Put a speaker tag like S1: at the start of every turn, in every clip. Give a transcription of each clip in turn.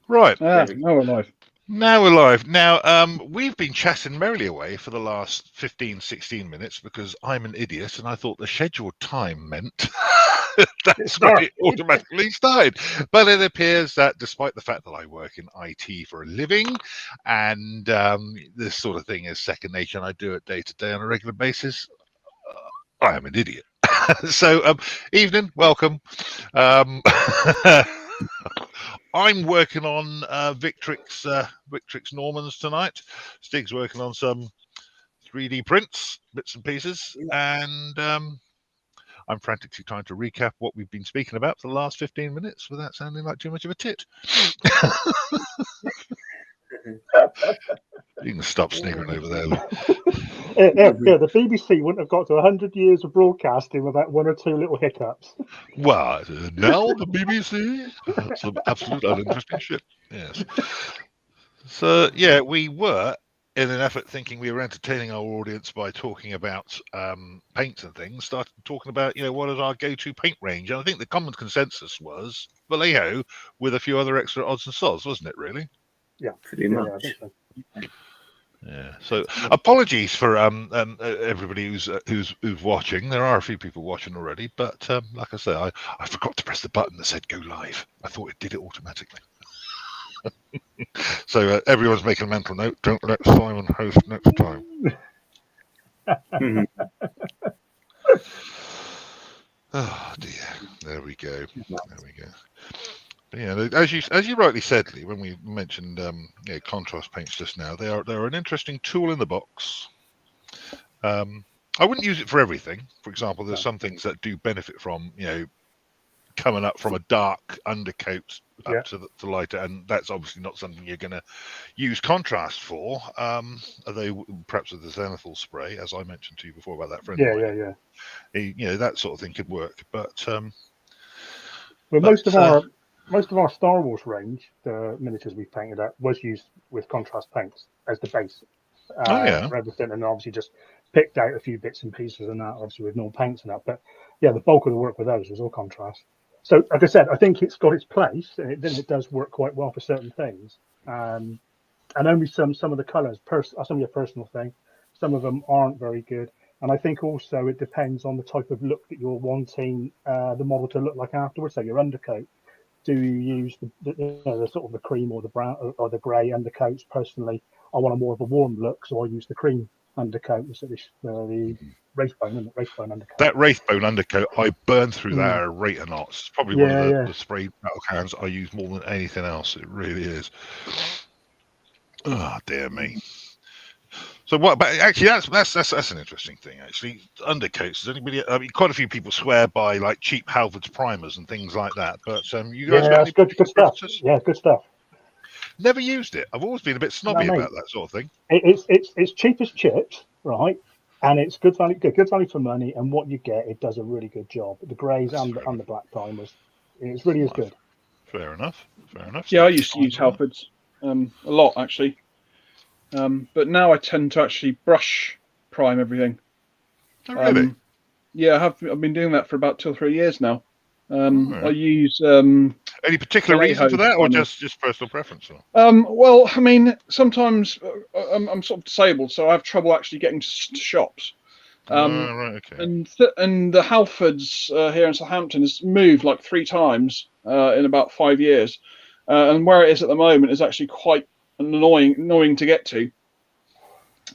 S1: Right.
S2: Now we're live.
S1: Now we're live. Now, we've been chatting merrily away for the last 15, 16 minutes because I'm an idiot and I thought the scheduled time meant that's when it automatically started. But it appears that despite the fact that I work in IT for a living and this sort of thing is second nature and I do it day to day on a regular basis, I am an idiot. So, evening, welcome. I'm working on Victrix Normans tonight. Stig's working on some 3D prints, bits and pieces, and I'm frantically trying to recap what we've been speaking about for the last 15 minutes without sounding like too much of a tit. You can stop sniggering over there.
S3: Yeah, the BBC wouldn't have got to 100 years of broadcasting without one or two little hiccups.
S1: Well, now the BBC, some absolute uninteresting shit. Yes. So, yeah, we were, in an effort thinking we were entertaining our audience by talking about paints and things, started talking about, what is our go-to paint range. And I think the common consensus was Vallejo with a few other extra odds and sods, wasn't it, really?
S3: Yeah,
S4: pretty much.
S3: Yeah, I think so.
S1: Yeah. So apologies for everybody who's watching. There are a few people watching already, but like I say, I forgot to press the button that said go live. I thought it did it automatically. So everyone's making a mental note. Don't let Simon host next time. Oh dear. There we go. There we go. Yeah, as you rightly said, Lee, when we mentioned contrast paints just now, they're an interesting tool in the box. I wouldn't use it for everything. For example, there's some things that do benefit from coming up from a dark undercoat up to lighter, and that's obviously not something you're going to use contrast for. Although perhaps with the zenithal spray, as I mentioned to you before about that friend, that sort of thing could work. But
S3: most of our Star Wars range, the miniatures we've painted up, was used with contrast paints as the base for everything, and obviously just picked out a few bits and pieces and that, obviously with normal paints and that. But yeah, the bulk of the work with those was all contrast. So, like I said, I think it's got its place, and it does work quite well for certain things. And only some of the colours, some of your personal thing, some of them aren't very good. And I think also it depends on the type of look that you're wanting the model to look like afterwards. So your undercoat. Do you use the sort of the cream or the brown or the grey undercoats? Personally, I want a more of a warm look, so I use the cream undercoat, the Wraithbone undercoat.
S1: That Wraithbone undercoat, I burn through that at a rate of knots. It's probably one of the spray metal cans I use more than anything else. It really is. Oh dear me. So what? But actually, that's an interesting thing. Actually, undercoats. Does anybody? I mean, quite a few people swear by like cheap Halfords primers and things like that. But you guys got any
S3: good stuff. Yeah, good stuff.
S1: Never used it. I've always been a bit snobby about that sort of thing.
S3: It's cheap as chips, right? And it's good value for money. And what you get, it does a really good job. The greys and the black primers, it really is good.
S1: Fair enough.
S2: Yeah, I used to use Halfords a lot actually. But now I tend to actually brush prime everything.
S1: Oh, really?
S2: Yeah, I've been doing that for about 2 or 3 years now. I use
S1: any particular reason for that, or just personal preference?
S2: Well, I mean, sometimes I'm sort of disabled, so I have trouble actually getting to shops.
S1: Right, okay.
S2: And the Halfords here in Southampton has moved like 3 times in about 5 years, and where it is at the moment is actually quite annoying to get to.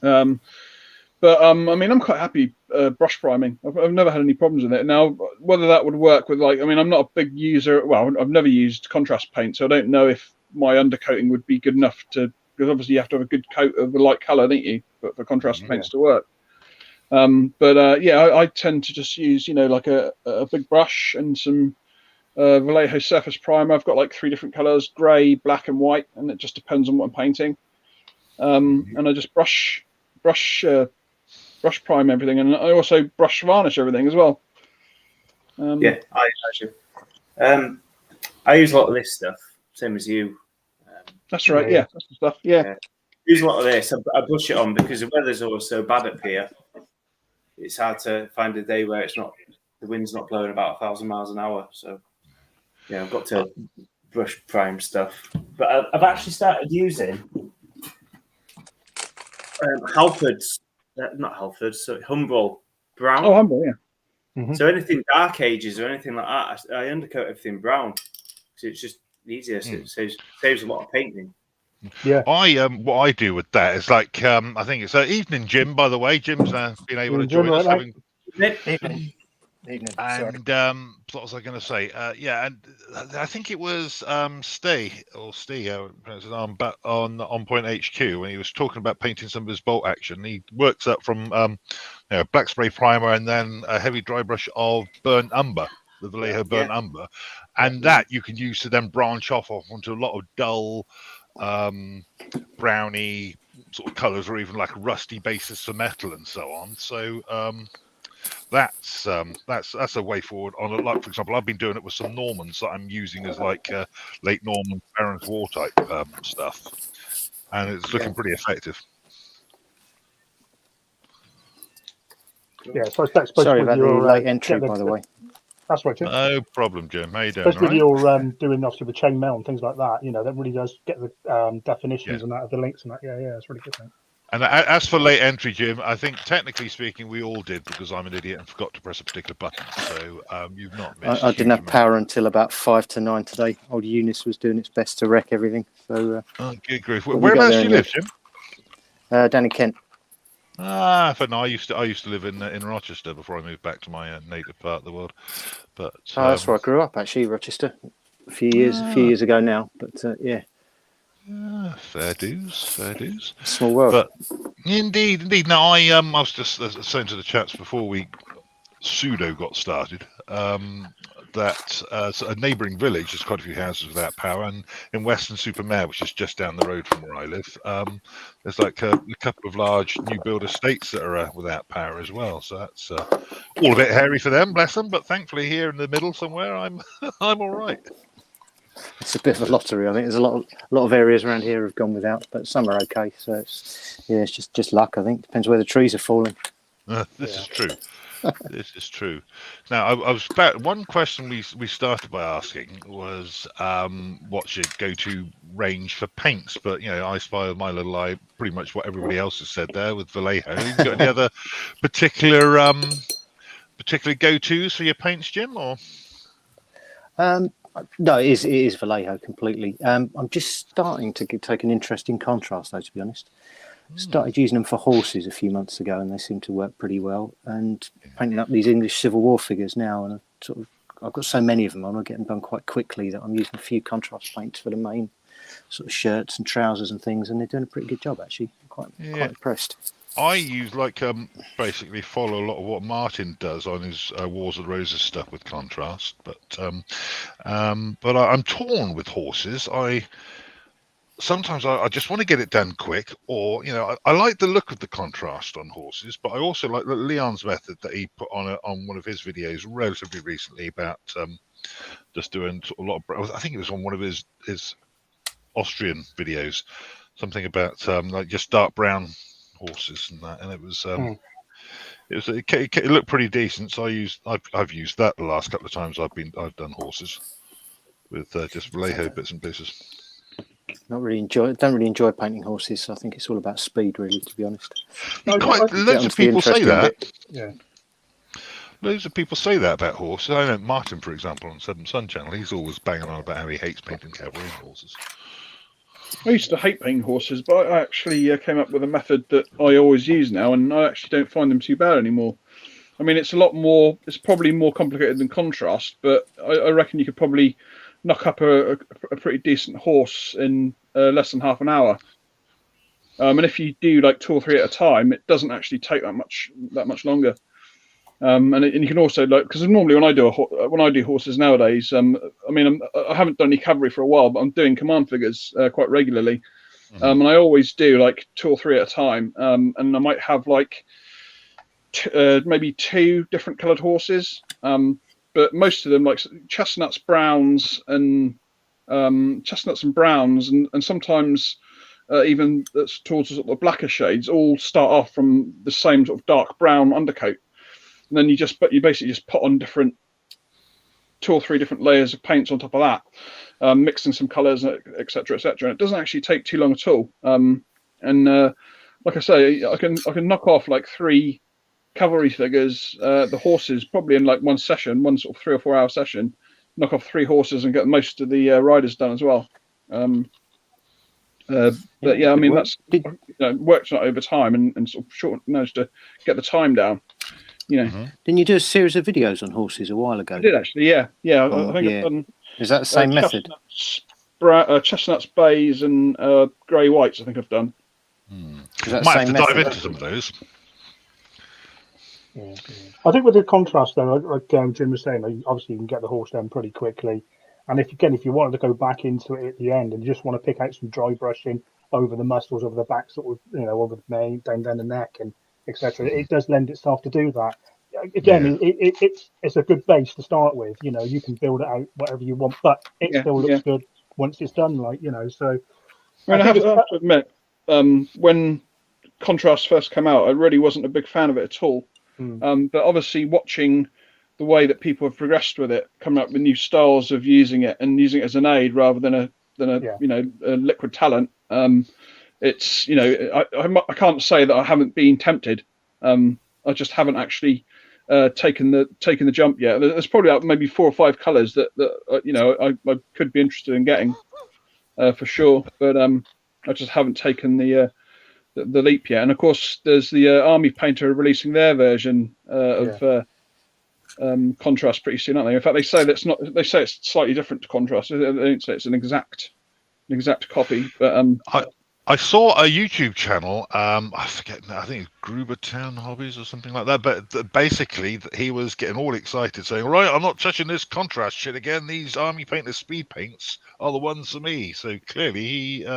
S2: But I mean, I'm quite happy brush priming. I've never had any problems with it. Now, whether that would work with I'm not a big user. Well, I've never used contrast paint, so I don't know if my undercoating would be good enough because obviously you have to have a good coat of the light colour, don't you, for contrast paints to work. I tend to just use like a big brush and some Vallejo surface primer. I've got like 3 different colours: grey, black, and white, and it just depends on what I'm painting. And I just brush prime everything, and I also brush varnish everything as well.
S4: I use a lot of this stuff, same as you.
S2: That's right. Yeah, that's the stuff. Yeah.
S4: Use a lot of this. I brush it on because the weather's always so bad up here. It's hard to find a day where the wind's not blowing about 1,000 miles an hour. So yeah, I've got to brush prime stuff. But I've actually started using Halford's, not Halford's, so Humble brown.
S2: Oh, humble, yeah.
S4: So anything Dark Ages or anything like that, I undercoat everything brown. So it's just easier. So it saves a lot of painting.
S3: Yeah.
S1: What I do with that is like I think it's evening Jim. By the way, Jim's been able to join us.
S5: Evening.
S1: And what was I going to say? Yeah, and I think it was Stig on Point HQ when he was talking about painting some of his bolt action. He works up from black spray primer and then a heavy dry brush of burnt umber, the Vallejo burnt umber, and that you can use to then branch off onto a lot of dull browny sort of colours, or even like rusty basis for metal and so on. So that's a way forward on like, for example, I've been doing it with some Normans that I'm using as like late Norman Baron's War type stuff, and it's looking pretty effective.
S3: Yeah, so that's
S5: sorry about the late entry, by the way.
S3: That's right, Jim.
S1: No problem, Jim. How you doing?
S3: Especially with your doing obviously the chainmail and things like that, that really does get the definitions and that, the links and that. Yeah, it's really good. Thing.
S1: And as for late entry, Jim, I think technically speaking, we all did because I'm an idiot and forgot to press a particular button. So you've not missed.
S5: I didn't have power until about 5 to 9 today. Old Eunice was doing its best to wreck everything. So.
S1: Good grief. Whereabouts do you live, Jim?
S5: Down in Kent.
S1: But no, I used to live in Rochester before I moved back to my native part of the world. But
S5: that's where I grew up, actually, Rochester, a few years ago now. But yeah.
S1: Fair dues.
S5: Small world.
S1: But indeed. Now I was just saying to the chaps before we pseudo got started that a neighbouring village, there's quite a few houses without power, and in Weston-super-Mare, which is just down the road from where I live, there's like a couple of large new build estates that are without power as well. So that's all a bit hairy for them, bless them. But thankfully, here in the middle somewhere, I'm all right.
S5: It's a bit of a lottery. I think there's a lot of areas around here have gone without, but some are okay. So it's just luck. I think depends where the trees are falling.
S1: This is true. This is true. Now, I was about one question we started by asking was what's your go-to range for paints? But I spy with my little eye pretty much what everybody else has said there with Vallejo. You got any other particular go-tos for your paints, Jim? Or
S5: no, it is Vallejo completely. I'm just starting to take an interest in contrast, though, to be honest. Started using them for horses a few months ago, and they seem to work pretty well. And painting up these English Civil War figures now, and I've got so many of them, I'm getting done quite quickly that I'm using a few contrast paints for the main sort of shirts and trousers and things, and they're doing a pretty good job actually. Quite impressed.
S1: I use basically follow a lot of what Martin does on his Wars of the Roses stuff with contrast, but I'm torn with horses. Sometimes I just want to get it done quick, or I like the look of the contrast on horses, but I also like Leon's method that he put on one of his videos relatively recently about just doing a lot of. I think it was on one of his Austrian videos, something about like just dark brown horses and that, and it was it looked pretty decent. So I've used that the last couple of times I've done horses with just Vallejo bits and pieces.
S5: Don't really enjoy painting horses. So I think it's all about speed, really, to be honest.
S1: Loads of people say that.
S3: Yeah.
S1: Loads of people say that about horses. I know Martin, for example, on Seven Sun Channel, he's always banging on about how he hates painting cavalry horses.
S2: I used to hate painting horses, but I actually came up with a method that I always use now, and I actually don't find them too bad anymore. I mean, it's probably more complicated than contrast, but I reckon you could probably knock up a pretty decent horse in less than half an hour. And if you do like 2 or 3 at a time, it doesn't actually take that much longer. And you can also because normally when I do horses nowadays, I haven't done any cavalry for a while, but I'm doing command figures quite regularly, and I always do like 2 or 3 at a time, and I might have like maybe 2 different coloured horses, but most of them like chestnuts, browns, and sometimes even towards the sort of blacker shades, all start off from the same sort of dark brown undercoat. And then you basically just put on 2 or 3 different layers of paints on top of that, mixing some colours, etc., etc. And it doesn't actually take too long at all. Like I say, I can knock off like 3 cavalry figures, the horses, probably in like one session, one sort of 3 or 4 hour session. Knock off 3 horses and get most of the riders done as well. But yeah, I mean that's worked on it over time and sort of short managed to get the time down. You know,
S5: Didn't you do a series of videos on horses a while ago?
S2: I did actually. Yeah. I think I've done.
S5: Is that the same method?
S2: Chestnuts, bays, and grey whites. I think I've done.
S1: Might have to dive into some of those.
S3: Yeah. I think with the contrast, though, like Jim was saying, obviously you can get the horse down pretty quickly. And if you wanted to go back into it at the end and you just want to pick out some dry brushing over the muscles, over the back, sort of, over the mane, down the neck, and etc., it does lend itself to do that. Again, it's a good base to start with. You can build it out whatever you want, but it still looks good once it's done right. So
S2: I have to admit, when contrast first came out, I really wasn't a big fan of it at all. But obviously, watching the way that people have progressed with it, coming up with new styles of using it and using it as an aid rather than a liquid talent. It's I can't say that I haven't been tempted. I just haven't actually taken the jump yet. There's probably maybe 4 or 5 colours that I could be interested in getting for sure, but I just haven't taken the leap yet. And of course, there's the Army Painter releasing their version of contrast pretty soon, aren't they? In fact, they say that's not. They say it's slightly different to contrast. They don't say it's an exact copy. But
S1: I saw a YouTube channel. I forget. I think it's Grubertown Hobbies or something like that. But basically, he was getting all excited, saying, "Right, I'm not touching this contrast shit again. These Army Painter speed paints are the ones for me." So clearly,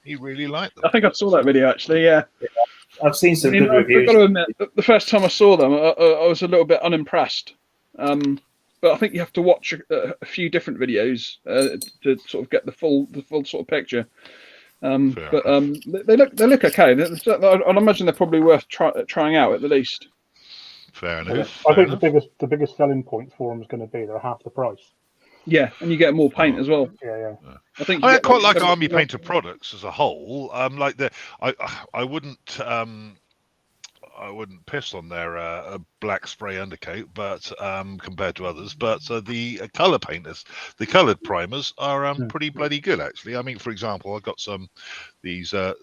S1: he really liked them.
S2: I think I saw that video actually. Yeah,
S4: I've seen some good reviews.
S2: I've got to admit, the first time I saw them, I was a little bit unimpressed. But I think you have to watch a few different videos to sort of get the full sort of picture. But they look okay. I'd imagine they're probably worth trying out at the least.
S1: Fair enough.
S3: I think the biggest selling point for them is going to be they're half the price.
S2: Yeah, and you get more paint as well.
S3: Yeah.
S1: I quite like Army Painter products as a whole. I wouldn't piss on their black spray undercoat, but compared to others. But the color painters, the colored primers are pretty bloody good, actually. I mean, for example, I've got these what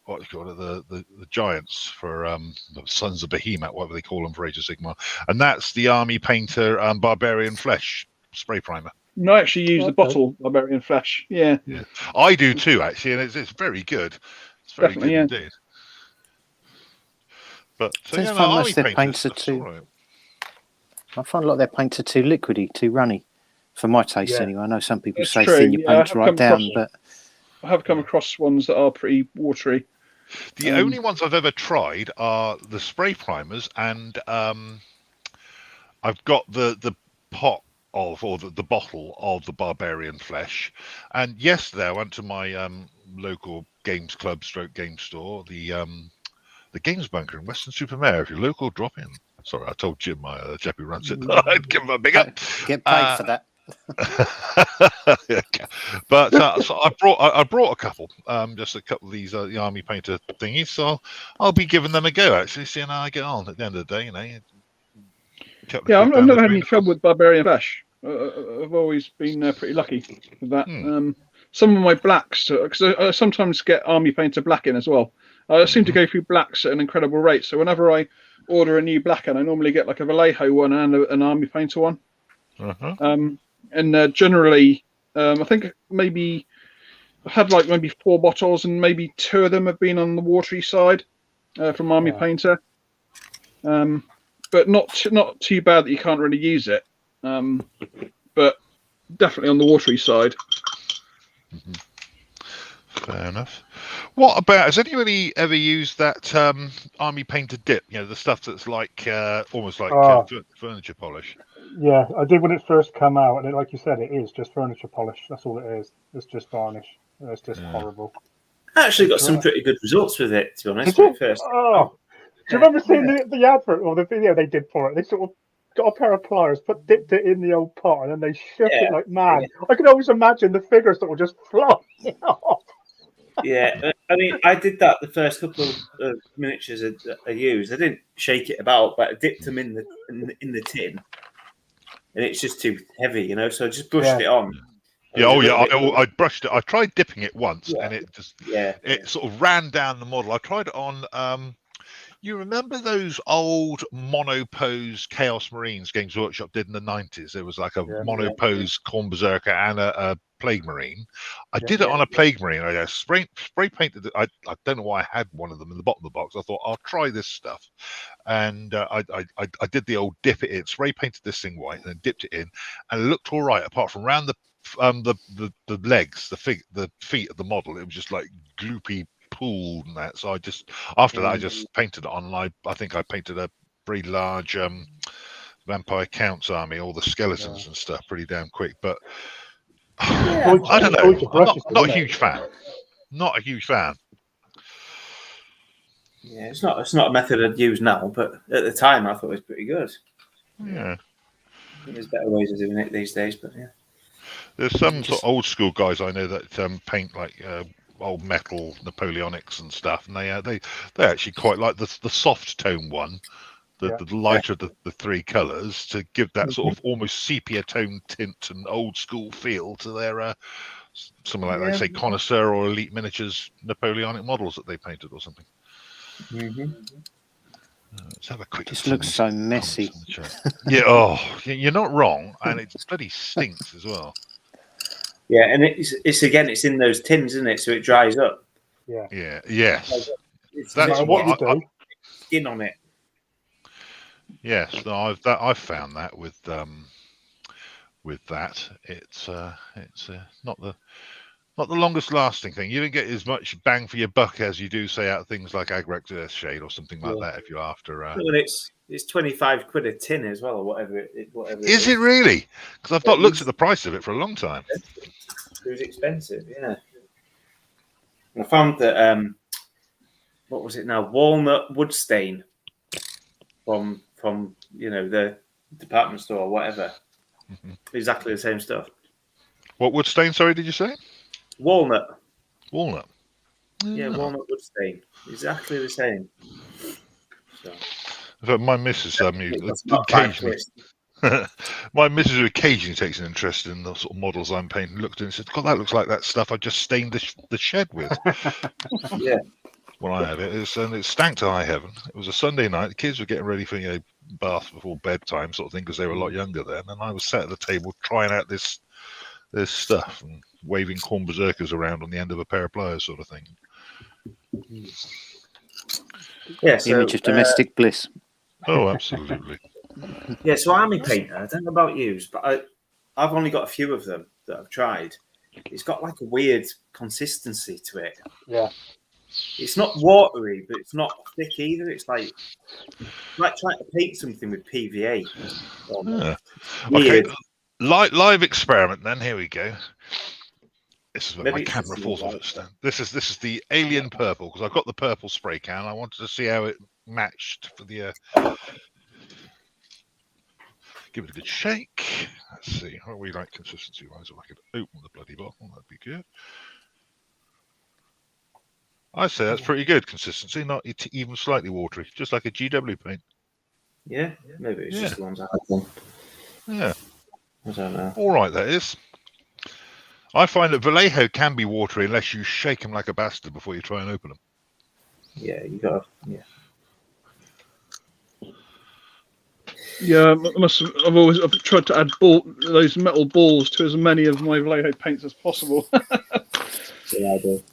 S1: do you call it, the giants for the Sons of Behemoth, whatever they call them for Age of Sigmar, and that's the Army Painter Barbarian Flesh spray primer.
S2: No, I actually use the bottle Barbarian Flesh. Yeah,
S1: I do too, actually, and it's very good. It's very good indeed. But
S5: I find most of their paints are I find a lot of their paints are too liquidy, too runny, for my taste anyway. I know some people say thin your paints right down, but
S2: I have come across ones that are pretty watery.
S1: The only ones I've ever tried are the spray primers, and I've got the pot or the bottle of the Barbarian Flesh. And yesterday I went to my local games club / game store, the Games Bunker in Weston-super-Mare. If you're local, drop in. Sorry, I told Jim, my chap who runs it, I'd give him a big up.
S5: Get paid for that.
S1: But so I brought a couple, just a couple of these the Army Painter thingies. So I'll be giving them a go, actually, seeing how I get on at the end of the day.
S2: I've never had any trouble with Barbarian Flesh. I've always been pretty lucky with that. Some of my blacks, because I sometimes get Army Painter black in as well. I seem to go through blacks at an incredible rate. So whenever I order a new black in, I normally get like a Vallejo one and an Army Painter one. And generally, I think maybe I've had like maybe 4 bottles, and maybe 2 of them have been on the watery side from Army Painter. But not too bad that you can't really use it. But definitely on the watery side.
S1: Fair enough. What about, has anybody ever used that Army Painter dip? The stuff that's like almost like furniture polish.
S3: Yeah, I did when it first came out, and like you said, it is just furniture polish. That's all it is. It's just varnish. It's just horrible.
S4: I actually got some pretty good results with it, to be honest.
S3: Do you remember seeing the advert or the video they did for it? They sort of got a pair of pliers, dipped it in the old pot, and then they shook
S4: Yeah.
S3: it like mad. I could always imagine the figures that were just flying off.
S4: Yeah, I mean, I did that the first couple of miniatures I used. I didn't shake it about, but I dipped them in the tin, and it's just too heavy, you know. So I just brushed it on.
S1: Yeah, I brushed it. I tried dipping it once, and it just it sort of ran down the model. I tried it on. You remember those old monopose Chaos Marines Games Workshop did in the 90s? There was like a monopose Corn Berserker and a Plague Marine. I did it on a Plague Marine. I spray painted it. I don't know why I had one of them in the bottom of the box. I thought I'll try this stuff, and I did the old dip it in, spray painted this thing white, and then dipped it in, and it looked all right apart from around the legs, the feet of the model. It was just like gloopy pool and that. So I just after that I just painted it on, and I think I painted a very large Vampire Count's army, all the skeletons and stuff, pretty damn quick. But I don't know. I'm not a huge fan. Not a huge fan.
S4: Yeah, it's not a method I'd use now, but at the time I thought it was pretty good.
S1: Yeah.
S4: I think there's better ways of doing it these days, but yeah.
S1: There's some sort of old school guys I know that paint like old metal Napoleonics and stuff, and they actually quite like the soft tone one, the lighter of the three colours, to give that sort of almost sepia tone tint and old school feel to their something like say connoisseur or elite miniatures Napoleonic models that they painted or something. Let's have a quick.
S5: Just looks so messy.
S1: Yeah, you're not wrong, and it bloody stinks as well.
S4: Yeah, and it's again, it's in those tins, isn't it? So it dries up.
S1: Yeah. Yes.
S4: That's
S3: what you do.
S4: Skin on it.
S1: Yes, no, I've found that with that it's not the longest lasting thing. You don't get as much bang for your buck as you do, say, out of things like Agrax Earthshade or something like that. If you're after,
S4: well, it's £25 a tin as well, or whatever.
S1: Is it really? Because I've not looked at the price of it for a long time.
S4: It was expensive, yeah. And I found that what was it now? Walnut wood stain from the department store or whatever. Exactly the same stuff.
S1: What wood stain? Sorry, did you say?
S4: Walnut.
S1: Walnut.
S4: Yeah, walnut wood stain. Exactly the same.
S1: So my missus occasionally. My missus occasionally takes an interest in the sort of models I'm painting. Looked at it and said, "God, that looks like that stuff I just stained the shed with."
S4: Yeah.
S1: When I had it, it stank to high heaven. It was a Sunday night. The kids were getting ready for bath before bedtime, sort of thing, because they were a lot younger then. And I was sat at the table trying out this stuff and waving Corn Berserkers around on the end of a pair of pliers, sort of thing.
S4: Yeah. So,
S5: image of domestic bliss.
S1: Oh, absolutely.
S4: Yeah, so army painter, I don't know about you, but I've only got a few of them that I've tried. It's got like a weird consistency to it.
S3: Yeah.
S4: It's not watery, but it's not thick either. It's like trying to paint something with PVA.
S1: Yeah. Okay, live experiment then. Here we go. This is where my camera falls off its stand. This is the alien purple, because I've got the purple spray can. I wanted to see how it matched for the... Give it a good shake. Let's see. What we like consistency-wise? If I could open the bloody bottle, that'd be good. I'd say that's pretty good consistency, not even slightly watery, just like a GW paint.
S4: Yeah, maybe it's just the ones I had.
S1: Yeah.
S4: I don't know.
S1: All right, that is. I find that Vallejo can be watery unless you shake them like a bastard before you try and open them.
S4: Yeah, you got to, yeah.
S2: Yeah, I've tried to add those metal balls to as many of my Vallejo paints as possible.
S4: Yeah, I do.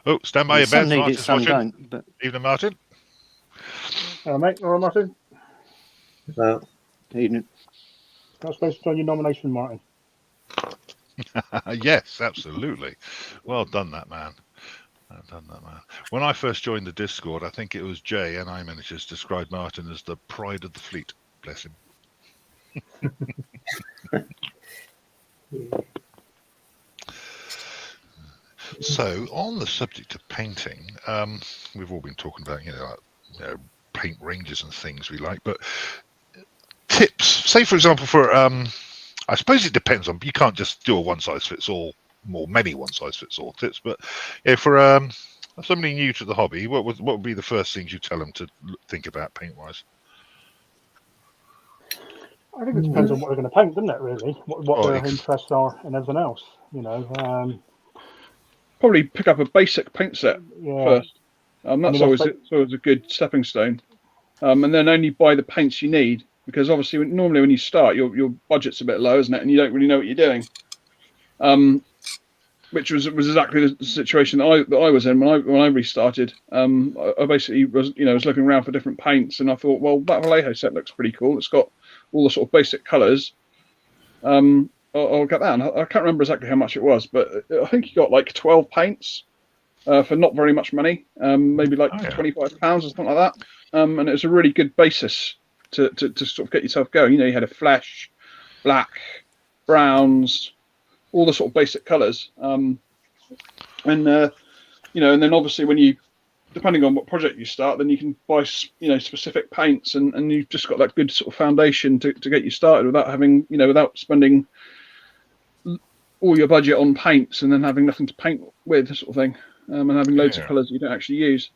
S1: Oh, stand by your beds, Martin.
S5: Some don't, but...
S1: Evening, Martin.
S3: Hello, mate. All right, Martin?
S4: Well,
S5: Evening.
S3: Not supposed to join your nomination, Martin.
S1: Yes, absolutely. Well done, that man. When I first joined the Discord, I think it was Jay and I Miniatures described Martin as the pride of the fleet. Bless him. So, on the subject of painting, we've all been talking about, paint ranges and things we like, but tips? Say, for example, for I suppose it depends on. You can't just do a one size fits all, or many one size fits all tips. But yeah, for somebody new to the hobby, what would be the first things you tell them to think about paint wise?
S3: I think it depends on what they're going to paint, doesn't it? Really, what their interests are and everything else. You know,
S2: probably pick up a basic paint set first. That's always a good stepping stone. And then only buy the paints you need, because obviously normally when you start, your budget's a bit low, isn't it? And you don't really know what you're doing. Which was exactly the situation that I was in when I restarted. I basically was looking around for different paints, and I thought, well, that Vallejo set looks pretty cool. It's got all the sort of basic colours. I'll get that. And I can't remember exactly how much it was, but I think you got like 12 paints for not very much money, maybe like £25 or something like that. And it was a really good basis to sort of get yourself going. You had a flesh, black, browns, all the sort of basic colours. And then obviously when you, depending on what project you start, then you can buy specific paints, and you've just got that good sort of foundation to get you started without having without spending all your budget on paints and then having nothing to paint with, sort of thing, and having loads of colours you don't actually use.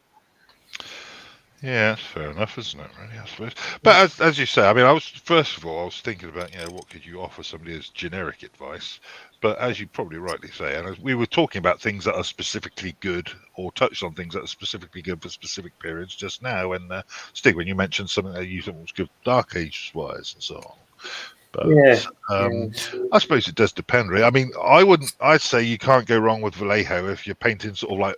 S1: Yeah, that's fair enough, isn't it? Really, I suppose. But as you say, I mean, I was thinking about what could you offer somebody as generic advice. But as you probably rightly say, and as we were talking about things that are specifically good, or touched on things that are specifically good for specific periods just now, and Stig, when you mentioned something that you thought was good Dark Ages wise and so on. But I suppose it does depend, really. I mean, I'd say you can't go wrong with Vallejo if you're painting sort of like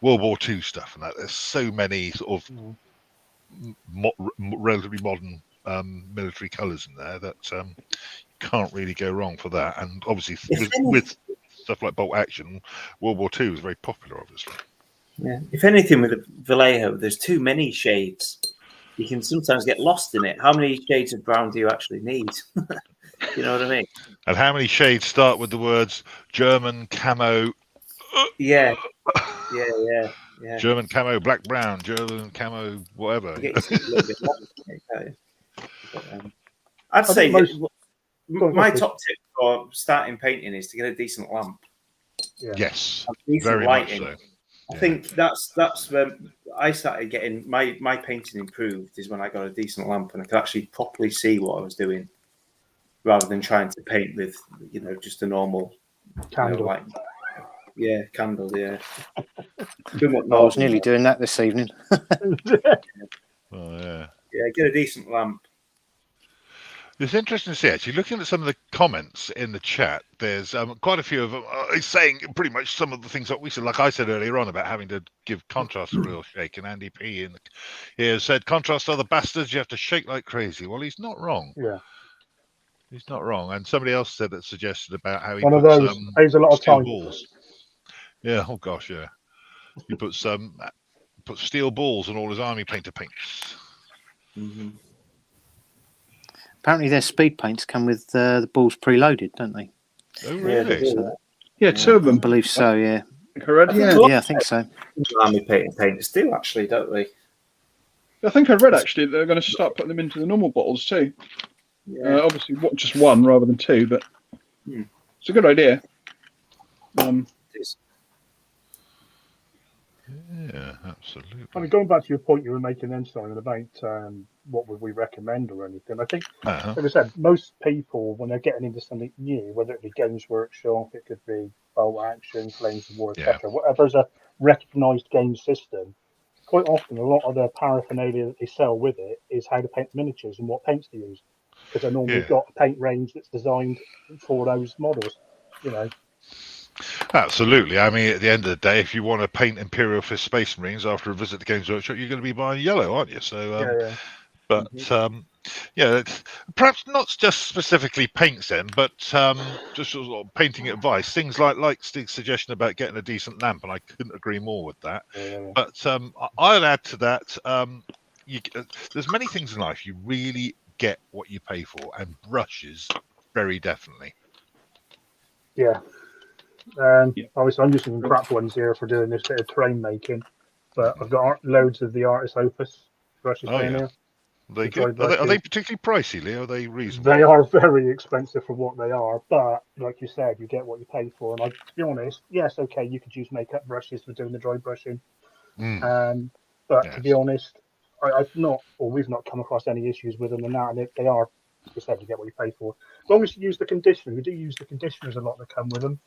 S1: World War II stuff and that. There's so many sort of relatively modern military colours in there that you can't really go wrong for that. And obviously with stuff like bolt action, World War II was very popular, obviously.
S4: Yeah. If anything, with Vallejo, there's too many shades. You can sometimes get lost in it. How many shades of brown do you actually need? You know what I mean?
S1: And how many shades start with the words German camo?
S4: Yeah.
S1: German camo, black, brown, German camo, whatever.
S4: I'd say my top tip for starting painting is to get a decent lamp.
S1: Yes,
S4: very
S1: lighting. Much so.
S4: I think that's when I started getting my painting improved, is when I got a decent lamp and I could actually properly see what I was doing, rather than trying to paint with just a normal
S3: candle.
S4: Candle. Yeah.
S5: I was nearly doing that this evening.
S1: Yeah,
S4: get a decent lamp.
S1: It's interesting to see, actually, looking at some of the comments in the chat, there's quite a few of them saying pretty much some of the things that we said, like I said earlier on about having to give contrast a real shake. And Andy P here said, contrast are the bastards, you have to shake like crazy. Well, he's not wrong.
S3: Yeah.
S1: He's not wrong. And somebody else suggested about how he
S3: One of those, saves a lot of time.
S1: Balls. Yeah, oh gosh, yeah. He put steel balls on all his army painter paints.
S4: Mm-hmm.
S5: Apparently, their speed paints come with the balls preloaded, don't they?
S1: Oh, really?
S2: Yeah, two of them.
S5: I believe so. Yeah.
S2: I
S5: think so.
S4: Army painters do actually, don't they?
S2: I think I read actually they're going to start putting them into the normal bottles too. Yeah. Obviously, just one rather than two, but it's a good idea.
S1: Yeah, absolutely.
S3: I mean, going back to your point you were making then, Simon, about what would we recommend or anything, I think, as I said, most people, when they're getting into something new, whether it be Games Workshop, it could be Bolt Action, Flames of War, etc., whatever's a recognised game system, quite often a lot of the paraphernalia that they sell with it is how to paint miniatures and what paints to use, because they normally got a paint range that's designed for those models,
S1: Absolutely. I mean, at the end of the day, if you want to paint Imperial Fist Space Marines after a visit to Games Workshop, you're going to be buying yellow, aren't you? So, but perhaps not just specifically paints then, but just sort of painting advice. Things like Stig's suggestion about getting a decent lamp, and I couldn't agree more with that. But I'll add to that. There's many things in life you really get what you pay for, and brushes very definitely.
S3: Yeah. Obviously, I'm using crap ones here for doing this bit of terrain making, but I've got loads of the Artist Opus brushes down here.
S1: They good? Are they particularly pricey, Lee? Are they reasonable?
S3: They are very expensive for what they are, but like you said, you get what you pay for. And to be honest, yes, okay, you could use makeup brushes for doing the dry brushing. But to be honest, we've not come across any issues with them and that. And they are, like you said, you get what you pay for. As long as you use the conditioner, we do use the conditioners a lot that come with them.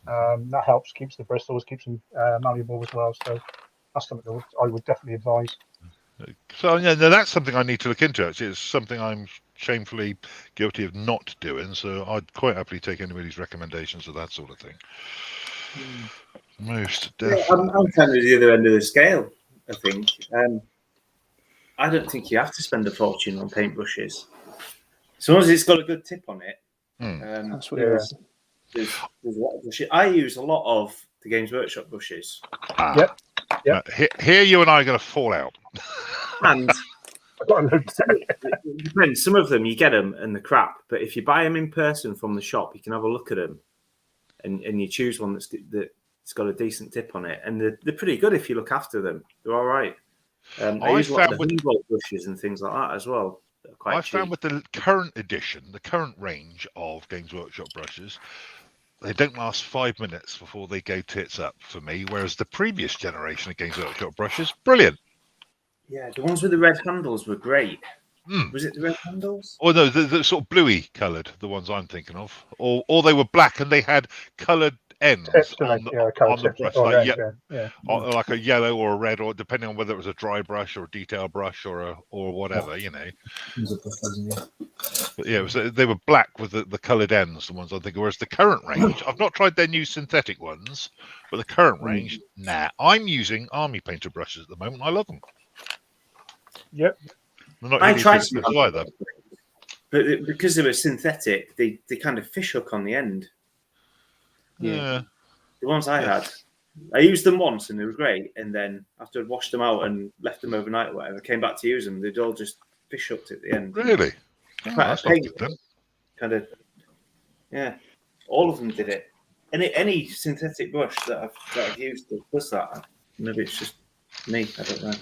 S3: That helps, keeps the bristles, keeps them malleable as well. So that's something that I would definitely advise.
S1: So yeah, no, that's something I need to look into. Actually, it's something I'm shamefully guilty of not doing. So I'd quite happily take anybody's recommendations of that sort of thing. Most definitely.
S4: I'm kind of the other end of the scale. I think. I don't think you have to spend a fortune on paintbrushes, as long as it's got a good tip on it.
S5: That's what it is.
S4: There's a lot of brushes. I use a lot of the Games Workshop brushes.
S3: Yep.
S1: Here, you and I are going to fall out.
S4: And it depends. Some of them you get them and they're crap, but if you buy them in person from the shop, you can have a look at them, and you choose one that's got a decent tip on it, and they're pretty good if you look after them. They're all right. I use a lot of the Humboldt brushes and things like that as well. I found
S1: with the current edition, the current range of Games Workshop brushes, they don't last 5 minutes before they go tits up for me, whereas the previous generation of Games Workshop brushes, brilliant.
S4: Yeah, the ones with the red handles were great. Was it the red handles?
S1: Oh no, the sort of bluey coloured, the ones I'm thinking of, or they were black and they had coloured ends on the brush, like a yellow or a red, or depending on whether it was a dry brush or a detail brush or whatever, you know. But yeah, they were black with the coloured ends, the ones I'm thinking. Whereas the current range, I've not tried their new synthetic ones, but the current range, nah. I'm using Army Painter brushes at the moment. I love them.
S3: Yep.
S4: I tried some either, but because they were synthetic, they kind of fish hook on the end.
S1: Yeah.
S4: The ones I had, I used them once and they were great, and then after I'd washed them out and left them overnight or whatever, I came back to use them, they'd all just fish hooked at the end.
S1: Really?
S4: That's not good, then. Kind of, yeah. All of them did it. Any synthetic brush that I've used does that. Maybe it's just me. I don't know.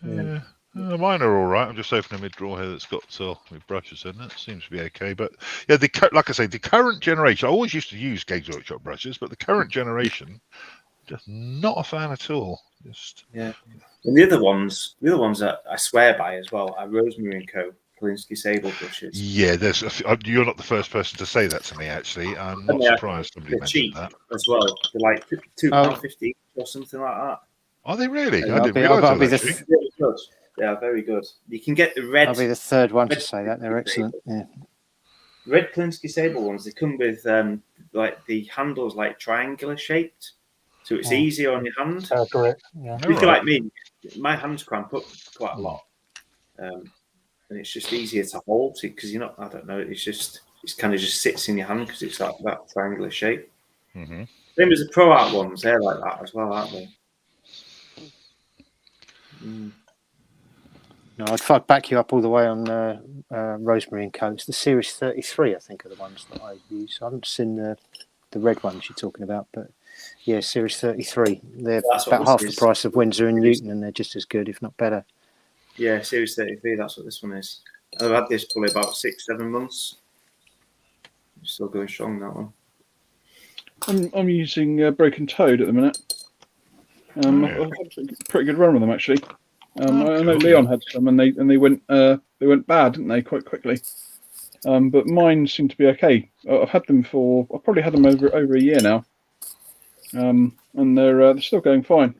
S1: Yeah. Mine are all right. I'm just opening a mid-drawer here that's got with brushes in it. Seems to be okay. But yeah, like I say, the current generation, I always used to use Games Workshop brushes, but the current generation, just not a fan at all.
S4: Yeah. And the other ones that I swear by as well are Rosemary & Co. Polinsky Sable brushes.
S1: Yeah, you're not the first person to say that to me, actually. I'm not surprised somebody mentioned that.
S4: As well. They're like £2.50 or something like that.
S1: Are they really?
S5: Yeah,
S1: I didn't realise that.
S4: They are very good. You can get the red.
S5: I'll be the third one to say that. They're excellent. Yeah.
S4: Red Polinsky Sable ones, they come with like the handles like triangular shaped, so it's easier on your hand.
S3: Correct. Yeah.
S4: If you're like me, my hands cramp up quite a lot, and it's just easier to hold because you're not. I don't know. It's kind of just sits in your hand because it's like that triangular shape. Same as the Pro Art ones, they're like that as well, aren't they?
S5: No, I'd back you up all the way on Rosemary & Co. It's the Series 33, I think, are the ones that I use. I haven't seen the red ones you're talking about, but yeah, Series 33. They're about half the price of Winsor & Newton, and they're just as good, if not better.
S4: Yeah, Series 33, that's what this one is. I've had this probably about 6-7 months. I'm still going strong, that one.
S2: I'm using Broken Toad at the minute. I've had a pretty good run with them, actually. I know Leon had some, and they went bad, didn't they, quite quickly? But mine seem to be okay. I've probably had them over a year now, and they're still going fine.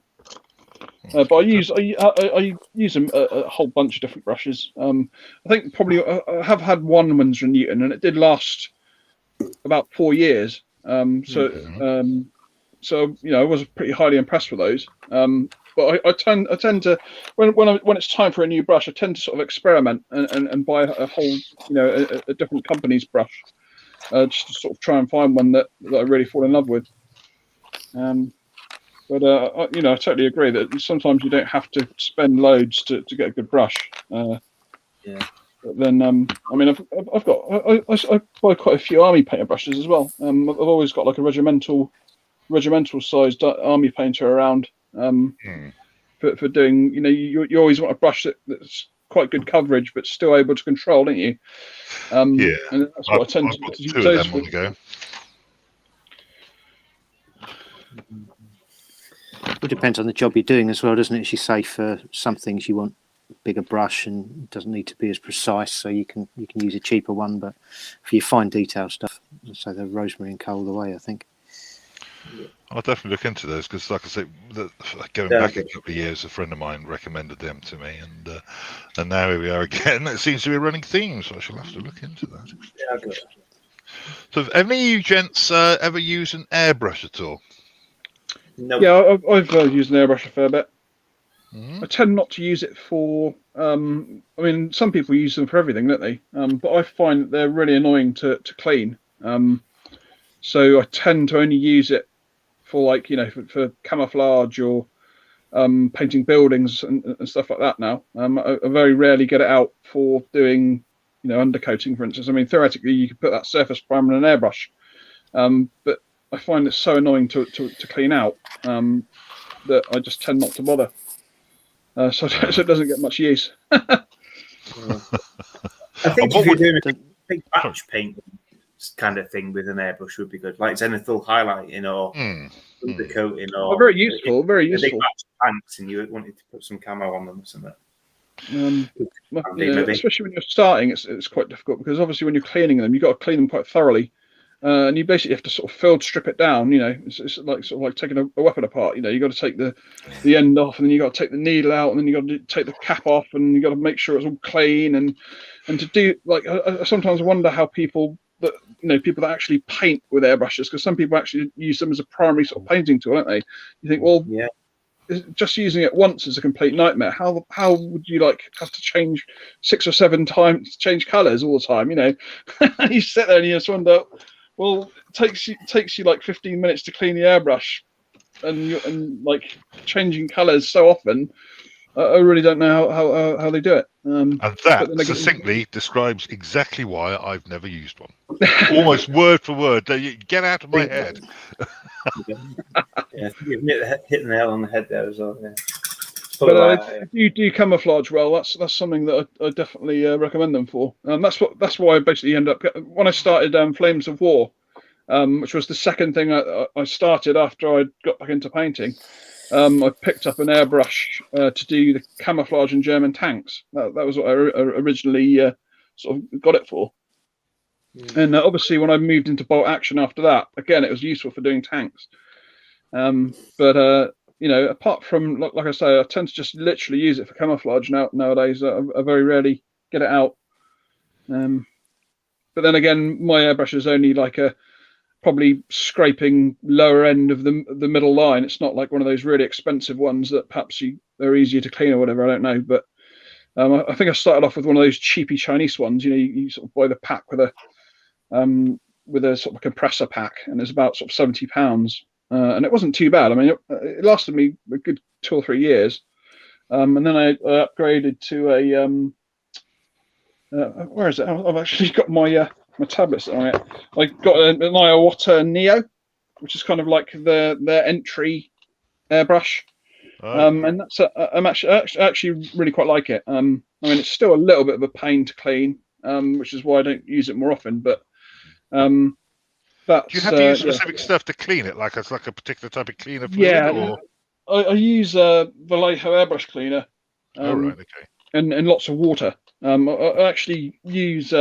S2: But I use them a whole bunch of different brushes. I think probably I have had one Winsor & Newton, and it did last about 4 years. So I was pretty highly impressed with those. But I tend to when it's time for a new brush, I tend to sort of experiment and buy a whole a different company's brush, just to sort of try and find one that I really fall in love with. But I totally agree that sometimes you don't have to spend loads to get a good brush. But then I buy quite a few Army Painter brushes as well. I've always got like a regimental sized Army Painter around. For doing, you always want a brush that's quite good coverage, but still able to control, don't you?
S1: Yeah,
S2: and that's what I tend
S1: I've got
S2: to
S1: 2
S2: use
S1: of
S2: those
S1: them on
S2: for.
S1: the go.
S5: It depends on the job you're doing as well, doesn't it? As you say, for some things you want a bigger brush and it doesn't need to be as precise, so you can use a cheaper one. But for your fine detail stuff, so the rosemary and coal the way, I think.
S1: I'll definitely look into those because, like I say, going back a couple of years, a friend of mine recommended them to me, and now here we are again. It seems to be a running theme, so I shall have to look into that.
S4: Yeah, good.
S1: So, have any of you gents ever used an airbrush at all?
S4: No.
S2: Yeah, I've used an airbrush a fair bit.
S1: Mm-hmm.
S2: I tend not to use it for. I mean, some people use them for everything, don't they? But I find that they're really annoying to clean. So I tend to only use it for, like, you know, for camouflage or painting buildings and stuff like that. Now, I very rarely get it out for doing, you know, undercoating, for instance. I mean, theoretically, you could put that surface primer in an airbrush, but I find it so annoying to clean out that I just tend not to bother. So it doesn't get much use.
S4: I think if you're doing a big batch paint kind of thing with an airbrush would be good, like zenithal highlighting or undercoating, or
S2: very useful, very
S4: a big
S2: useful.
S4: batch of tanks, and you wanted to put some camo on them or something.
S2: You know, especially when you're starting, it's quite difficult because obviously when you're cleaning them, you've got to clean them quite thoroughly, and you basically have to sort of field strip it down. You know, it's like sort of like taking a weapon apart. You know, you got to take the end off, and then you got to take the needle out, and then you got to take the cap off, and you got to make sure it's all clean. And to do, like, I sometimes wonder how people that actually paint with airbrushes, because some people actually use them as a primary sort of painting tool, don't they? You think, well,
S4: yeah,
S2: just using it once is a complete nightmare. How would you like have to change 6 or 7 times, change colours all the time? You know, you sit there and you just wonder. Well, it takes you like 15 minutes to clean the airbrush, and like changing colours so often. I really don't know how they do it.
S1: And that succinctly describes exactly why I've never used one. Almost word for word. Get out of my head.
S4: Yeah, you've hit the nail on the head there as well. Yeah.
S2: But if you do camouflage well, that's something that I definitely recommend them for. That's why I basically end up when I started Flames of War, which was the second thing I started after I got back into painting. I picked up an airbrush to do the camouflage in German tanks. That was what I originally sort of got it for. And obviously, when I moved into bolt action after that, again, it was useful for doing tanks. But you know, apart from, like I say, I tend to just literally use it for camouflage nowadays. I very rarely get it out. But then again, my airbrush is only like probably scraping lower end of the middle line. It's not like one of those really expensive ones that perhaps they're easier to clean or whatever. I don't know, but I think I started off with one of those cheapy Chinese ones. You know, you sort of buy the pack with a sort of compressor pack, and it's about sort of £70, and it wasn't too bad. I mean, it lasted me a good 2 or 3 years, and then I upgraded to a where is it? I've actually got my tablets on it. I got an Iwata Neo, which is kind of like their entry airbrush. And that's I'm actually really quite like it. I mean, it's still a little bit of a pain to clean, which is why I don't use it more often. But that's,
S1: do you have to use specific stuff to clean it, like it's like a particular type of cleaner fluid?
S2: Yeah, I use Vallejo airbrush cleaner.
S1: Right, okay.
S2: And lots of water. I actually use.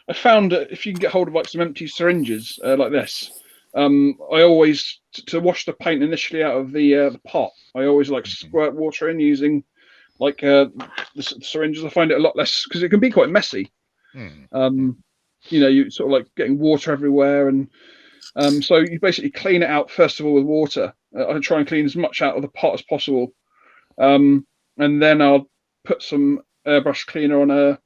S2: I found that if you can get hold of like some empty syringes like this, I always to wash the paint initially out of the pot. I always like squirt water in using like the syringes. I find it a lot less because it can be quite messy. You know, you sort of like getting water everywhere, and so you basically clean it out first of all with water. I try and clean as much out of the pot as possible, and then I'll put some airbrush cleaner on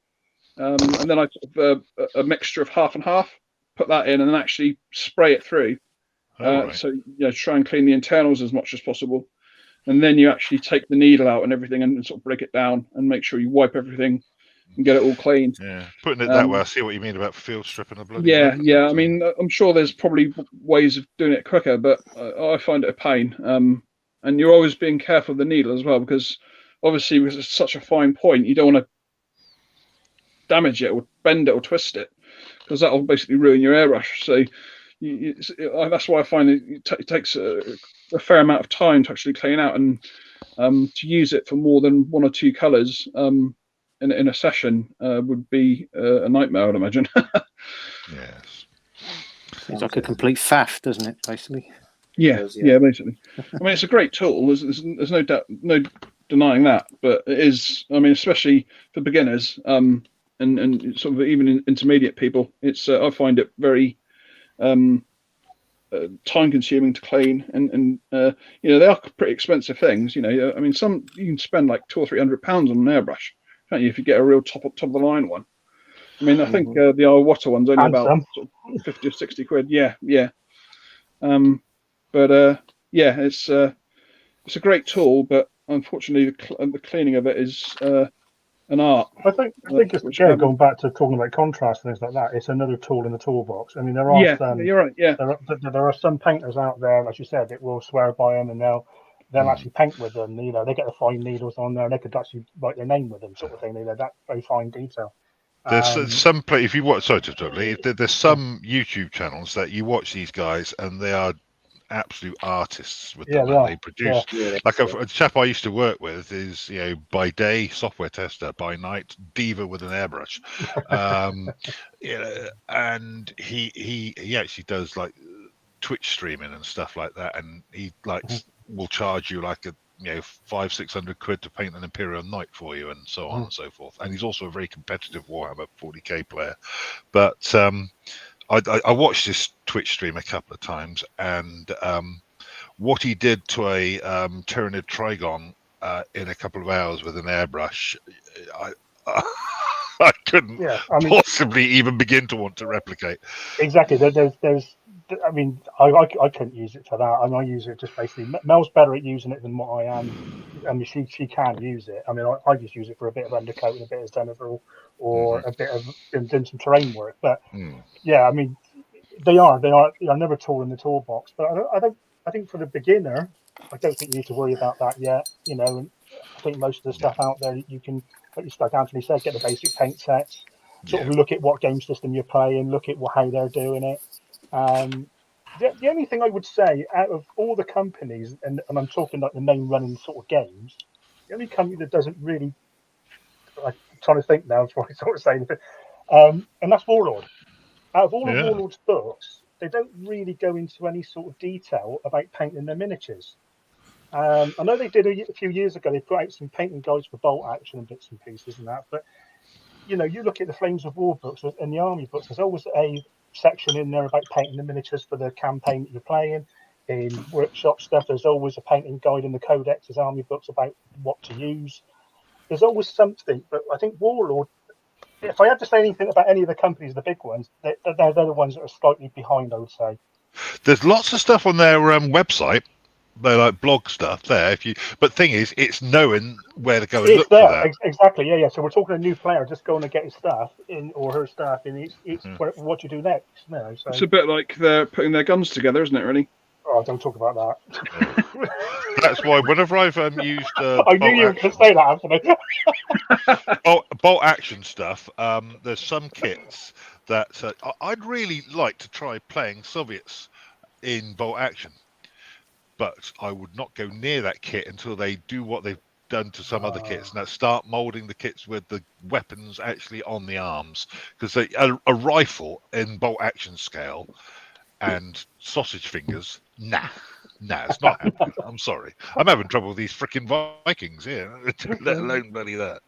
S2: and then I sort of, a mixture of half and half, put that in, and then actually spray it through.
S1: Right.
S2: So try and clean the internals as much as possible, and then you actually take the needle out and everything, and sort of break it down and make sure you wipe everything and get it all clean.
S1: Yeah, putting it that way, I see what you mean about field stripping the bloody.
S2: Yeah. I mean, I'm sure there's probably ways of doing it quicker, but I find it a pain. And you're always being careful of the needle as well, because obviously, because it's such a fine point, you don't want to damage it or bend it or twist it, because that'll basically ruin your airbrush. So that's why I find it takes a fair amount of time to actually clean out, and to use it for more than one or two colours in a session would be a nightmare, I'd imagine.
S1: Yes.
S5: It's like a complete faff, doesn't it, basically?
S2: Yeah, basically. I mean, it's a great tool. There's no doubt, no denying that. But it is, I mean, especially for beginners, and sort of even intermediate people, it's I find it very time-consuming to clean, and they are pretty expensive things. I mean, some you can spend like £200 or £300 on an airbrush, can't you, if you get a real top of the line one? I mean, I think the Iwata one's only about sort of 50 or 60 quid. Yeah. It's a great tool, but unfortunately, the cleaning of it is an art.
S3: I think it's going back to talking about contrast and things like that. It's another tool in the toolbox. I mean, there are some.
S2: You're right. Yeah,
S3: there are some painters out there, as you said, that will swear by them, and they'll actually paint with them. They get the fine needles on there, and they could actually write their name with them, sort of thing. That very fine detail.
S1: There's some if you watch, sorry to interrupt, there's some YouTube channels that you watch these guys and they are absolute artists with them. They produce like a chap I used to work with is by day software tester, by night diva with an airbrush. And he actually does like Twitch streaming and stuff like that, and he will charge you like a 500-600 quid to paint an Imperial Knight for you, and so on and so forth. And he's also a very competitive Warhammer 40k player. But I watched this Twitch stream a couple of times, and what he did to a Tyranid Trigon in a couple of hours with an airbrush, I couldn't possibly even begin to want to replicate.
S3: Exactly. I mean, I couldn't use it for that. I mean, I use it just basically. Mel's better at using it than what I am. I mean, she can use it. I mean, I just use it for a bit of undercoat and a bit of Zenithal, or a bit of doing some terrain work. But I mean, they are another tool in the toolbox. But I think for the beginner, I don't think you need to worry about that yet. And I think most of the stuff out there, you can, like Anthony said, get the basic paint sets, sort of look at what game system you're playing, look at how they're doing it. The only thing I would say, out of all the companies, and I'm talking like the main running sort of games, the only company that doesn't really, I'm trying to think now before I sort of say anything, and that's Warlord. Out of all of Warlord's books, they don't really go into any sort of detail about painting their miniatures. I know they did a few years ago. They put out some painting guides for bolt action and bits and pieces and that. But you look at the Flames of War books and the Army books. There's always a section in there about painting the miniatures for the campaign that you're playing. In workshop stuff, there's always a painting guide in the Codex's Army books about what to use. There's always something. But I think Warlord, if I had to say anything about any of the companies, the big ones, they're the ones that are slightly behind, I would say.
S1: There's lots of stuff on their website. They're like blog stuff there. But thing is, it's knowing where to go and look for that.
S3: Exactly. Yeah. So we're talking a new player just going to get his stuff in or her stuff in. It's what you do next. So
S2: it's a bit like they're putting their guns together, isn't it? Really?
S3: Oh, don't talk about that.
S1: That's why whenever I've used,
S3: I knew you were going to say that, Anthony.
S1: bolt action stuff. There's some kits that I'd really like to try playing Soviets in bolt action. But I would not go near that kit until they do what they've done to some other kits, and that start molding the kits with the weapons actually on the arms. Because a rifle in bolt action scale and sausage fingers, nah, it's not happening. I'm sorry. I'm having trouble with these freaking Vikings here, let alone bloody that.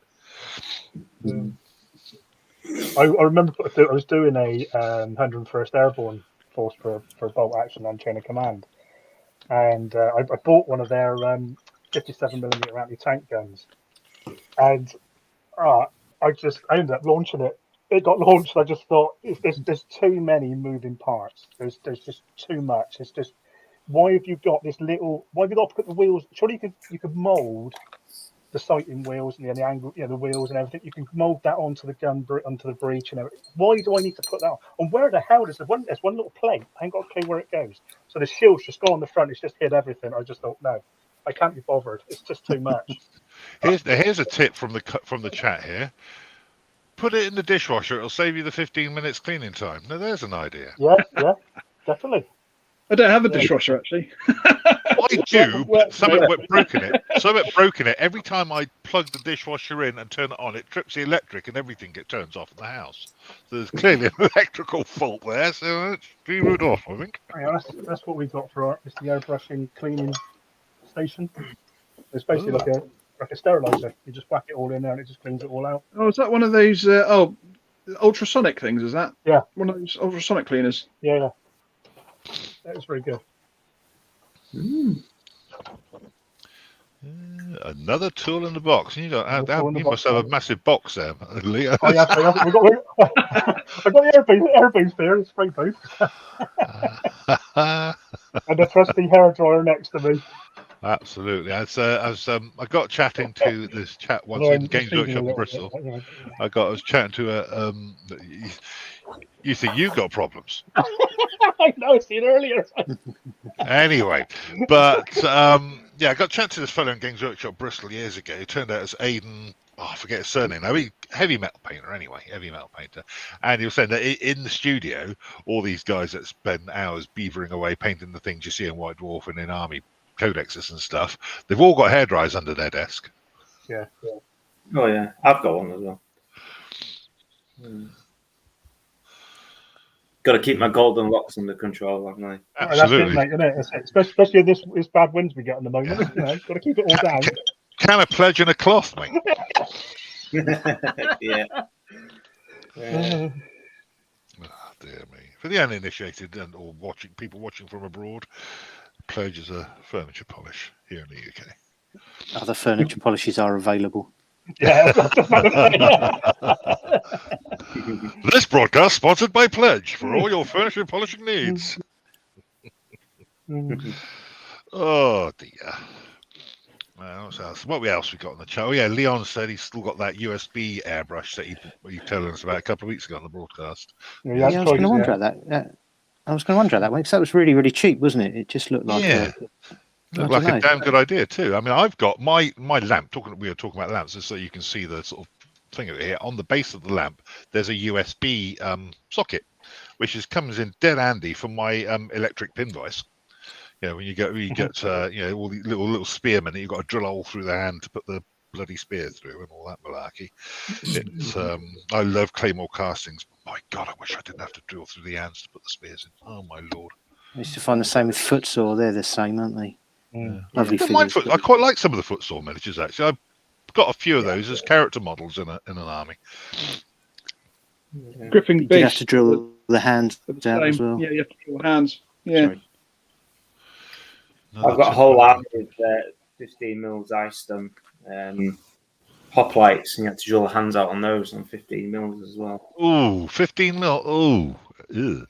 S3: I remember I was doing a 101st Airborne Force for bolt action on Chain of Command. And I bought one of their 57mm anti-tank guns, and I ended up launching it. It got launched. I just thought there's too many moving parts. There's just too much. It's just, why have you got this little? Why have you got to put the wheels? Surely you could mold the sighting wheels and the angle, the wheels and everything. You can mold that onto the gun, onto the breech and everything. Why do I need to put that on? And where the hell there's one little plate? I ain't got a clue where it goes. So the shield's just go on the front. It's just hit everything. I just thought, no, I can't be bothered. It's just too much.
S1: Here's a tip from the chat here. put it in the dishwasher. It'll save you the 15 minutes cleaning time. Now, there's an idea.
S3: Yeah, definitely.
S2: I don't have a dishwasher actually.
S1: I do, but something broken it. Something broken it. Every time I plug the dishwasher in and turn it on, it trips the electric and everything turns off in the house. So there's clearly an electrical fault there. So let's be root off, I think.
S3: Yeah, that's what we've got for it's the airbrushing cleaning station. It's basically like a sterilizer. You just whack it all in there and it just cleans it all out.
S2: Oh, is that one of those ultrasonic things? Is that?
S3: Yeah.
S2: One of those ultrasonic cleaners.
S3: Yeah. That was very good.
S1: Another tool in the box. You must have a massive box there, Leo.
S3: Oh yeah, I've got the airbeams there, the spray booth, and the trusty hairdryer next to me.
S1: Absolutely. I got chatting to this chat once in Games Workshop in Bristol. I was chatting to you think you got problems?
S3: I know, I've seen earlier.
S1: Anyway, but I got chatting to this fellow in Games Workshop Bristol years ago. It turned out it's Aidan. I forget his surname. No, heavy metal painter anyway, and he was saying that in the studio, all these guys that spend hours beavering away painting the things you see in White Dwarf and in Army codexes and stuff, they've all got hairdryers under their desk.
S3: Yeah.
S4: Oh yeah, I've got one as well. Got to keep my golden locks under control, haven't I?
S1: Absolutely.
S3: That's it, mate, isn't it? Especially this bad winds we get at the moment. Yeah. You know, got to keep it all down.
S1: Can a pledge and a cloth, mate?
S4: Yeah.
S1: Oh, dear me. For the uninitiated or people watching from abroad, pledge is a furniture polish here in the UK.
S5: Other furniture polishes are available.
S3: Yeah.
S1: This broadcast sponsored by Pledge for all your furniture polishing needs. Oh dear. What else we got on the chat? Oh yeah, Leon said he's still got that USB airbrush that he told us about a couple of weeks ago on the broadcast.
S3: Yeah,
S5: I was going to wonder about that. I was going to wonder about that one because that was really, really cheap, wasn't it? It just looked like
S1: looked like a damn good idea too. I mean, I've got my lamp. We were talking about lamps, so you can see the sort of thing of it here. On the base of the lamp, there's a USB socket, which comes in dead handy for my electric pin vise. You know, when you get all the little spearmen that you've got to drill a hole through the hand to put the bloody spear through and all that malarkey. It's I love claymore castings. My God, I wish I didn't have to drill through the hands to put the spears in. Oh my Lord!
S5: I used to find the same with footsaw. They're the same, aren't they?
S3: Yeah.
S5: Lovely
S1: I quite like some of the footsaw miniatures actually. I've got a few of those as character models in an army.
S2: Gripping
S5: You have to drill the hands out as well.
S2: Yeah, you have to drill the hands. Yeah.
S4: I've got a whole army with 15 mils Icedom hoplites, and you have to drill the hands out on those on 15 mils as well.
S1: Ooh, 15 mil. Ooh.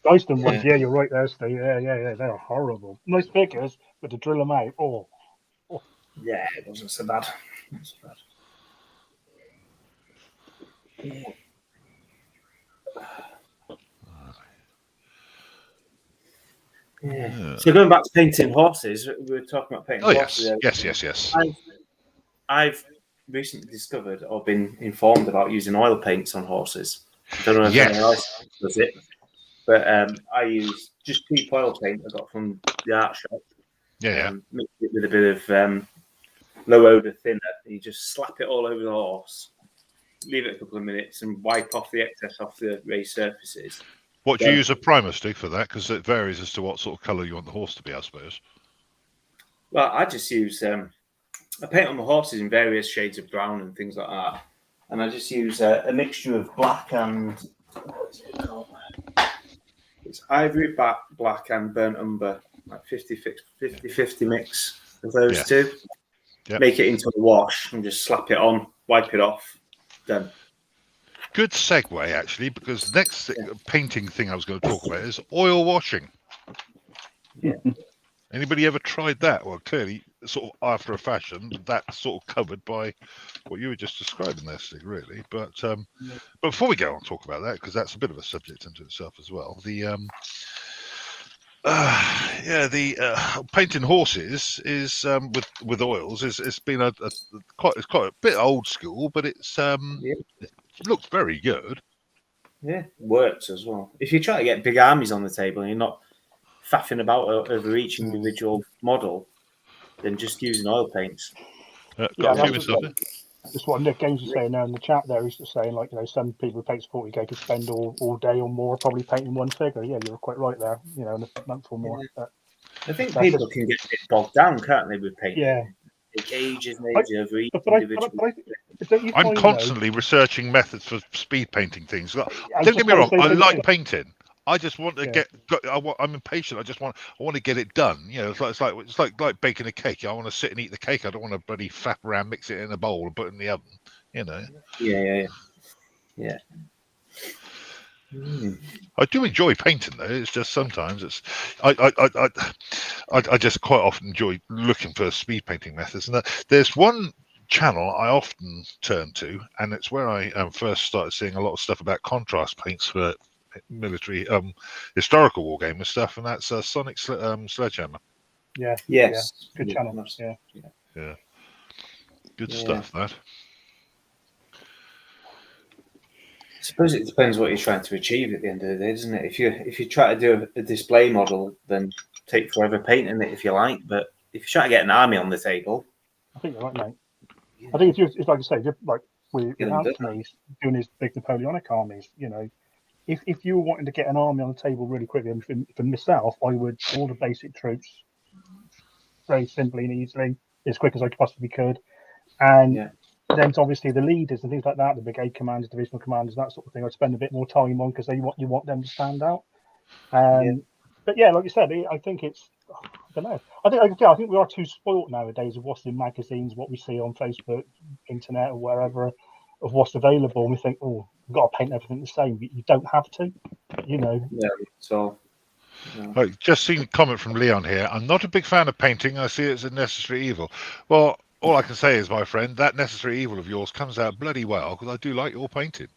S3: Icedom ones, yeah, you're right there, Steve. Yeah, they're horrible. Nice figures, but to drill them out,
S4: Yeah, it wasn't so bad. Yeah. So going back to painting horses, we were talking about painting horses.
S1: Yes.
S4: I've recently discovered or been informed about using oil paints on horses. I don't know if anyone else does it, but I use just cheap oil paint I got from the art shop. Mix it with a bit of low odor thinner, and you just slap it all over the horse, leave it a couple of minutes, and wipe off the excess off the raised surfaces.
S1: What do you use a primer, Stig, for that? Because it varies as to what sort of colour you want the horse to be, I suppose.
S4: Well, I just use I paint on the horses in various shades of brown and things like that, and I just use a mixture of black and what is it called? It's ivory, black, and burnt umber, like 50-50 mix of those two. Yep. Make it into a wash and just slap it on, wipe it off, done.
S1: Good segue, actually, because the next painting thing I was going to talk about is oil washing.
S4: Yeah.
S1: Anybody ever tried that? Well, clearly, sort of after a fashion, that's sort of covered by what you were just describing there, Stig, really. But before we go on to talk about that, because that's a bit of a subject into itself as well, painting horses is with oils is it's been quite a bit old school, but it's looks very good.
S4: Yeah, works as well. If you try to get big armies on the table and you're not faffing about over each individual model, then just using oil paints.
S3: Yeah,
S1: got a few myself.
S3: That's what Nick Gaines was saying there in the chat there. He's just saying, like, some people who paint 40k could spend all day or more probably painting one figure. Yeah, you're quite right there, in a month or more.
S4: Yeah. I think people can get a bit bogged down, can't they, with painting?
S3: Yeah.
S4: Take ages and ages over each
S3: but
S4: individual.
S1: I'm constantly researching methods for speed painting things. Don't get me wrong, I like painting. I just want to I'm impatient. I want to get it done. It's like baking a cake. I want to sit and eat the cake. I don't want to bloody flap around, mix it in a bowl, and put it in the oven.
S4: Yeah.
S1: I do enjoy painting though. It's just sometimes I just quite often enjoy looking for speed painting methods. And there's one channel I often turn to, and it's where I first started seeing a lot of stuff about contrast paints for military historical wargaming stuff, and that's Sonic Sledgehammer.
S3: Yeah.
S4: Yes.
S3: Yeah. Good channel.
S1: Yeah. Good stuff. That.
S4: I suppose it depends what you're trying to achieve at the end of the day, doesn't it? If you try to do a display model, then take forever painting it if you like. But if you're trying to get an army on the table,
S3: I think you're right, mate. Yeah. I think it's like I say, like with Anthony doing his big Napoleonic armies, if you were wanting to get an army on the table really quickly, and for myself, I would order basic troops very simply and easily, as quick as I possibly could, and then obviously the leaders and things like that, the brigade commanders, divisional commanders, that sort of thing, I'd spend a bit more time on because you want them to stand out. But yeah, like you said, I think it's, I don't know. I think we are too spoilt nowadays of what's in magazines, what we see on Facebook, internet, or wherever, of what's available, and we think, oh, we've got to paint everything the same. But you don't have to,
S4: Yeah. So.
S1: Right, just seen a comment from Leon here. I'm not a big fan of painting. I see it as a necessary evil. Well, all I can say is, my friend, that necessary evil of yours comes out bloody well because I do like your painting.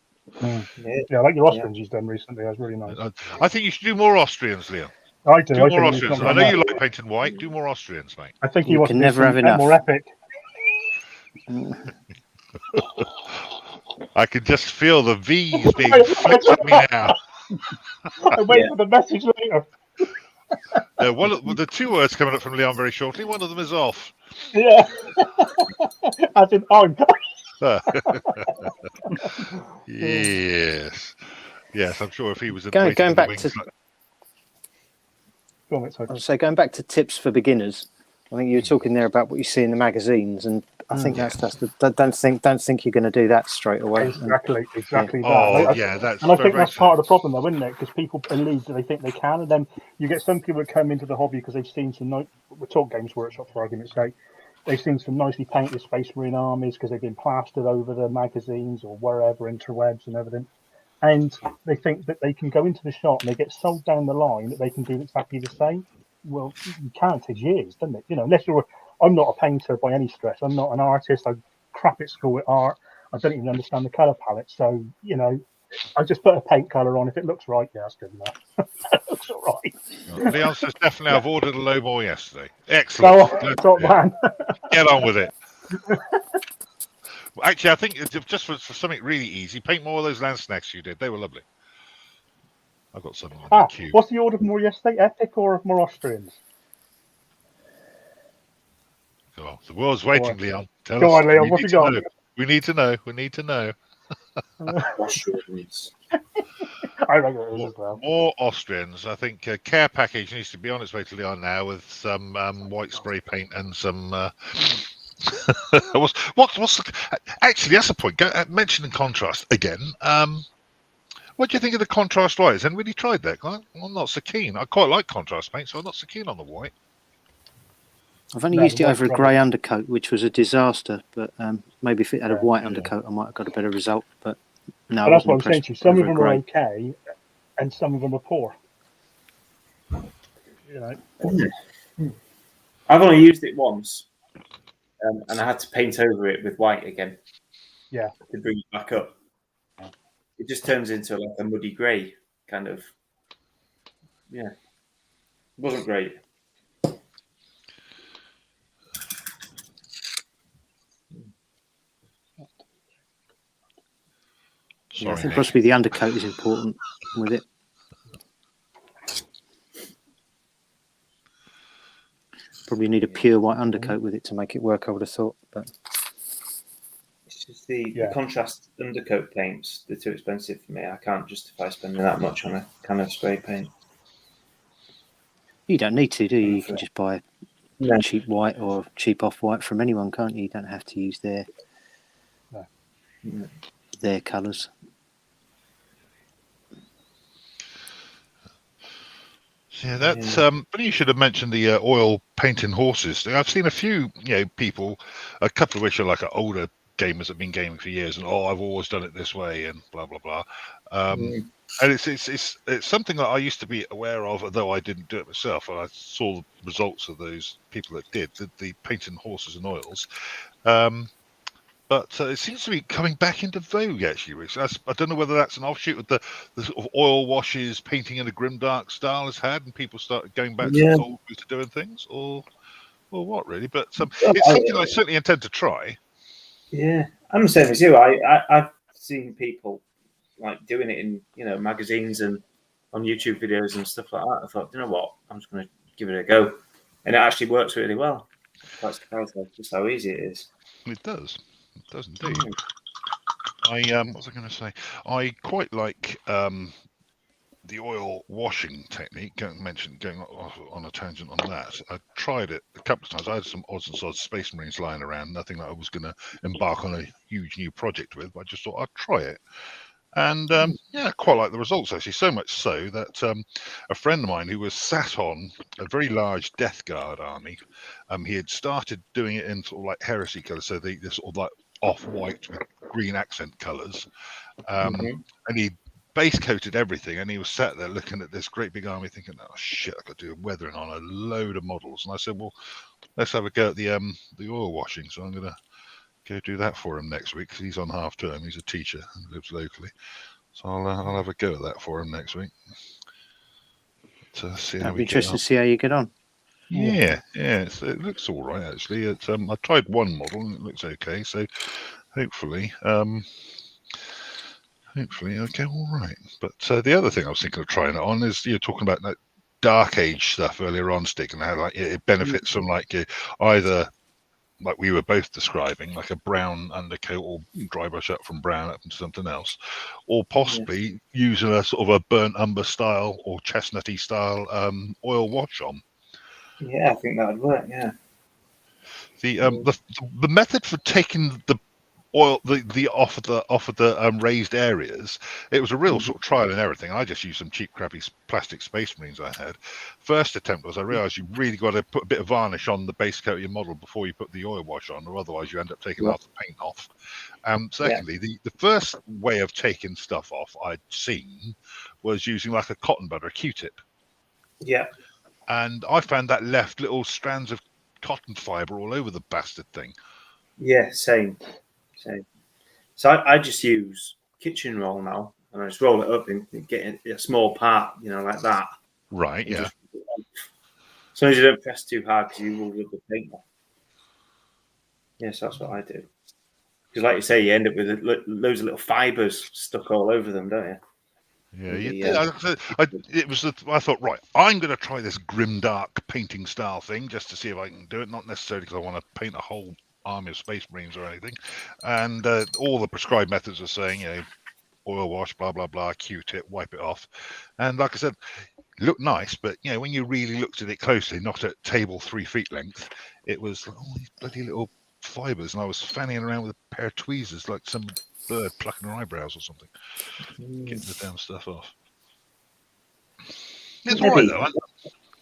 S3: Yeah, I like your Austrians you've done recently. That was really nice.
S1: I think you should do more Austrians, Leon.
S3: I do.
S1: Do more Austrians. I know you like painting white. Do more Austrians, mate.
S3: I think you
S5: can never have enough.
S3: More epic.
S1: I can just feel the V's being flicked at me now.
S3: I wait for the message later.
S1: The two words coming up from Leon very shortly. One of them is off.
S3: Yeah. As in on.
S1: Yes. I'm sure if he was
S5: going back to. Going back to tips for beginners. I think you were talking there about what you see in the magazines, and I think don't think you're going to do that straight away.
S3: Exactly that.
S1: Oh, that's.
S3: And I think that's part of the problem, though, isn't it? Because people believe that they think they can, and then you get some people that come into the hobby because they've seen some. We're talking Games Workshop for argument's sake. They've seen some nicely painted Space Marine armies because they've been plastered over the magazines or wherever, interwebs and everything. And they think that they can go into the shop and they get sold down the line that they can do exactly the same. Well, you can't. It takes years, doesn't it? Unless I'm not a painter by any stretch. I'm not an artist. I'm crap at school at art. I don't even understand the colour palette. So, I just put a paint colour on. If it looks right, that's good enough. It looks all right.
S1: Leon says definitely I've ordered a low ball yesterday. Excellent.
S3: Man.
S1: Get on with it. Actually, I think just for something really easy, paint more of those land snacks you did. They were lovely. I've got something on the queue.
S3: What's the order of more yesterday? Epic or more Austrians?
S1: Oh, the world's waiting, Leon.
S3: Go on, Leon. What you got?
S1: We need to know. We need to know.
S4: Austrians.
S3: I reckon it is as well.
S1: More Austrians. I think care package needs to be on its way to Leon now with some white spray paint and some. Actually, that's a point. Mentioning contrast again. What do you think of the contrast whites? And really tried that? I'm not so keen. I quite like contrast paint, so I'm not so keen on the white.
S5: I've only used it over a grey undercoat, which was a disaster. But maybe if it had a white undercoat, I might have got a better result. But no,
S3: that's what I'm saying to you. Some of them are okay, and some of them are poor.
S4: I've only used it once, and I had to paint over it with white again.
S3: Yeah,
S4: to bring it back up. It just turns into like a muddy grey kind of. Yeah, it wasn't great.
S5: Yeah, I think
S1: Nick.
S5: possibly the undercoat is important with it. Probably need a pure white undercoat with it to make it work, I would have thought. But
S4: it's just the contrast undercoat paints, they're too expensive for me. I can't justify spending that much on a can of spray paint.
S5: you don't need to, do you? You can just buy cheap white or cheap off-white from anyone, can't you? You don't have to use their colours.
S1: Yeah, that's but you should have mentioned the oil painting horses. I've seen a few, people, a couple of which are like older gamers that have been gaming for years, and I've always done it this way, and blah blah blah. And it's something that I used to be aware of, although I didn't do it myself. And I saw the results of those people that did the painting horses and oils. But it seems to be coming back into vogue, actually, Rich. I don't know whether that's an offshoot of the sort of oil washes, painting in a grimdark style has had, and people started going back to the old ways of doing things, or what, really. But it's something I certainly intend to try.
S4: Yeah, I'm the same as you. I've seen people like doing it in magazines and on YouTube videos and stuff like that. I thought, you know what, I'm just going to give it a go, and it actually works really well. Quite surprising just how easy it is.
S1: It does. It does indeed. What was I going to say? I quite like the oil washing technique. Going off on a tangent on that. I tried it a couple of times. I had some odds and sods Space Marines lying around. Nothing that I was going to embark on a huge new project with. But I just thought I'd try it. And I quite like the results, actually. So much so that a friend of mine who was sat on a very large Death Guard army, he had started doing it in sort of like heresy colours, so the sort of like off-white with green accent colours. And he base coated everything, and he was sat there looking at this great big army thinking, oh shit, I could do weathering on a load of models. And I said, well, let's have a go at the oil washing. So I'm going to go do that for him next week, because he's on half term. He's a teacher and lives locally, so I'll have a go at that for him next week to see how we get on.
S5: That'd be interesting to see how you get on.
S1: Yeah, it looks all right, actually. It's I tried one model and it looks okay, so hopefully it'll go all right. But the other thing I was thinking of trying it on is, you're talking about that Dark Age stuff earlier on, Stig, and how like it benefits from like either, like we were both describing, like a brown undercoat or dry brush up from brown up into something else, or possibly using a sort of a burnt umber style or chestnutty style oil wash on.
S4: Yeah, I think that would work. Yeah.
S1: The method for taking the oil off of the raised areas, it was a real sort of trial and error thing. I just used some cheap crappy plastic Space Marines I had. First attempt was, I realized you really got to put a bit of varnish on the base coat of your model before you put the oil wash on, or otherwise you end up taking half the paint off. Secondly, the first way of taking stuff off I'd seen was using like a cotton bud or a Q-tip.
S4: Yeah.
S1: And I found that left little strands of cotton fiber all over the bastard thing.
S4: Yeah, same. So I just use kitchen roll now, and I just roll it up and get a small part, like that.
S1: Right, yeah.
S4: As long as you don't press too hard, because you will rub the paint off. Yes, that's what I do. Because like you say, you end up with loads of little fibres stuck all over them, don't you?
S1: Yeah, I thought, right, I'm going to try this grimdark painting style thing just to see if I can do it. Not necessarily because I want to paint a whole army of Space Marines or anything. And all the prescribed methods are saying, oil wash, blah blah blah, Q-tip, wipe it off. And like I said, it looked nice, but when you really looked at it closely, not at table 3 feet length, it was all these bloody little fibres, and I was fanning around with a pair of tweezers like some bird plucking her eyebrows or something, getting the damn stuff off. It's all right though.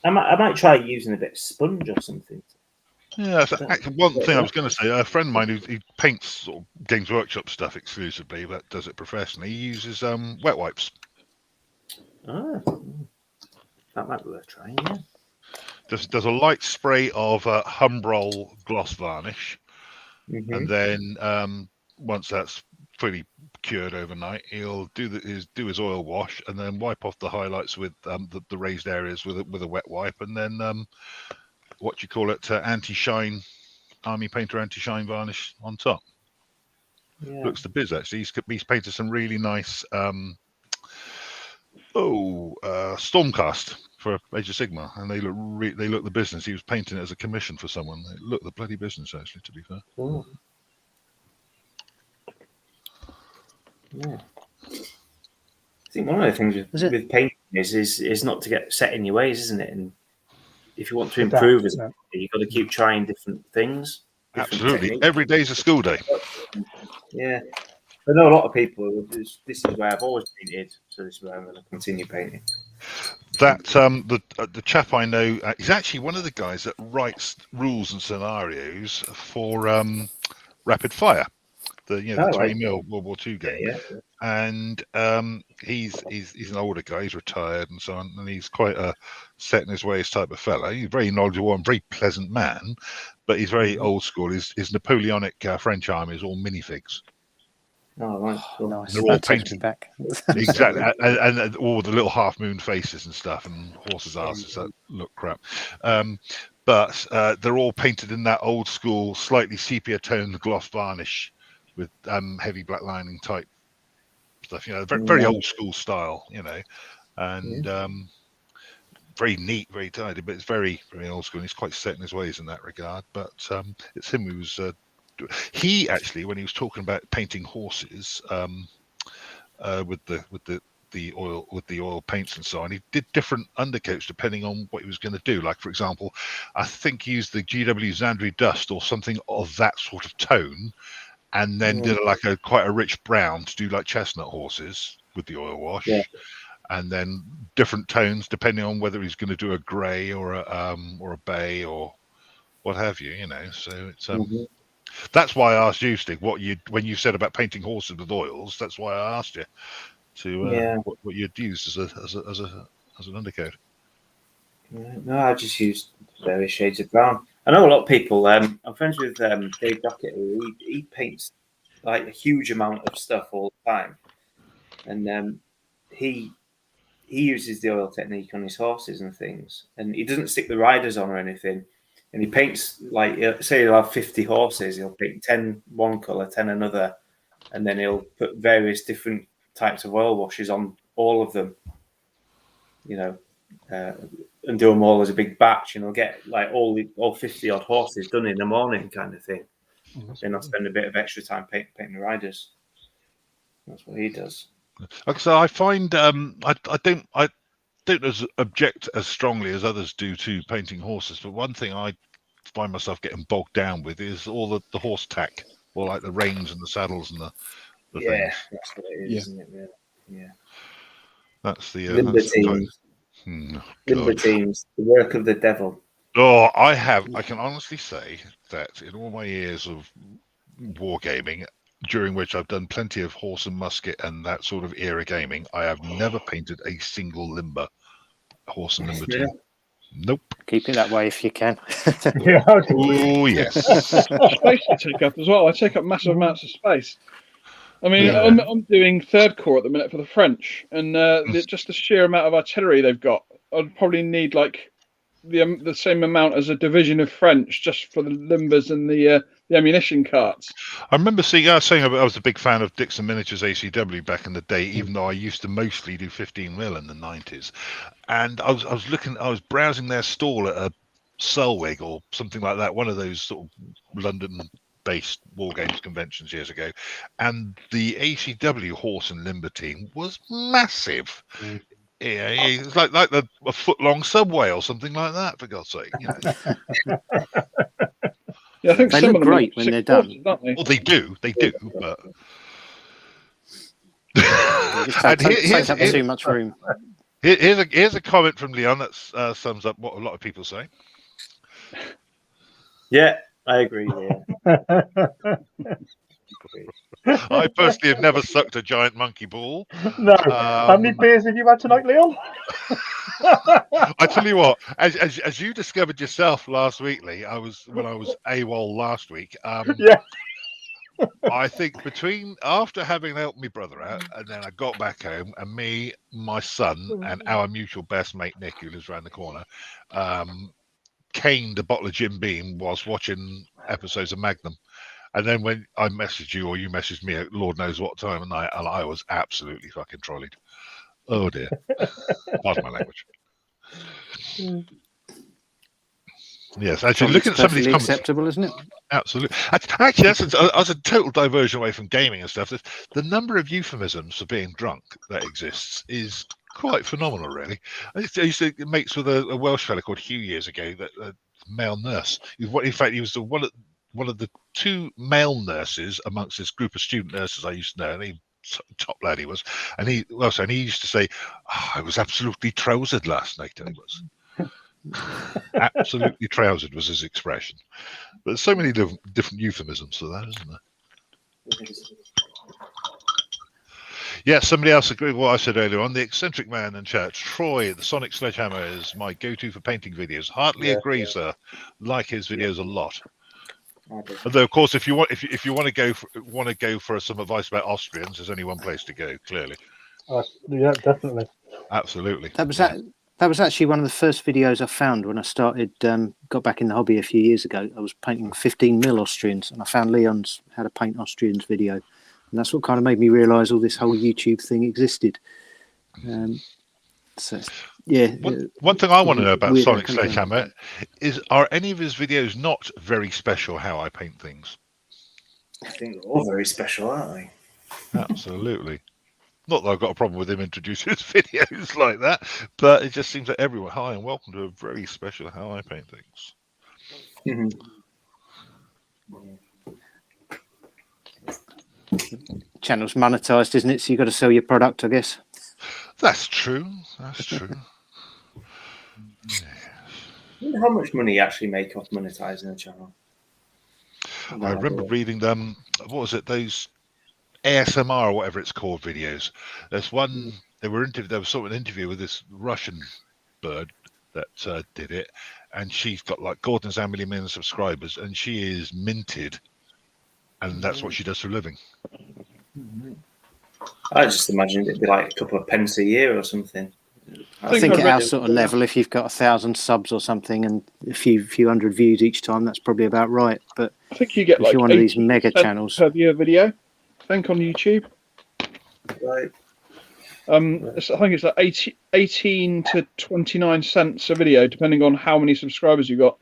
S4: I might try using a bit of sponge or something.
S1: Yeah, one thing I was going to say, a friend of mine who paints sort of Games Workshop stuff exclusively, but does it professionally, he uses wet wipes.
S4: Oh, that might be worth trying, yeah.
S1: Does a light spray of Humbrol gloss varnish, and then once that's fully cured overnight, he'll do his oil wash, and then wipe off the highlights with the raised areas with a wet wipe, and then anti-shine, Army Painter anti-shine varnish on top. looks the biz. Actually, he's painted some really nice Stormcast for Age of Sigmar, and they look the business. He was painting it as a commission for someone. They look the bloody business, actually. To be fair.
S4: Cool. Yeah. I think one of the things with painting is not to get set in your ways, isn't it? And if you want to improve as a you've got to keep trying different things.
S1: Absolutely. Techniques. Every day is a school day.
S4: Yeah. I know a lot of people, this is where I've always painted, so this is where I'm going to continue painting.
S1: That the chap I know is actually one of the guys that writes rules and scenarios for Rapid Fire, the 20mm World War II game.
S4: Yeah.
S1: And he's an older guy, he's retired and so on, and he's quite a set in his ways type of fellow. He's very knowledgeable and very pleasant man, but he's very old school. His Napoleonic French army is all minifigs.
S4: Oh, right. Cool.
S5: Nice.
S1: They're all painted back. Exactly, and all the little half moon faces and stuff, and horses' asses that look crap. But they're all painted in that old school, slightly sepia toned gloss varnish with heavy black lining type stuff. Very old school style. And very neat, very tidy, but it's very, very old school. And he's quite set in his ways in that regard. But it's him who was. He actually, when he was talking about painting horses with the oil paints and so on, he did different undercoats depending on what he was going to do. Like, for example, I think he used the GW Zandri Dust or something of that sort of tone, and then did quite a rich brown to do like chestnut horses with the oil wash. Yeah. And then different tones depending on whether he's going to do a grey or a bay or what have you. So it's That's why I asked you, Stig, when you said about painting horses with oils. That's why I asked you to what you'd use as an undercoat.
S4: No, I just used various shades of brown. I know a lot of people. I'm friends with Dave Dockett. He paints like a huge amount of stuff all the time, and he uses the oil technique on his horses and things, and he doesn't stick the riders on or anything. And he paints, like, say he'll have 50 horses, he'll paint 10 one colour, 10 another, and then he'll put various different types of oil washes on all of them, and do them all as a big batch, and he'll get like all 50 odd horses done in the morning kind of thing. Then I'll spend a bit of extra time painting the riders. That's what he does.
S1: So I find I don't object as strongly as others do to painting horses, but one thing I find myself getting bogged down with is all the horse tack, or like the reins and the saddles and the things.
S4: That's what it is, isn't it? Yeah.
S1: That's the
S4: Limber teams. Limber teams, the work of the devil.
S1: Oh, I can honestly say that in all my years of wargaming, during which I've done plenty of horse and musket and that sort of era gaming, I have never painted a single limber horse and limber team. Nope.
S5: Keep it that way if you can.
S1: Oh, yes.
S2: Space I take up as well. I take up massive amounts of space. I mean, I'm doing third corps at the minute for the French, and just the sheer amount of artillery they've got, I'd probably need like the same amount as a division of French just for the limbers and the ammunition carts.
S1: I remember saying I was a big fan of Dixon Miniatures ACW back in the day, even though I used to mostly do 15mm in the 90s. And I was browsing their stall at a Selwig or something like that, one of those sort of London-based war games conventions years ago, and the ACW horse and limber team was massive. Yeah, it was like a foot-long subway or something like that, for God's sake.
S2: Yeah, I think
S5: they
S2: some
S5: look
S2: of them
S5: great when they're done.
S2: Don't they?
S1: Well, they do, but
S5: Takes up too much room.
S1: Here's a comment from Leon that sums up what a lot of people say.
S4: Yeah, I agree. Yeah.
S1: I personally have never sucked a giant monkey ball.
S3: No. How many beers have you had tonight, Leon?
S1: I tell you what, as you discovered yourself last week, Lee, when I was AWOL last week. I think after having helped my brother out, and then I got back home, and me, my son, and our mutual best mate Nick, who lives around the corner, caned a bottle of Jim Beam whilst watching episodes of Magnum. And then when I messaged you or you messaged me at Lord knows what time of night, and I was absolutely fucking trolleyed. Oh dear. Pardon my language. Yes, actually, looking at some of these comments,
S5: acceptable, isn't it?
S1: Absolutely. Actually, that's a total diversion away from gaming and stuff. The number of euphemisms for being drunk that exists is quite phenomenal, really. I used to mates with a Welsh fella called Hugh years ago, that male nurse. In fact, he was one of the two male nurses amongst this group of student nurses I used to know, and he top lad he was. And he used to say, oh, I was absolutely trousered last night, and he was. Absolutely trousered was his expression. But there's so many different euphemisms for that, isn't there? Yeah, somebody else agreed with what I said earlier on. The eccentric man in chat, Troy, the Sonic Sledgehammer is my go-to for painting videos. Heartily agree, sir. Like his videos a lot. Although, of course, if you want to go for some advice about Austrians, there's only one place to go. Clearly.
S3: Yeah, definitely.
S1: Absolutely.
S5: That was actually one of the first videos I found when I started, got back in the hobby a few years ago. I was painting 15mm Austrians, and I found Leon's How to Paint Austrians video. And that's what kind of made me realise all this whole YouTube thing existed. So, yeah.
S1: One thing I want to know about Sonic Sledgehammer is, are any of his videos not very special how I paint things?
S4: I think they're all very special, aren't they?
S1: Absolutely. Not that I've got a problem with him introducing his videos like that, but it just seems that everyone, hi and welcome to a very special How I Paint Things.
S5: Channel's monetized, isn't it? So you've got to sell your product, I guess.
S1: That's true. That's true.
S4: I wonder how much money you actually make off monetizing a channel.
S1: I remember reading them, what was it, those ASMR or whatever it's called videos. There's one, there was sort of an interview with this Russian bird that did it, and she's got like Gordon's how many million subscribers, and she is minted, and that's what she does for a living.
S4: I just imagined it'd be like a couple of pence a year or something.
S5: I think at our sort of level, if you've got 1,000 subs or something and a few hundred views each time, that's probably about right. But
S2: I think you get
S5: if
S2: like
S5: you're one of these mega channels
S2: per view video. I think on YouTube.
S4: Right.
S2: I think it's like 18 to 29 cents a video, depending on how many subscribers you got.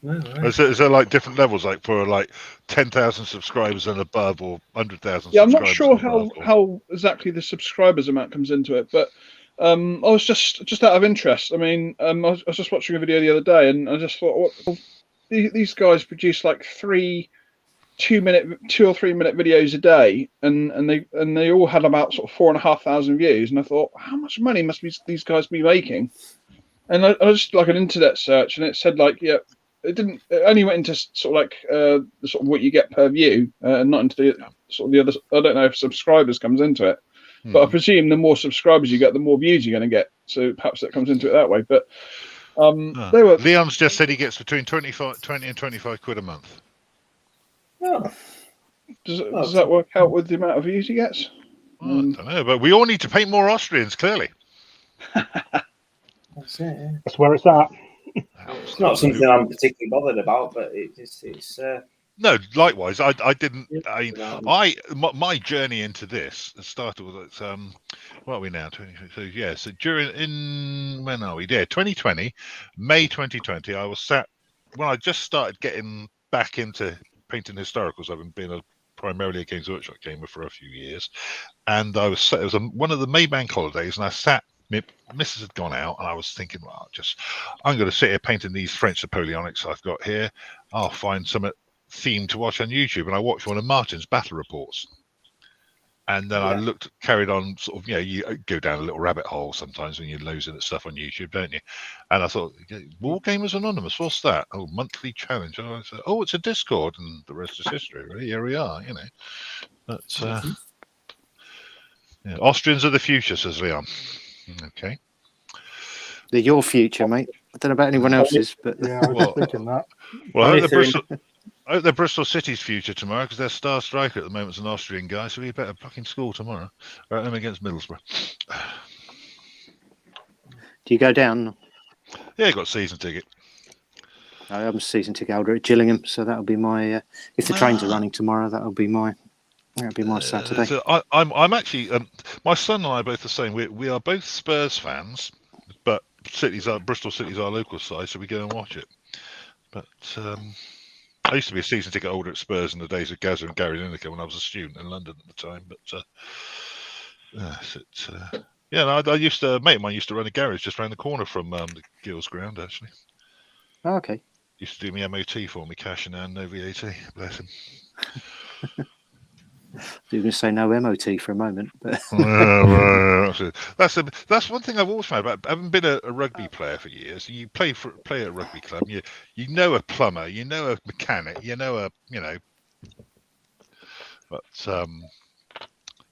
S4: Right.
S1: Is there like different levels, like for like 10,000 subscribers and above, or 100,000?
S2: Yeah, I'm not sure how exactly the subscribers amount comes into it, but I was just out of interest. I mean, I was just watching a video the other day, and I just thought, these guys produce like 2 or 3 minute videos a day, and they all had about sort of 4,500 views, and I thought, how much money must these guys be making? And I just like an internet search, and it said like, yeah, it only went into sort of like the sort of what you get per view, and not into the sort of the other. I don't know if subscribers comes into it, but I presume the more subscribers you get, the more views you're going to get. So perhaps that comes into it that way. But they were.
S1: Leon's just said he gets between 20 and 25 quid a month.
S4: Oh.
S2: Does that work out with the amount of views he gets?
S1: I don't know, but we all need to paint more Austrians, clearly.
S4: That's it, yeah.
S3: That's where it's at.
S4: It's not something I'm particularly bothered about, but it's
S1: no, likewise. I didn't. My journey into this started with what are we now? 20, so yeah. So when are we? Yeah, 2020, May 2020. I was sat when I just started getting back into painting historicals. I've been primarily a Games Workshop gamer for a few years, and it was one of the Maybank holidays, and I sat. Mrs. had gone out, and I was thinking, well, I'm going to sit here painting these French Napoleonics I've got here. I'll find some theme to watch on YouTube, and I watched one of Martin's battle reports, and then I carried on sort of, you go down a little rabbit hole sometimes when you're losing at stuff on YouTube, don't you? And I thought, Wargamers Anonymous, what's that? Oh, monthly challenge. And I said, it's a Discord, and the rest is history. Really, here we are, But Austrians are the future, says Leon. Okay.
S5: They're your future, mate. I don't know about anyone else's, but
S3: yeah, I was thinking that.
S1: Well, I hope they're Bristol City's future tomorrow, because their star striker at the moment is an Austrian guy, so we better fucking score tomorrow. Right, them against Middlesbrough.
S5: Do you go down?
S1: Yeah, got a season ticket.
S5: I'm a season ticket holder at Gillingham, so that'll be my. If the trains are running tomorrow, that'll be my Saturday.
S1: So I'm actually my son and I are both the same. We are both Spurs fans, but Bristol City's our local side, so we go and watch it. But I used to be a season ticket holder at Spurs in the days of Gazza and Gary Lineker when I was a student in London at the time. But I used to, a mate of mine used to run a garage just around the corner from the Gills ground, actually.
S5: Oh, okay.
S1: Used to do me MOT for me, cash and no VAT. Bless him.
S5: You were going to say no MOT for a moment, but
S1: that's one thing I've always found about having been a rugby player for years. You play at a rugby club. You know a plumber, you know a mechanic, but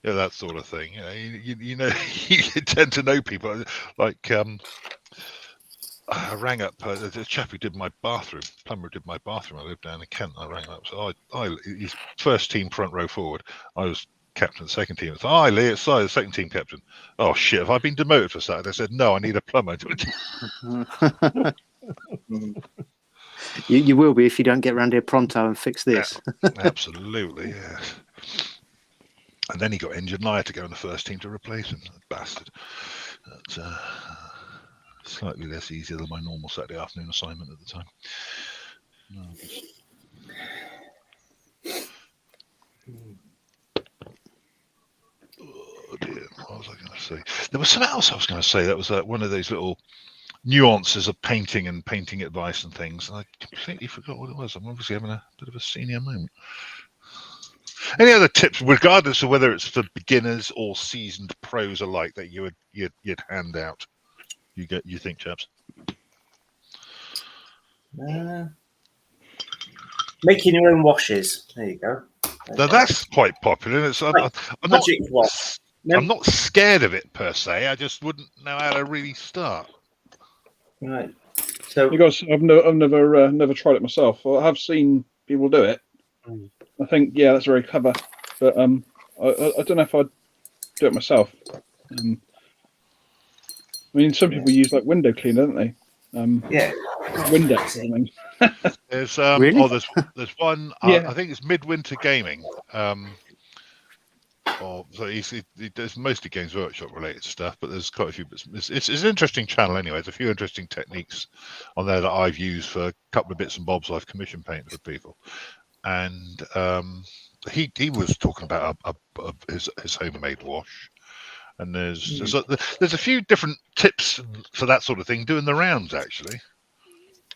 S1: that sort of thing. You know you tend to know people like. I rang up the chap who did my bathroom. Plumber did my bathroom. I lived down in Kent. I rang up. So he's first team front row forward. I was captain of the second team. I thought, hi Lee, it's Si, the second team captain. Oh shit, have I been demoted for Saturday? I said, no, I need a plumber.
S5: you will be if you don't get round here pronto and fix this.
S1: Yeah, absolutely, yeah. And then he got injured, and I had to go in the first team to replace him. Bastard. That's, slightly less easier than my normal Saturday afternoon assignment at the time. Oh dear, what was I going to say? There was something else I was going to say. That was one of those little nuances of painting and painting advice and things. And I completely forgot what it was. I'm obviously having a bit of a senior moment. Any other tips, regardless of whether it's for beginners or seasoned pros alike, that you'd hand out? You think, chaps?
S4: Making your own washes. There you go.
S1: Now that's quite popular. I'm not scared of it per se. I just wouldn't know how to really start.
S4: Right. So
S2: you guys, I've never tried it myself. I have seen people do it. I think that's very clever, but I don't know if I'd do it myself. I mean, some people use like window cleaner, don't they? Windex or something.
S1: There's
S5: really?
S1: there's one.
S2: Yeah.
S1: I think it's Midwinter Gaming. So he does mostly Games Workshop related stuff, but there's quite a few bits. It's an interesting channel anyway. There's a few interesting techniques on there that I've used for a couple of bits and bobs I've commission painted for people, and he was talking about his homemade wash. And there's a few different tips for that sort of thing doing the rounds actually.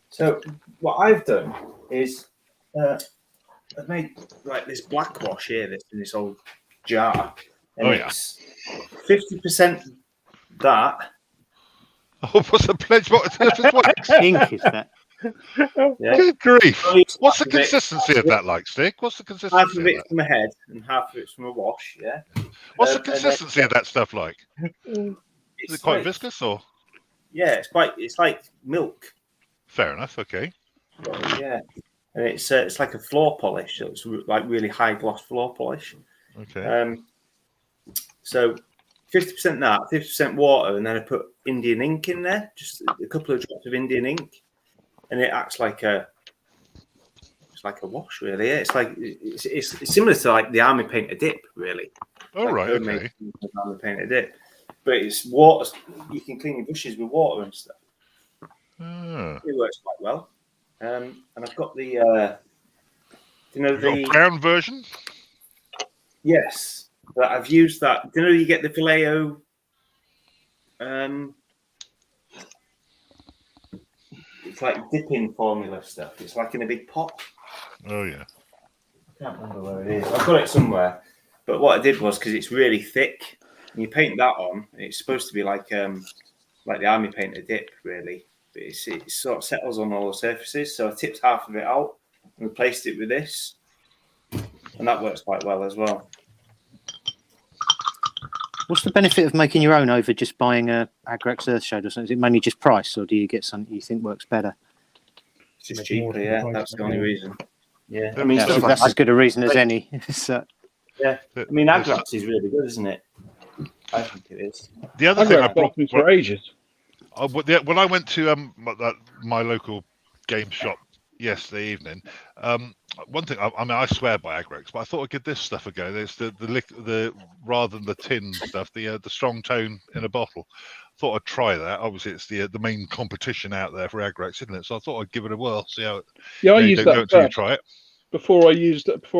S4: So what I've done is I've made like this black wash here that's in this old jar, and it's 50% that.
S1: Oh, what's the pledge? What
S5: ink is that?
S4: Yeah.
S1: Good grief! What's the consistency of that like, Stig? What's the consistency?
S4: Half of it's from a head and half of it's from a wash. Yeah.
S1: What's the consistency of that stuff like? Is it quite viscous or?
S4: Yeah, it's like milk.
S1: Fair enough. Okay.
S4: Yeah, and it's like a floor polish. So it's like really high gloss floor polish.
S1: Okay.
S4: So 50% that, 50% water, and then I put Indian ink in there, just a couple of drops of Indian ink, and it acts like a wash, really. Yeah, it's similar to like the army painter dip, really.
S1: Oh,
S4: like
S1: right, okay.
S4: Army painter dip, but it's water. You can clean your brushes with water and stuff. It works quite well. And I've got the the
S1: brown version.
S4: Yes, but I've used that. Do you know you get the Vallejo? It's like dipping formula stuff. It's like in a big pot.
S1: Oh yeah.
S4: I can't remember where it is. I've got it somewhere. But what I did was, because it's really thick, and you paint that on, and it's supposed to be like the army painter dip, really. But it sort of settles on all the surfaces. So I tipped half of it out and replaced it with this, and that works quite well as well.
S5: What's the benefit of making your own over just buying a Agrax Earthshade or something? Is it mainly just price, or do you get something you think works better?
S4: It's just cheaper, yeah. That's the only reason. Yeah, I
S5: mean, that's as good a reason as any. So,
S4: yeah, I mean, Agrax is really good, isn't it? I think it is.
S1: The other thing I brought
S2: for ages.
S1: When I went to my local game shop yesterday evening. One thing, I mean, I swear by Agrax, but I thought I'd give this stuff a go. There's the rather than the tin stuff, the strong tone in a bottle. Thought I'd try that. Obviously, it's the main competition out there for Agrax, isn't it? So I thought I'd give it a whirl, see how it.
S2: Yeah, I used that
S1: until you try it.
S2: Before I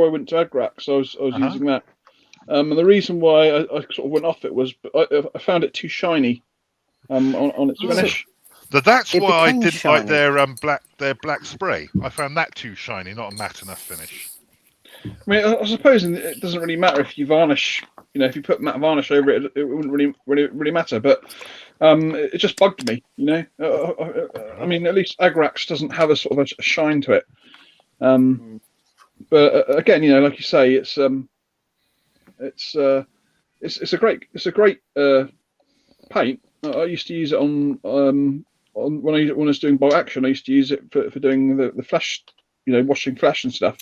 S2: went to Agrax. I was using that. And the reason why I sort of went off it was I found it too shiny on its finish.
S1: That's
S5: It
S1: why I
S5: became
S1: didn't like
S5: shiny.
S1: their black spray. I found that too shiny, not a matte enough finish.
S2: I mean, I suppose it doesn't really matter if you varnish. You know, if you put matte varnish over it, it wouldn't really matter. But it just bugged me. You know, I mean, at least Agrax doesn't have a sort of a shine to it. But again, you know, like you say, it's a great paint. I used to use it on when I was doing bolt action. I used to use it for doing the flesh, you know, washing flesh and stuff.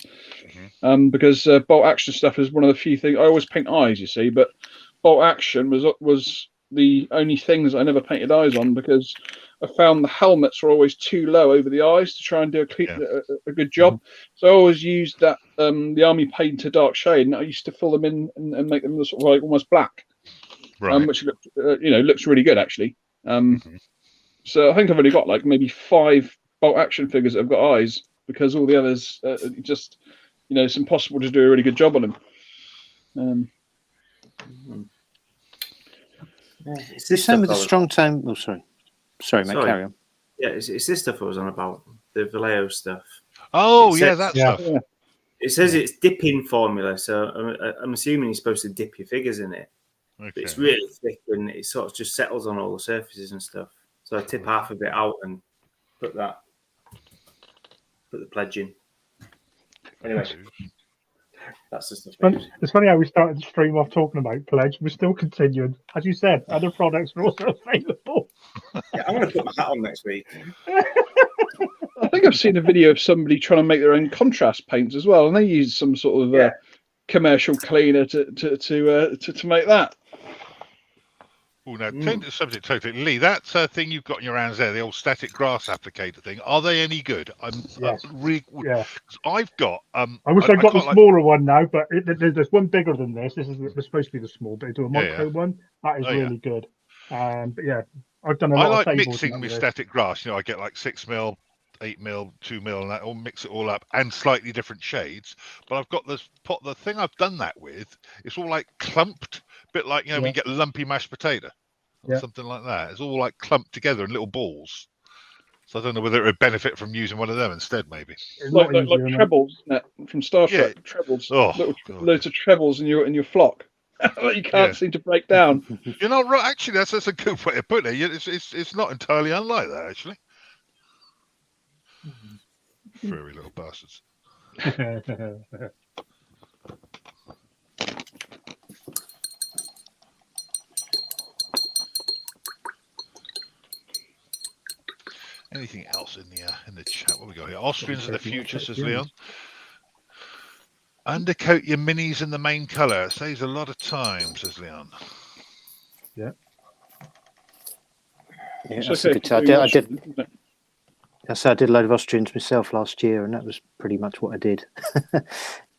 S2: Because bolt action stuff is one of the few things I always paint eyes, you see, but bolt action was the only things I never painted eyes on because I found the helmets were always too low over the eyes to try and do a good job. So I always used that the army paint to dark shade, and I used to fill them in and make them sort of like almost black, which looks really good actually. So I think I've only got like maybe 5 bolt action figures that have got eyes because all the others just, you know, it's impossible to do a really good job on them.
S4: It's
S5: The
S4: this
S5: same with the
S4: stuff
S5: strong tone. Oh, sorry, mate. Carry on.
S4: Yeah, it's this stuff I was on about, the Vallejo stuff.
S1: Oh, that stuff.
S2: Yeah.
S4: It says it's dipping formula, so I'm assuming you're supposed to dip your figures in it.
S1: Okay.
S4: But it's really thick and it sort of just settles on all the surfaces and stuff. So I tip half of it out and put the pledge in. Anyway, that's the stuff.
S3: It's funny how we started the stream off talking about pledge. We're still continuing. As you said, other products are also available.
S4: Yeah, I'm going to put my hat on next week.
S2: I think I've seen a video of somebody trying to make their own contrast paints as well, and they use some sort of commercial cleaner to make that.
S1: Oh, now, change the subject totally. Lee, that thing you've got in your hands there, the old static grass applicator thing, are they any good? I've got.
S3: I wish I'd got the smaller one now, but there's one bigger than this. This is supposed to be the small, but I do a micro one. That is really good. But yeah, I've done a lot of tables.
S1: I like mixing with static grass. You know, I get like 6mm, 8mm, 2mm, and that. I'll mix it all up and slightly different shades. But I've got this pot. The thing I've done that with, it's all like clumped, bit like when you get lumpy mashed potato. Something like that. It's all like clumped together in little balls. So I don't know whether it would benefit from using one of them instead, maybe.
S2: Like trebles, isn't it? From Star Trek, trebles. Loads of trebles in your flock that you can't seem to break down.
S1: You're not right. Actually, that's a good way to put it. It's not entirely unlike that, actually. Furry little bastards. Anything else in the chat? What we got here? Austrians of the future, says Leon. Undercoat your minis in the main colour. It saves a lot of time, says Leon.
S3: Yeah.
S5: Yeah, that's a good tip. I did a load of Austrians myself last year, and that was pretty much what I did.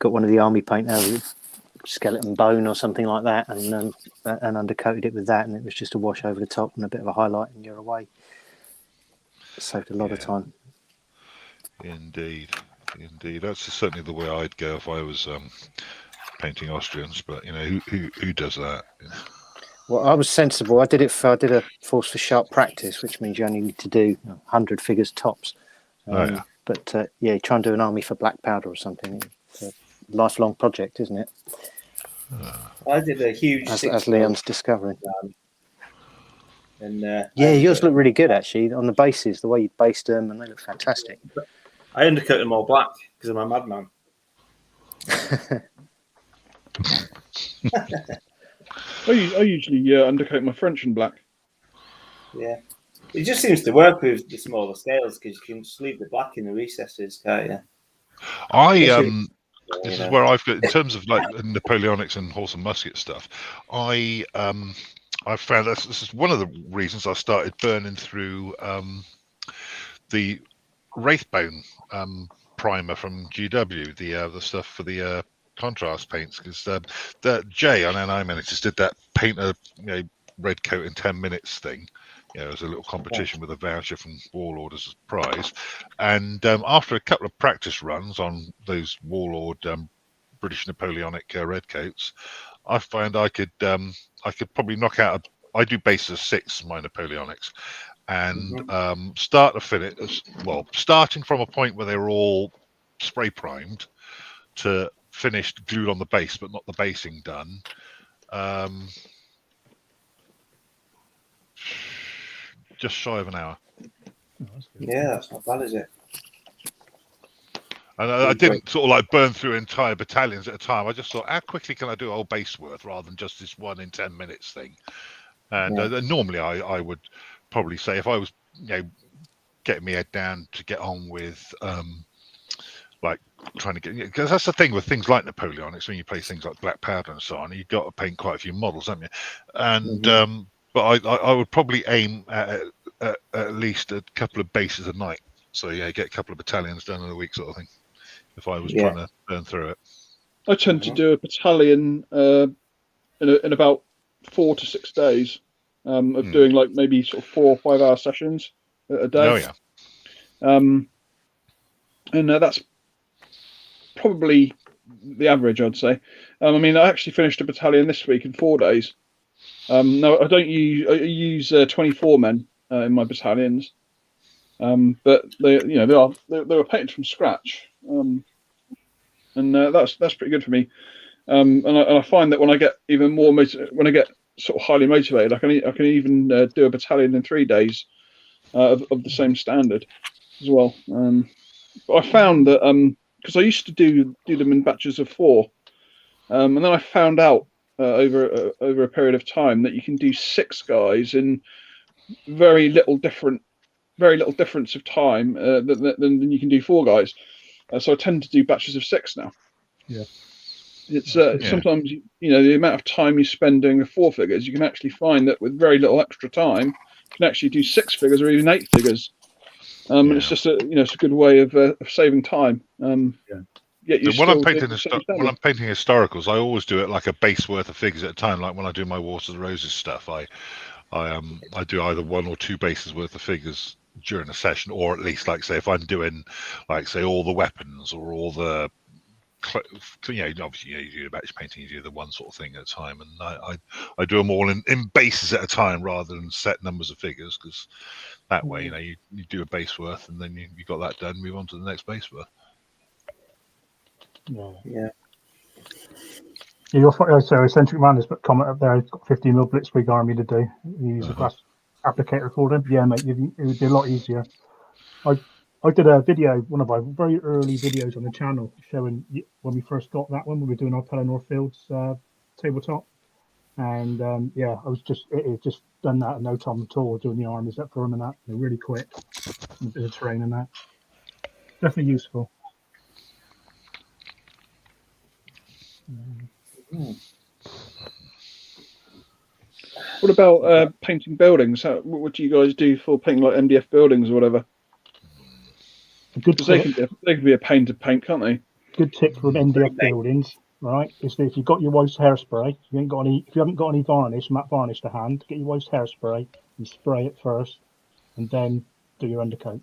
S5: Got one of the army paint out of skeleton bone or something like that, and undercoated it with that, and it was just a wash over the top and a bit of a highlight, and you're away. It saved a lot of time. Indeed.
S1: That's certainly the way I'd go if I was painting Austrians. But you know, who does that?
S5: Well, I was sensible. I did a force for sharp practice, which means you only need to do 100 figures tops. But try and do an army for black powder or something. It's a lifelong project, isn't it?
S4: I did a huge
S5: as Leon's discovering.
S4: And
S5: yours look really good actually on the bases, the way you based them, and they look fantastic.
S4: I undercoat them all black because I'm a madman.
S2: I usually undercoat my French in black.
S4: Yeah, it just seems to work with the smaller scales because you can just leave the black in the recesses, can't you?
S1: This is where I've got, in terms of like Napoleonics and horse and musket stuff, I've found this is one of the reasons I started burning through the Wraithbone primer from GW, the stuff for the contrast paints, because the Jay on NI Miniatures did that paint a red coat in 10 minutes thing. It was a little competition with a voucher from Warlord as a prize. And after a couple of practice runs on those Warlord British Napoleonic red coats, I found I could probably knock out I do bases of 6 my Napoleonics, and start to finish, well, starting from a point where they were all spray primed to finished glued on the base, but not the basing done. Just shy of an hour.
S4: Yeah, that's not bad, is it?
S1: And I didn't sort of like burn through entire battalions at a time. I just thought, how quickly can I do a whole base worth rather than just this 1 in 10 minutes thing? And normally I would probably say, if I was getting my head down to get on with like trying to get, because that's the thing with things like Napoleonics, when you play things like Black Powder and so on, you've got to paint quite a few models, haven't you? And but I would probably aim at least a couple of bases a night. So get a couple of battalions done in a week, sort of thing, if I was trying to burn through it.
S2: I tend to do a battalion in about 4 to 6 days of doing like maybe sort of 4 or 5 hour sessions a day.
S1: Oh yeah.
S2: And that's probably the average, I'd say. I mean, I actually finished a battalion this week in 4 days. No, I don't use. I use 24 men in my battalions, but they were painted from scratch, and that's pretty good for me. And I find that when I get even more when I get sort of highly motivated, I can even do a battalion in 3 days of the same standard as well. But I found that because I used to do them in batches of 4, and then I found out over a period of time that you can do 6 guys in very little difference of time than you can do 4 guys. So I tend to do batches of 6 now.
S3: Yeah.
S2: It's sometimes the amount of time you spend doing the 4 figures, you can actually find that with very little extra time, you can actually do 6 figures or even 8 figures. And it's just it's a good way of saving time.
S1: When I'm painting historicals, I always do it like a base worth of figures at a time. Like when I do my Waters of Roses stuff, I do either 1 or 2 bases worth of figures during a session, or at least, like say, if I'm doing like say all the weapons or all the obviously you do a batch painting, you do the one sort of thing at a time, and I do them all in bases at a time rather than set numbers of figures, because that way you do a base worth and then you got that done, move on to the next base worth.
S3: So Eccentric Man has put a comment up there. He's got 15mm Blitzkrieg army to do. You use a glass applicator for them. Yeah, mate, it would be a lot easier. I did a video, one of my very early videos on the channel, showing when we first got that one. We were doing our Pelennor Fields tabletop, and it just done that in no time at all. Doing the armies up for them and that, they're really quick. A bit of terrain and that, definitely useful.
S2: What about painting buildings? What do you guys do for painting like MDF buildings or whatever? Because they can be a pain to paint, can't they? Good tip from MDF buildings, right? Is that if you've got your wife's hairspray, if you haven't got any varnish, matte varnish to hand, get your wife's hairspray and spray it first, and then do your undercoat.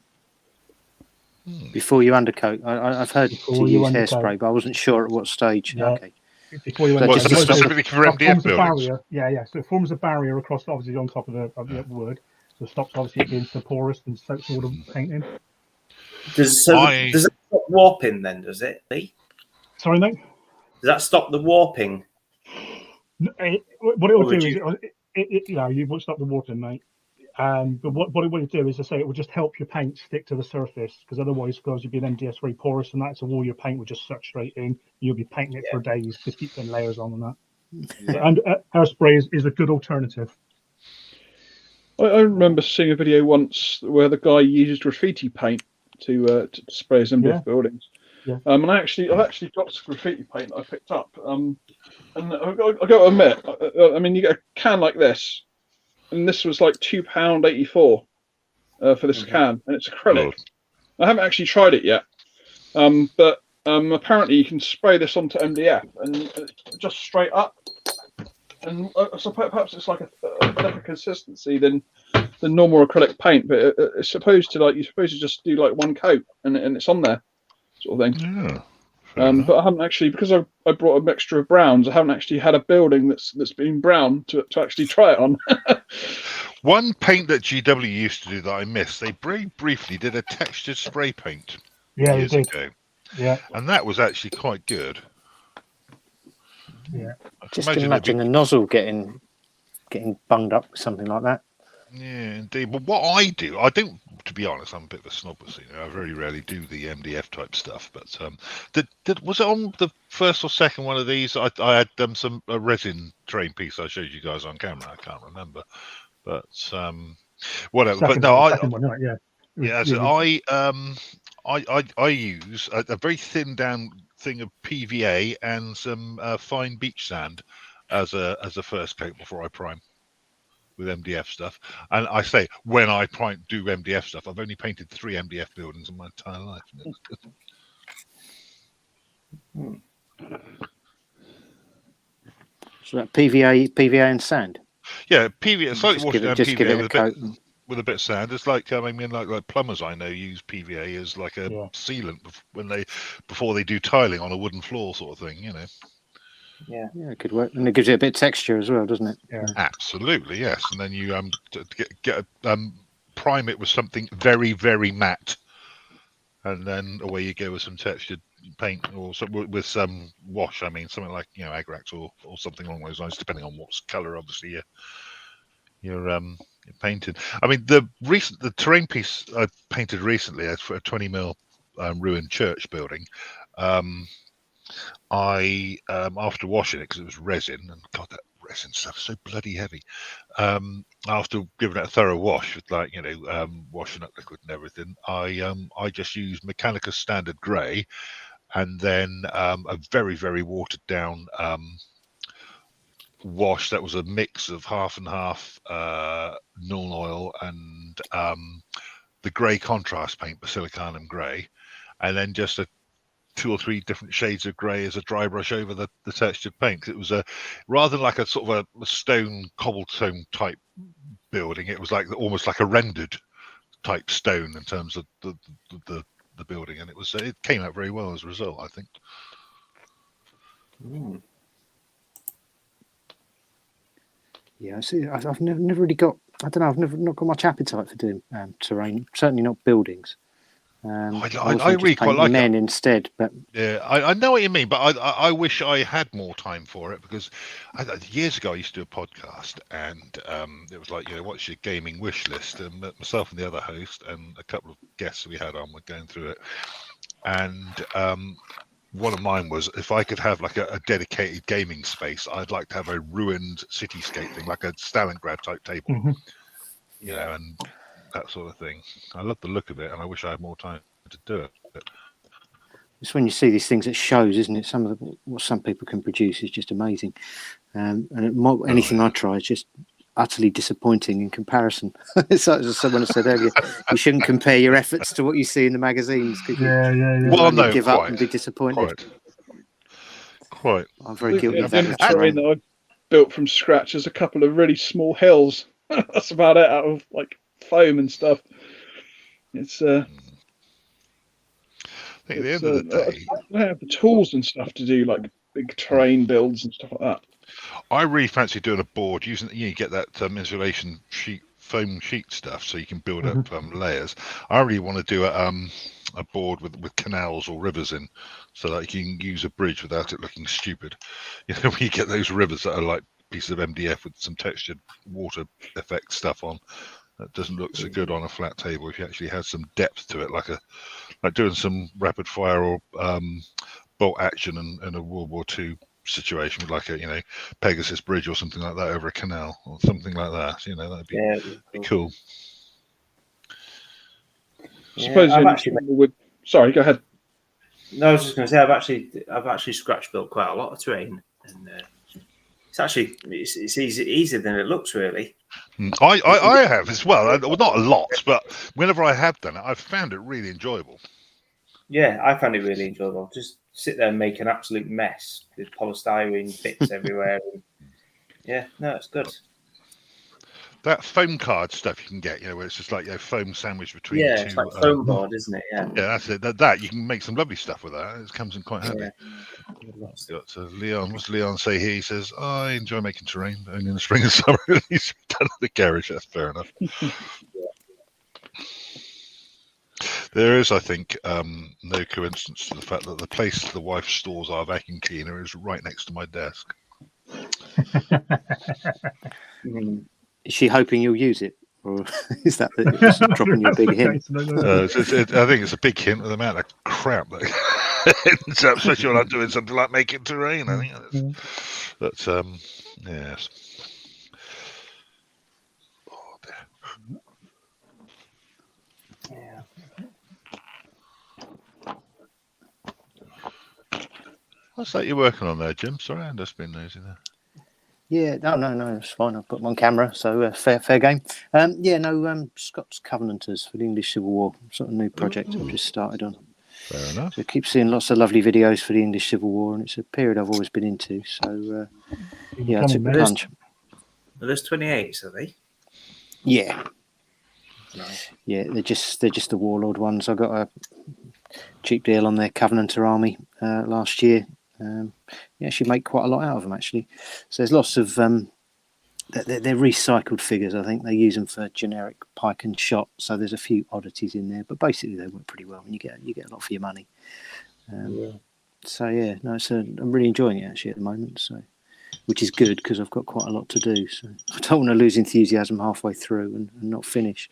S5: Before you undercoat, I've heard to use hairspray, but I wasn't sure at what stage.
S3: Yeah.
S5: Okay.
S3: Before you
S1: specifically for MDF buildings?
S3: Yeah. So it forms a barrier across, obviously, on top of the wood, so it stops obviously it being so porous and soaks all the painting.
S4: Does it stop warping then? Does it, Lee?
S3: Sorry, mate.
S4: Does that stop the warping?
S3: What it will do is you won't stop the warping, mate. But what it will do is, I say, it will just help your paint stick to the surface, because otherwise, because you've been MDS very porous and that, so all your paint will just suck straight in. You'll be painting it for days, just keep putting layers on and that. Yeah. And hairspray is a good alternative.
S2: I remember seeing a video once where the guy used graffiti paint to spray his MDF buildings. Yeah. And I've actually got some graffiti paint I picked up. And I've got to admit, I mean, you get a can like this, and this was like £2.84 for this can, and it's acrylic. I haven't actually tried it yet, but apparently you can spray this onto MDF and just straight up. And so perhaps it's like a better consistency than normal acrylic paint, but it's supposed to you're supposed to just do like one coat and it's on there, sort of thing.
S1: Yeah.
S2: But I haven't actually, because I brought a mixture of browns. I haven't actually had a building that's been brown to actually try it on.
S1: One paint that GW used to do that I missed, they very briefly did a textured spray paint years ago.
S3: Yeah,
S1: and that was actually quite good.
S3: Yeah,
S5: just imagine the nozzle getting bunged up with something like that.
S1: Yeah, indeed. But what I do, I don't, to be honest, I'm a bit of a snob, I very rarely do the MDF type stuff. But was it on the first or second one of these? I had some resin terrain piece I showed you guys on camera. I can't remember, but whatever.
S3: Second,
S1: but no,
S3: one, right?
S1: yeah. So I use a very thin down thing of PVA and some fine beach sand as a first coat before I prime with MDF stuff. And I say, when I do MDF stuff, I've only painted 3 MDF buildings in my entire life.
S5: So that PVA and sand.
S1: Yeah, PVA, slightly washed down PVA with a bit of sand. It's like like plumbers I know use PVA as like a sealant before they do tiling on a wooden floor, sort of thing.
S5: Yeah, it could work, and it gives it a bit of texture as well, doesn't it?
S1: Yeah, absolutely, yes. And then you prime it with something very, very matte, and then away you go with some textured paint or with some wash. I mean, something like Agrax or something along those lines, depending on what colour, obviously you're painted. I mean, the terrain piece I painted recently for a 20mm ruined church building. I after washing it because it was resin, and God, that resin stuff is so bloody heavy. After giving it a thorough wash with washing up liquid and everything, I just used Mechanicus standard grey, and then a very, very watered down wash that was a mix of half and half Null oil and the grey contrast paint, Basilicanum grey, and then just 2 or 3 different shades of grey as a dry brush over the textured paint. It was rather than like a sort of a stone cobblestone type building. It was like almost like a rendered type stone in terms of the building, and it came out very well as a result, I think.
S5: Yeah, see, I've never really got. I don't know. I've not got much appetite for doing terrain. Certainly not buildings.
S1: I really quite like
S5: men instead, but
S1: yeah, I know what you mean, but I wish I had more time for it, because years ago I used to do a podcast, and it was like, what's your gaming wish list, and myself and the other host and a couple of guests we had on were going through it, and one of mine was, if I could have like a dedicated gaming space, I'd like to have a ruined cityscape thing, like a Stalingrad type table, and that sort of thing. I love the look of it, and I wish I had more time to do it.
S5: It's when you see these things at shows, isn't it? What some people can produce is just amazing, and anything I try is just utterly disappointing in comparison. It's like someone said earlier, you shouldn't compare your efforts to what you see in the magazines, because you give up and be disappointed.
S1: Quite.
S5: I'm very guilty of that.
S2: Terrain that I built from scratch is a couple of really small hills. That's about it, out of like foam and stuff. It's I think at the end of the day, I don't have the tools and stuff to do like big terrain builds and stuff like that.
S1: I really fancy doing a board using you get that insulation sheet, foam sheet stuff, so you can build up layers. I really want to do a board with canals or rivers in, so that you can use a bridge without it looking stupid. When you get those rivers that are like pieces of MDF with some textured water effect stuff on, that doesn't look so good on a flat table. If you actually had some depth to it, like doing some rapid fire or bolt action in a World War II situation, with like a Pegasus bridge or something like that over a canal or something like that. That'd be cool.
S2: Suppose sorry, go ahead.
S4: No, I was just going to say I've actually scratch built quite a lot of terrain, and it's easier than it looks, really.
S1: I have as well. Well, not a lot, but whenever I have done it, I've found it really enjoyable.
S4: Yeah, I found it really enjoyable. Just sit there and make an absolute mess with polystyrene bits everywhere. And yeah, no, it's good.
S1: That foam card stuff you can get, where it's just like foam sandwiched between
S4: Yeah,
S1: two.
S4: it's like foam board, isn't it? Yeah.
S1: Yeah, that's it. That you can make some lovely stuff with that. It comes in quite handy.
S4: Yeah.
S1: Got Leon. What's Leon say here? He says, I enjoy making terrain, but only in the spring and summer. He's done at the garage. That's fair enough. There is, I think, no coincidence to the fact that the place the wife stores our vacuum cleaner is right next to my desk.
S5: Is she hoping you'll use it? Or is that just dropping you a big hint?
S1: I think it's a big hint of the amount of crap that ends up, especially when I'm doing something like making terrain. I think that's yes. Oh, dear.
S3: Yeah.
S1: What's that you're working on there, Jim? Sorry, I've just been nosy there.
S5: Yeah, no, it's fine. I've got one camera, so fair game. Scott's Covenanters for the English Civil War, sort of new project I've just started on.
S1: Fair enough.
S5: So I keep seeing lots of lovely videos for the English Civil War, and it's a period I've always been into. So I took the plunge.
S4: Are those 28s, are they?
S5: Yeah,
S4: Nice.
S5: yeah, they're just the Warlord ones. I got a cheap deal on their Covenanter army last year. You actually make quite a lot out of them, actually. So there's lots of they're recycled figures. I think they use them for generic pike and shot. So there's a few oddities in there, but basically they work pretty well, and you get a lot for your money. So yeah, no, I'm really enjoying it actually at the moment. So, which is good because I've got quite a lot to do. So I don't want to lose enthusiasm halfway through and not finish.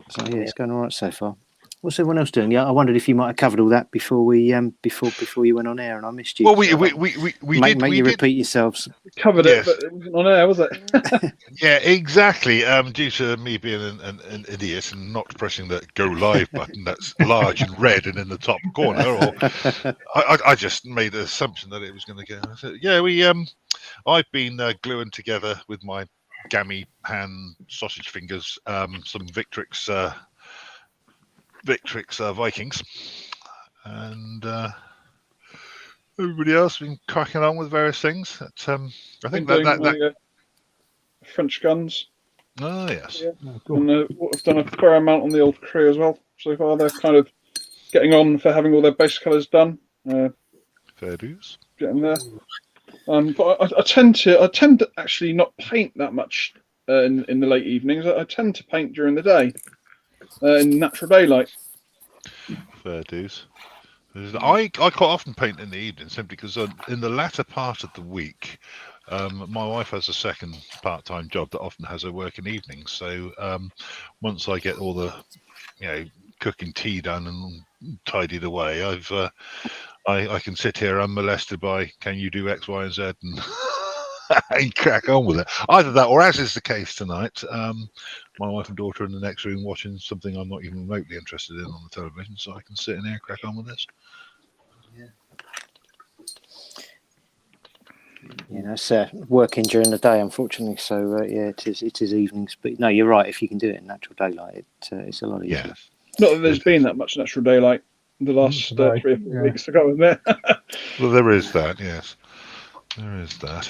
S5: So yeah, it's going all right so far. What's everyone else doing? Yeah, I wondered if you might have covered all that before we before you went on air, and I missed you.
S1: Well, we
S5: Make
S1: did.
S5: you repeat yourselves.
S2: Covered it, but it wasn't on air, was it?
S1: Yeah, exactly. Due to me being an idiot and not pressing that go live button that's large and red and in the top corner, or I just made the assumption that it was going to go. I said, yeah, I've been gluing together with my gammy hand sausage fingers some Victrix Vikings, and everybody else has been cracking on with various things. I think that
S2: French guns.
S1: Oh yes.
S2: Yeah. And I've done a fair amount on the old crew as well so far. They're kind of getting on for having all their base colours done.
S1: Fair dues.
S2: Getting there. But I tend to actually not paint that much in the late evenings. I tend to paint during the day. In natural daylight.
S1: Fair dues. I quite often paint in the evening simply because in the latter part of the week, my wife has a second part-time job that often has her work in evenings. So once I get all the cooking tea done and tidied away, I can sit here unmolested by can you do X, Y, and Z and and crack on with it. Either that, or as is the case tonight, my wife and daughter in the next room watching something I'm not even remotely interested in on the television, so I can sit in here and crack on with this.
S5: Yeah. It's working during the day, unfortunately. So it is evenings. But no, you're right. If you can do it in natural daylight, it's a lot easier.
S1: Yeah.
S2: Not that there's been that much natural daylight in the last 3 or 4 weeks ago in there.
S1: Well, there is that. Yes, there is that.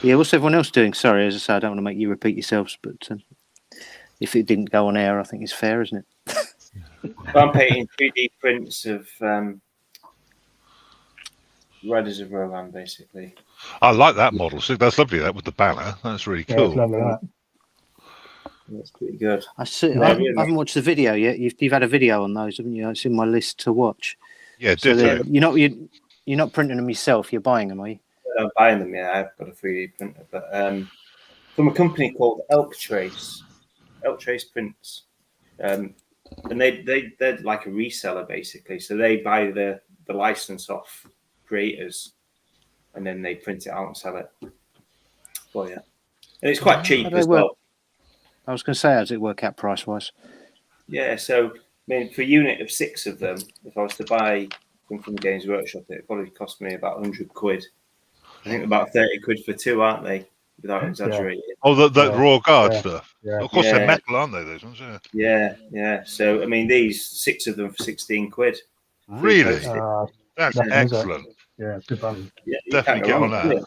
S5: Yeah, what's everyone else doing? Sorry, as I say, I don't want to make you repeat yourselves, but if it didn't go on air, I think it's fair, isn't it?
S4: I'm painting 3D prints of Riders of Rohan, basically.
S1: I like that model. So that's lovely. That with the banner, that's really cool.
S3: Yeah,
S4: That's pretty good.
S5: I haven't watched the video yet. You've had a video on those, haven't you? It's in my list to watch.
S1: Yeah,
S5: so
S1: ditto.
S5: You're not printing them yourself. You're buying them, are you?
S4: I'm buying them. Yeah, I've got a 3D printer, but from a company called Elk Trace Prints, and they're like a reseller basically. So they buy the license off creators, and then they print it out and sell it. Well, yeah, and it's quite cheap as well.
S5: I was going to say, how does it work out price wise?
S4: Yeah, so I mean, for a unit of 6 of them, if I was to buy come from Games Workshop, it probably cost me about 100 quid. I think about 30 quid for two, aren't they? Without exaggerating.
S1: Oh, the raw guard stuff.
S3: Yeah.
S1: Of course, they're metal, aren't they? Those ones,
S4: Yeah. So I mean, these 6 of them for 16 quid.
S1: Really? That's excellent.
S3: Yeah, good value.
S4: Yeah,
S1: definitely get on that.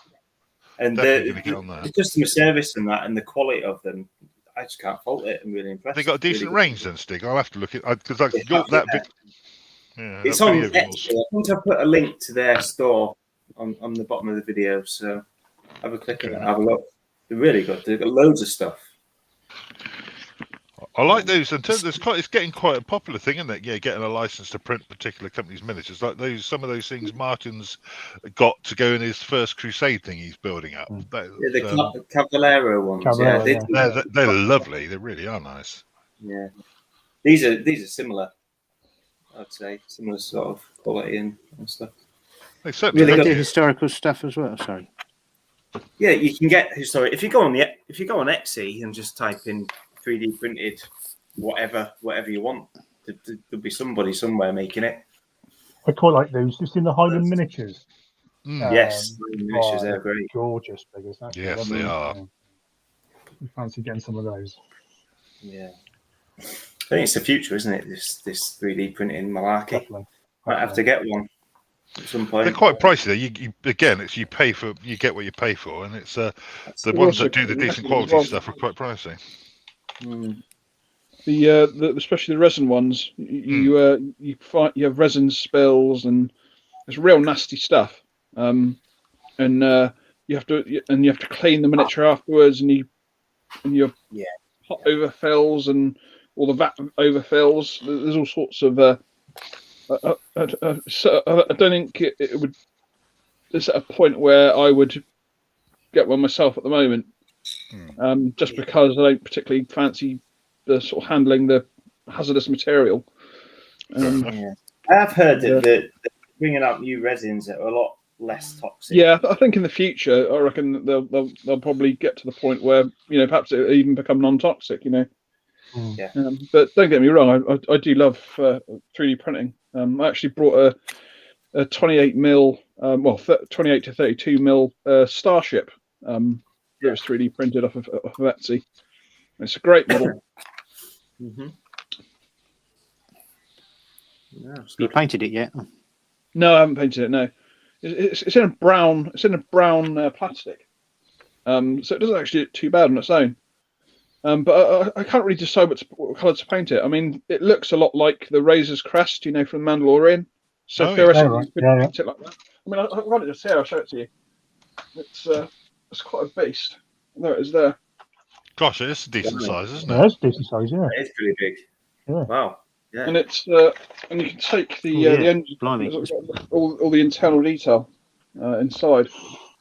S4: And
S1: the
S4: customer service and that, and the quality of them, I just can't fault it. I'm really impressed.
S1: They got a decent range then, Stig. I'll have to look at because you're that big. Yeah,
S4: it's on Etsy. I think I put a link to their store on the bottom of the video, so have a click on it, have a look. They're really good. They've got loads of stuff.
S1: I like those. In terms, it's getting quite a popular thing, isn't it? Yeah, getting a license to print particular companies' miniatures. Like some of those things Martin's got to go in his first crusade thing he's building up.
S4: The Cavallero ones.
S1: They're lovely. They really are nice.
S4: Yeah, these are similar. I'd say similar sort of quality and stuff.
S1: They certainly
S5: really do historical stuff as well. Sorry.
S4: Yeah, you can get historic if you go on Etsy and just type in 3D printed whatever you want. There'll be somebody somewhere making it.
S3: I quite like those. You've seen the Highland miniatures.
S4: Yes, miniatures, they're great.
S3: Gorgeous figures.
S1: Yes, they are.
S3: You fancy getting some of those?
S4: Yeah. I think it's the future, isn't it? This 3D printing malarkey.
S3: Definitely.
S4: Might have to get one at some point.
S1: They're quite pricey though. You get what you pay for, and it's the ones that do the decent quality stuff are quite pricey.
S2: The especially the resin ones, you have resin spills and it's real nasty stuff. And you have to clean the miniature afterwards, and your hot overfills and all the vat overfills. There's all sorts of. I don't think it would. It's at a point where I would get one myself at the moment, just because I don't particularly fancy the sort of handling the hazardous material.
S4: I have heard that they're bringing out new resins that are a lot less toxic.
S2: Yeah, I think in the future, I reckon they'll probably get to the point where perhaps it even become non-toxic.
S4: Yeah.
S2: But don't get me wrong, I do love 3D printing. I actually brought a 28 mil, 28 to 32 mil Starship. It was 3D printed off of Etsy. It's a great model.
S5: You painted it yet?
S2: No, I haven't painted it. No, it's in a brown. It's in a brown plastic. So it doesn't actually look too bad on its own. But I can't really decide what colour to paint it. I mean, it looks a lot like the Razor's Crest, from Mandalorian. So theoretically, you could paint it like that. I mean, I've got it just here. I'll show it to you. It's quite a beast. There it is. There.
S1: Gosh, it's a decent size, isn't it?
S3: Yeah, it's decent size. Yeah,
S4: it's pretty big.
S3: Yeah.
S4: Wow. Yeah.
S2: And it's and you can take the engine, all the internal detail inside.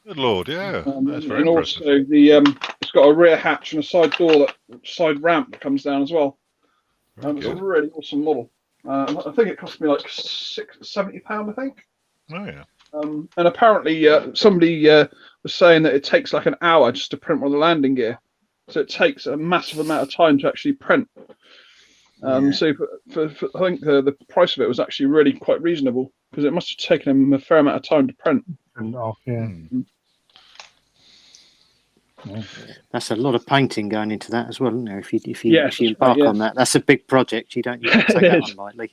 S1: Good lord, yeah. That's very
S2: and
S1: impressive.
S2: Also it's got a rear hatch and a side door, side ramp that comes down as well. It's a really awesome model. I think it cost me like £70, I think.
S1: Oh yeah.
S2: And apparently somebody was saying that it takes like an hour just to print one of the landing gear, so it takes a massive amount of time to actually print. So for I think the price of it was actually really quite reasonable, because it must have taken him a fair amount of time to print.
S5: That's a lot of painting going into that as well, isn't there? If you embark on that, that's a big project. You don't take that on lightly.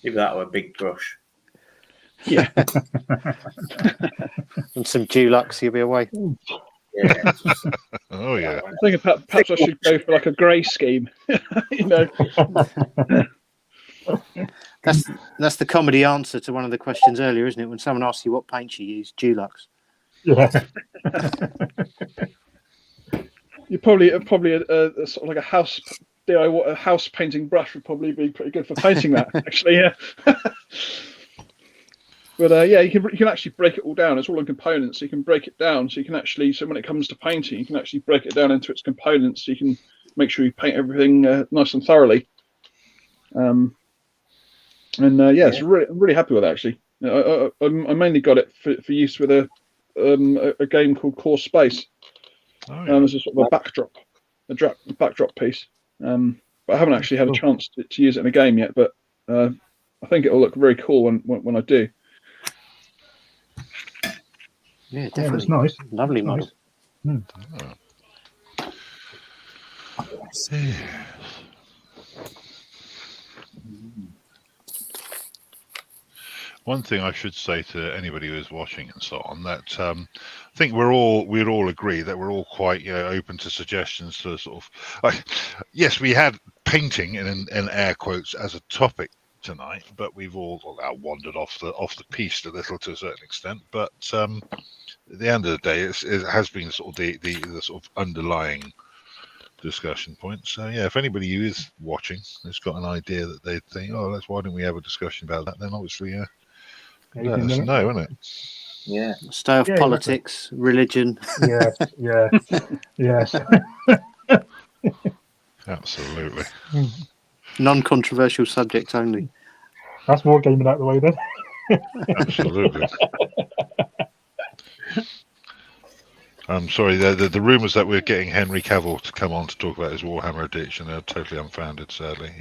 S4: Give that a big brush.
S2: Yeah.
S5: And some Dulux, you'll be away.
S4: Yeah.
S1: Oh yeah.
S2: I think perhaps I should go for like a grey scheme.
S5: That's the comedy answer to one of the questions earlier, isn't it? When someone asks you what paint you use, Dulux.
S3: Yeah.
S2: You probably a sort of like a house DIY, a house painting brush would probably be pretty good for painting that. Actually, yeah. But you can actually break it all down. It's all in components, so you can break it down. So you can actually, when it comes to painting, you can actually break it down into its components. So you can make sure you paint everything nice and thoroughly. It's really, I'm really happy with it actually. I mainly got it for use with a game called Core Space. As a sort of a backdrop piece. But I haven't actually had a chance to use it in a game yet. But I think it will look very cool when I do.
S5: Yeah, definitely.
S3: It's nice.
S5: Lovely
S3: It's
S5: model.
S3: nice.
S1: Yeah. One thing I should say to anybody who is watching and so on, that I think we'd all agree that we're all quite open to suggestions to sort of yes, we had painting in air quotes as a topic tonight, but we've all wandered off the piste a little to a certain extent. But at the end of the day, it has been sort of the sort of underlying discussion point. So yeah, if anybody who is watching has got an idea that they think, oh, why don't we have a discussion about that, then obviously let us know, isn't it?
S4: Yeah.
S5: Stay off politics, religion.
S3: Yes.
S1: Absolutely.
S5: Non-controversial subjects only.
S3: That's Wargaming out the way then.
S1: Absolutely. I'm sorry, the rumours that we're getting Henry Cavill to come on to talk about his Warhammer addiction are totally unfounded, sadly.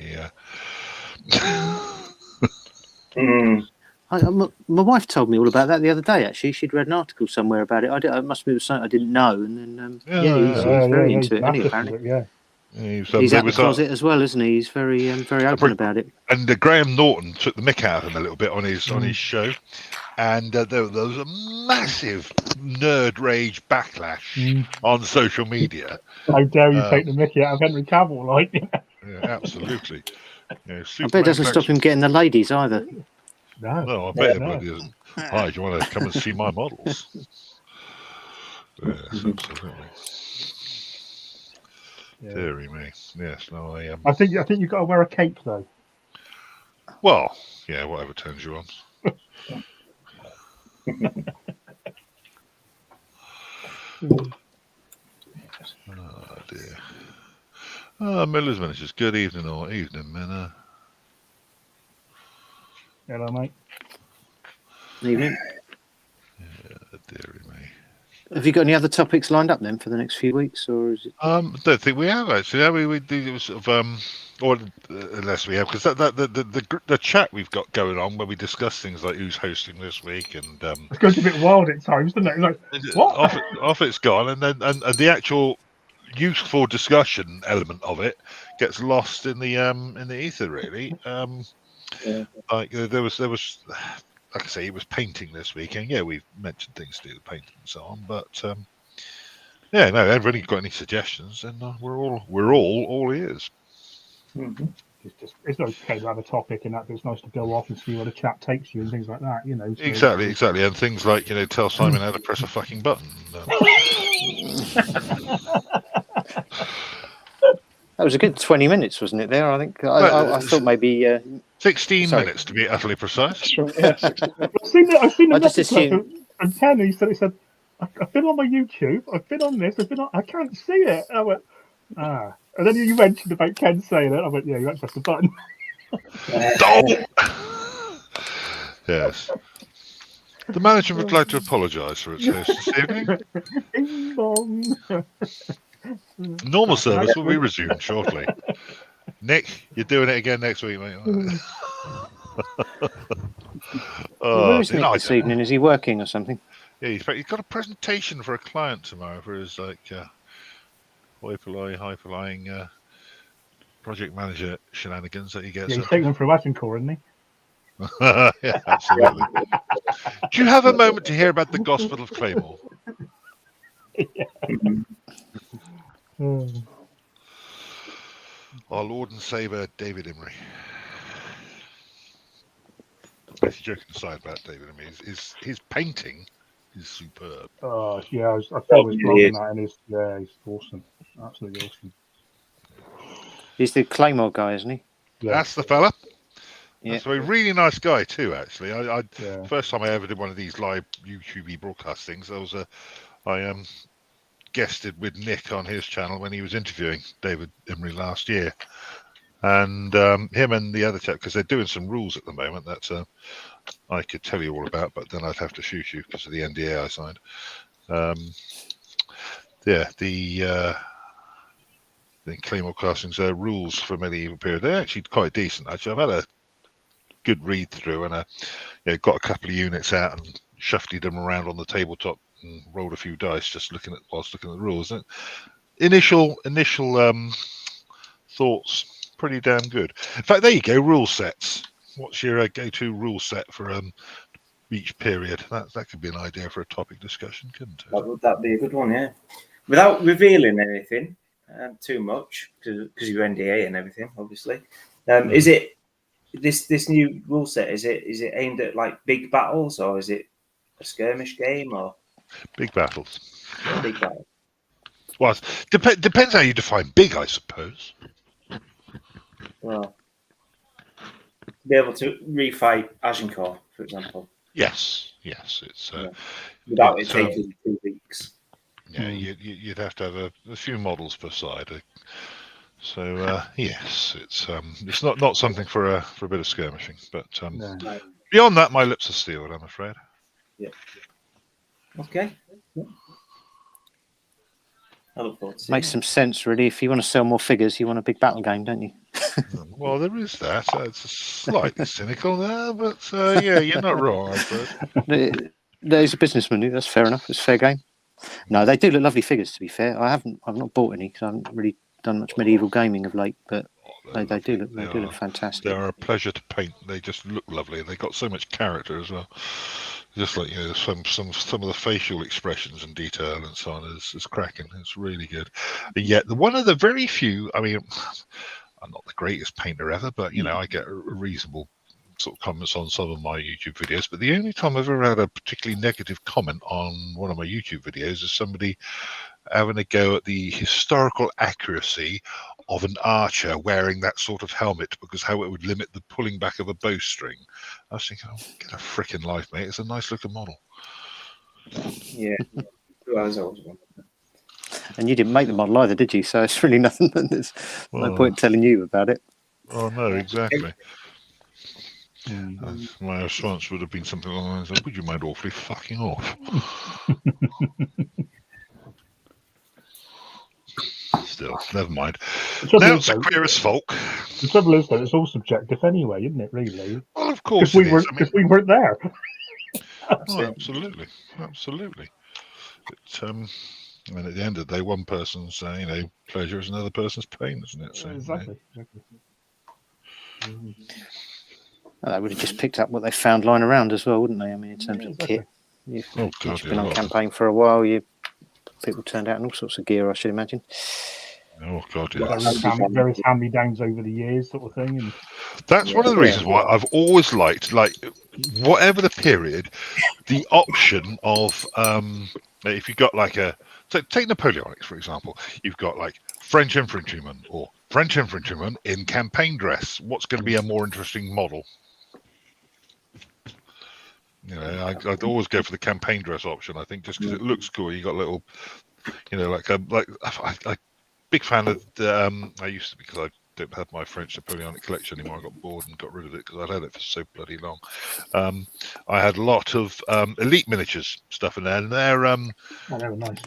S5: My wife told me all about that the other day, actually. She'd read an article somewhere about it. It must be something I didn't know. And then, he's very into it, apparently. He's out the closet as well, isn't he? He's very open about it.
S1: And Graham Norton took the mick out of him a little bit on his show. And there was a massive nerd rage backlash on social media.
S3: How dare you take the mickey out of Henry Cavill, like?
S1: Yeah, absolutely.
S5: I bet it doesn't stop him getting the ladies either.
S1: No, I bet it doesn't. Hi, do you want to come and see my models? Yes, absolutely. Deary me. Yes, no,
S3: I think you've got to wear a cape though.
S1: Well, yeah, whatever turns you on. Oh dear. Miller's Miniatures. Good evening or evening, Minna.
S3: Hello, mate.
S5: Evening.
S1: Yeah, dearie me.
S5: Have you got any other topics lined up then for the next few weeks, or is it?
S1: I don't think we have actually. We do sort of or unless we have, because the chat we've got going on where we discuss things like who's hosting this week and
S3: it goes a bit wild at times, doesn't it? Like, what?
S1: Off it's gone, and then and the actual useful discussion element of it gets lost in the ether, really. Like there was like I say, it was painting this weekend. Yeah, we've mentioned things to do with painting and so on, but yeah, no, everybody got any suggestions, and we're all ears.
S3: Mm-hmm. It's okay to have a topic and that, but it's nice to go off and see where the chat takes you and things like that, you know. So.
S1: Exactly, and things like tell Simon how to press a fucking button.
S3: That
S5: was a good 20 minutes, wasn't it? There, I think. I thought maybe
S1: 16 minutes to be utterly precise.
S2: Yeah, 16 minutes.
S3: I've seen
S5: I just assumed.
S3: And Kenny said, I've been on my YouTube. I've been on this. I can't see it. And I went, ah. And then you mentioned about Ken saying it. I went, yeah, you have to press the button.
S1: Yes. The manager would like to apologise for its host this evening.
S3: Ding dong.
S1: Normal service will be resumed shortly. Nick, you're doing it again next week, mate.
S5: Where is Nick this evening? Is he working or something?
S1: Yeah, he's got a presentation for a client tomorrow for his high-flying project manager shenanigans that he gets.
S3: Yeah, he's taking them through Agincourt, isn't he?
S1: Yeah, absolutely. Do you have a moment to hear about the Gospel of Claymore?
S3: Yeah.
S1: Our Lord and Saviour, David Imrie. Basically, joking aside about David Imrie, his painting is superb.
S3: Oh, yeah, I thought was blog that, and he's awesome. Absolutely awesome.
S5: He's the Claymore guy, isn't he?
S3: Yeah.
S1: That's the fella.
S5: Yeah.
S1: That's a really nice guy too, actually. First time I ever did one of these live YouTube broadcast things, I guested with Nick on his channel when he was interviewing David Imrie last year, and him and the other chap, because they're doing some rules at the moment that I could tell you all about, but then I'd have to shoot you because of the NDA I signed. The Claymore Castings rules for medieval period, they're actually quite decent. Actually, I've had a good read through, and got a couple of units out and shuffled them around on the tabletop and rolled a few dice just whilst looking at the rules. And initial thoughts, pretty damn good. In fact, there you go, rule sets. What's your go-to rule set for each period? That could be an idea for a topic discussion, couldn't it?
S4: That'd be a good one, yeah. Without revealing anything too much, because you're NDA and everything, obviously. Is it this new rule set? Is it aimed at like big battles, or is it a skirmish game, or
S1: big battles?
S4: Big battles.
S1: Well, depends how you define big, I suppose.
S4: Well, be able to refight Agincourt, for example.
S1: Yes, it's
S4: without it taking 2 weeks.
S1: Yeah, you'd have to have a few models per side. So yes, it's not something for a bit of skirmishing, but beyond that, my lips are sealed, I'm afraid.
S4: Yeah. Okay. I look forward to
S5: Makes some sense, really. If you want to sell more figures, you want a big battle game, don't you?
S1: Well, there is that. It's slightly cynical there, but yeah, you're not wrong, I suppose.
S5: There's a businessman. That's fair enough. It's fair game. No, they do look lovely figures. To be fair, I've not bought any because I haven't really done much medieval gaming of late. But they do look fantastic.
S1: They are a pleasure to paint. They just look lovely. They got so much character as well. Just like some of the facial expressions and detail and so on is cracking. It's really good. And yet, one of the very few. I mean, I'm not the greatest painter ever, but I get a reasonable sort of comments on some of my YouTube videos. But the only time I've ever had a particularly negative comment on one of my YouTube videos is somebody having a go at the historical accuracy of an archer wearing that sort of helmet, because how it would limit the pulling back of a bowstring. I was thinking, get a frickin' life, mate. It's a nice looking model.
S4: Yeah.
S5: And you didn't make the model either, did you? So it's really nothing. There's no point telling you about it.
S1: Oh, no, exactly. My response would have been something along the lines of, would you mind awfully fucking off? Still, never mind. Now it's queer as folk.
S3: The trouble is, though, it's all subjective anyway, isn't it, really?
S1: Well, of course
S3: Because we weren't there.
S1: Oh, absolutely. I mean, at the end of the day, one person's pleasure is another person's pain, isn't it? So,
S3: exactly.
S5: Well, they would have just picked up what they found lying around as well, wouldn't they? I mean, in terms of kit. You've been on campaign for a while. People turned out in all sorts of gear, I should imagine.
S1: Oh God, yeah.
S3: Various hand-me-downs over the years, sort of thing. And
S1: that's one of the reasons why I've always liked, like, whatever the period, the option of if you've got like take Napoleonics for example, you've got like French infantrymen or French infantrymen in campaign dress. What's going to be a more interesting model? I'd always go for the campaign dress option. I think just because it looks cool. You got little, like big fan of the. I used to, because I don't have my French Napoleonic collection anymore. I got bored and got rid of it because I'd had it for so bloody long. I had a lot of elite miniatures stuff in there, and they're
S3: they were nice.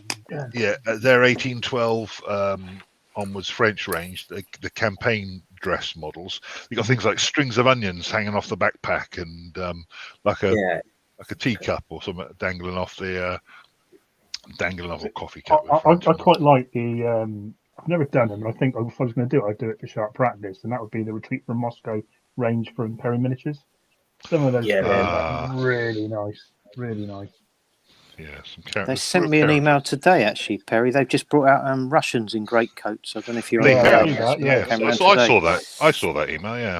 S1: Yeah, they're 1812 onwards French range. The campaign dress models. You got things like strings of onions hanging off the backpack, and like a teacup or something dangling off a coffee cup.
S3: I quite like the. I've never done them, and I think if I was going to do it, I'd do it for sharp practice, and that would be the Retreat from Moscow range for Imperial Miniatures. Some of those really nice, really nice.
S1: Yeah, some characters.
S5: They sent me an email today, actually, Perry. They've just brought out Russians in greatcoats. I don't know if you're
S1: aware of that. Yeah, I saw that. I saw that email. Yeah.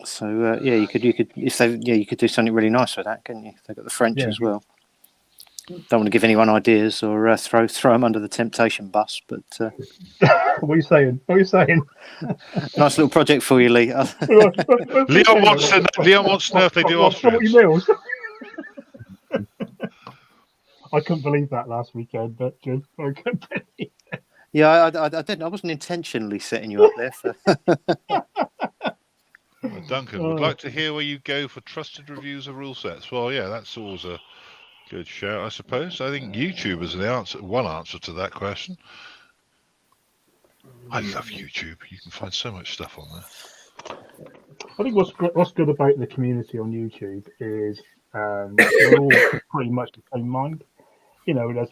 S5: So you could you could do something really nice with that, couldn't you? They've got the French as well. Don't want to give anyone ideas or throw them under the temptation bus, but
S3: what are you saying?
S5: Nice little project for you, Lee.
S1: Leon wants to know if they do Austrians.
S3: I couldn't believe that last weekend, but I couldn't believe it.
S5: Yeah, I didn't. I wasn't intentionally setting you up there.
S1: Duncan would like to hear where you go for trusted reviews of rule sets. Well, yeah, that's always a good shout, I suppose. I think YouTube is one answer to that question. I love YouTube. You can find so much stuff on there.
S3: I think what's good about the community on YouTube is we're all pretty much the same mind. You know, there's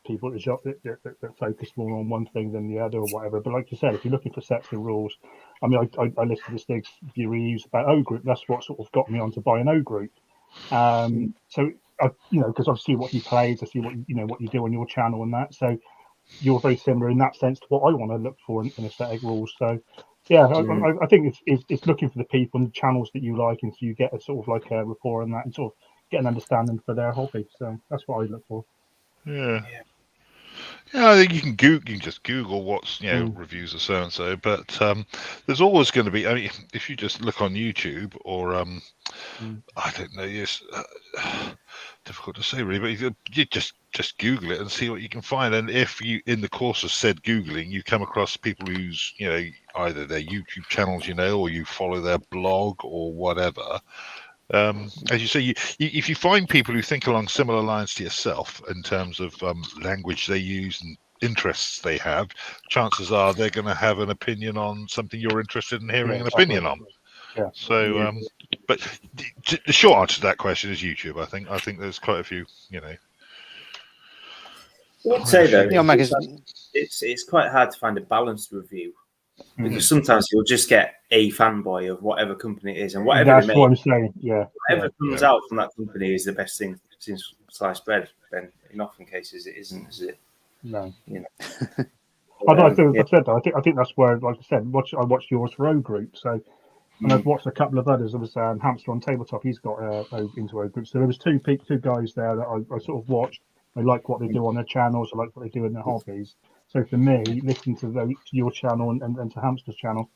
S3: people that focus more on one thing than the other or whatever. But like you said, if you're looking for sets and rules, I mean, I listened to Stig's reviews about O Group. That's what sort of got me on to buy an O Group. So because I see what he plays, I see what what you do on your channel and that. So you're very similar in that sense to what I want to look for in a set of rules. So yeah, I think it's looking for the people and the channels that you like, and so you get a sort of like a rapport and that, and sort of get an understanding for their hobby. So that's what I look for.
S1: Yeah. Yeah, I think you can just Google what's reviews of so and so, but there's always going to be. I mean, if you just look on YouTube or I don't know, yes, difficult to say really, but you just Google it and see what you can find. And if you, in the course of said Googling, you come across people whose either their YouTube channels or you follow their blog or whatever. As you say, if you find people who think along similar lines to yourself in terms of language they use and interests they have, chances are they're going to have an opinion on something you're interested in hearing an opinion on.
S3: Yeah.
S1: So, but the short answer to that question is YouTube. I think there's quite a few.
S4: I would say though, it's quite hard to find a balanced review. Because sometimes you'll just get a fanboy of whatever company it is, and whatever
S3: that's what I'm saying. Yeah,
S4: whatever comes out from that company is the best thing since sliced bread. Then in often cases it isn't, is it?
S3: No.
S4: I
S3: think that's where, like I said, I watched yours for O Group, so and I've watched a couple of others. There was Hamster on Tabletop. He's got into O Group, so there was two guys there that I sort of watched. I like what they do on their channels. I like what they do in their hobbies. So for me, listening to your channel and to Hamster's channel,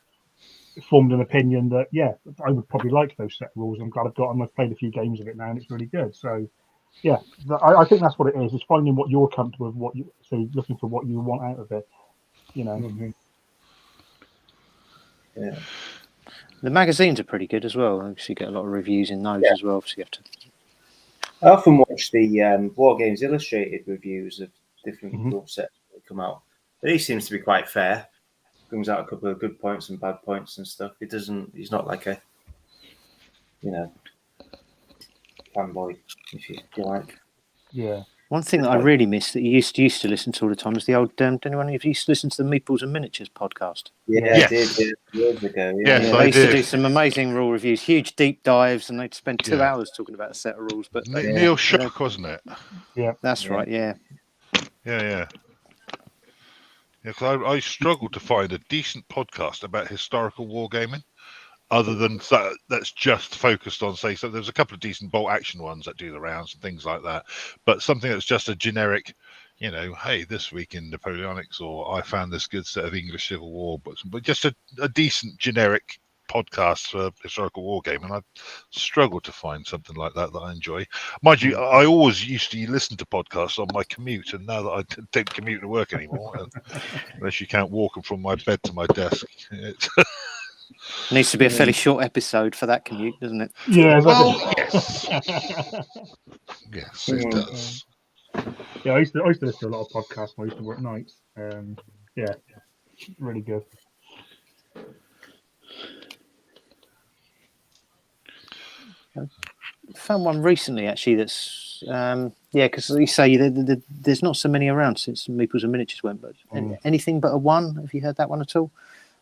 S3: it formed an opinion that, I would probably like those set rules. I'm glad I've got them. I've played a few games of it now, and it's really good. So, yeah, I think that's what it is. It's finding what you're comfortable with, looking for what you want out of it,
S4: Yeah.
S5: The magazines are pretty good as well. Obviously, you get a lot of reviews in those as well. So you have to.
S4: I often watch the War Games Illustrated reviews of different rule sets that come out. But he seems to be quite fair. Brings out a couple of good points and bad points and stuff. He's not like a, fanboy, if you like.
S3: Yeah.
S5: One thing that I really miss that you used to listen to all the time is the old. Did anyone of you used to listen to the Meeples and Miniatures podcast?
S4: Yeah, I did years ago. Yeah.
S1: Yes,
S5: they used to do some amazing rule reviews, huge deep dives, and they'd spend 2 hours talking about a set of rules. But
S1: Neil Shock, wasn't it?
S3: Yeah,
S5: that's right. Yeah.
S1: Yeah, because I struggled to find a decent podcast about historical wargaming, other than that's just focused on, say, so there's a couple of decent bolt action ones that do the rounds and things like that, but something that's just a generic, hey, this week in Napoleonics, or I found this good set of English Civil War books, but just a decent generic podcast for historical wargaming. I struggled to find something like that I enjoy. Mind you, I always used to listen to podcasts on my commute, and now that I don't commute to work anymore, unless you count walking from my bed to my desk,
S5: needs to be a fairly short episode for that commute, doesn't it?
S3: Yeah.
S1: Well, yes. Yes, it does.
S3: Yeah, I used to listen to a lot of podcasts when I used to work nights. Really good.
S5: I found one recently actually that's because you say there's not so many around since Meeples and Miniatures went, but Anything But a One, have you heard that one at all?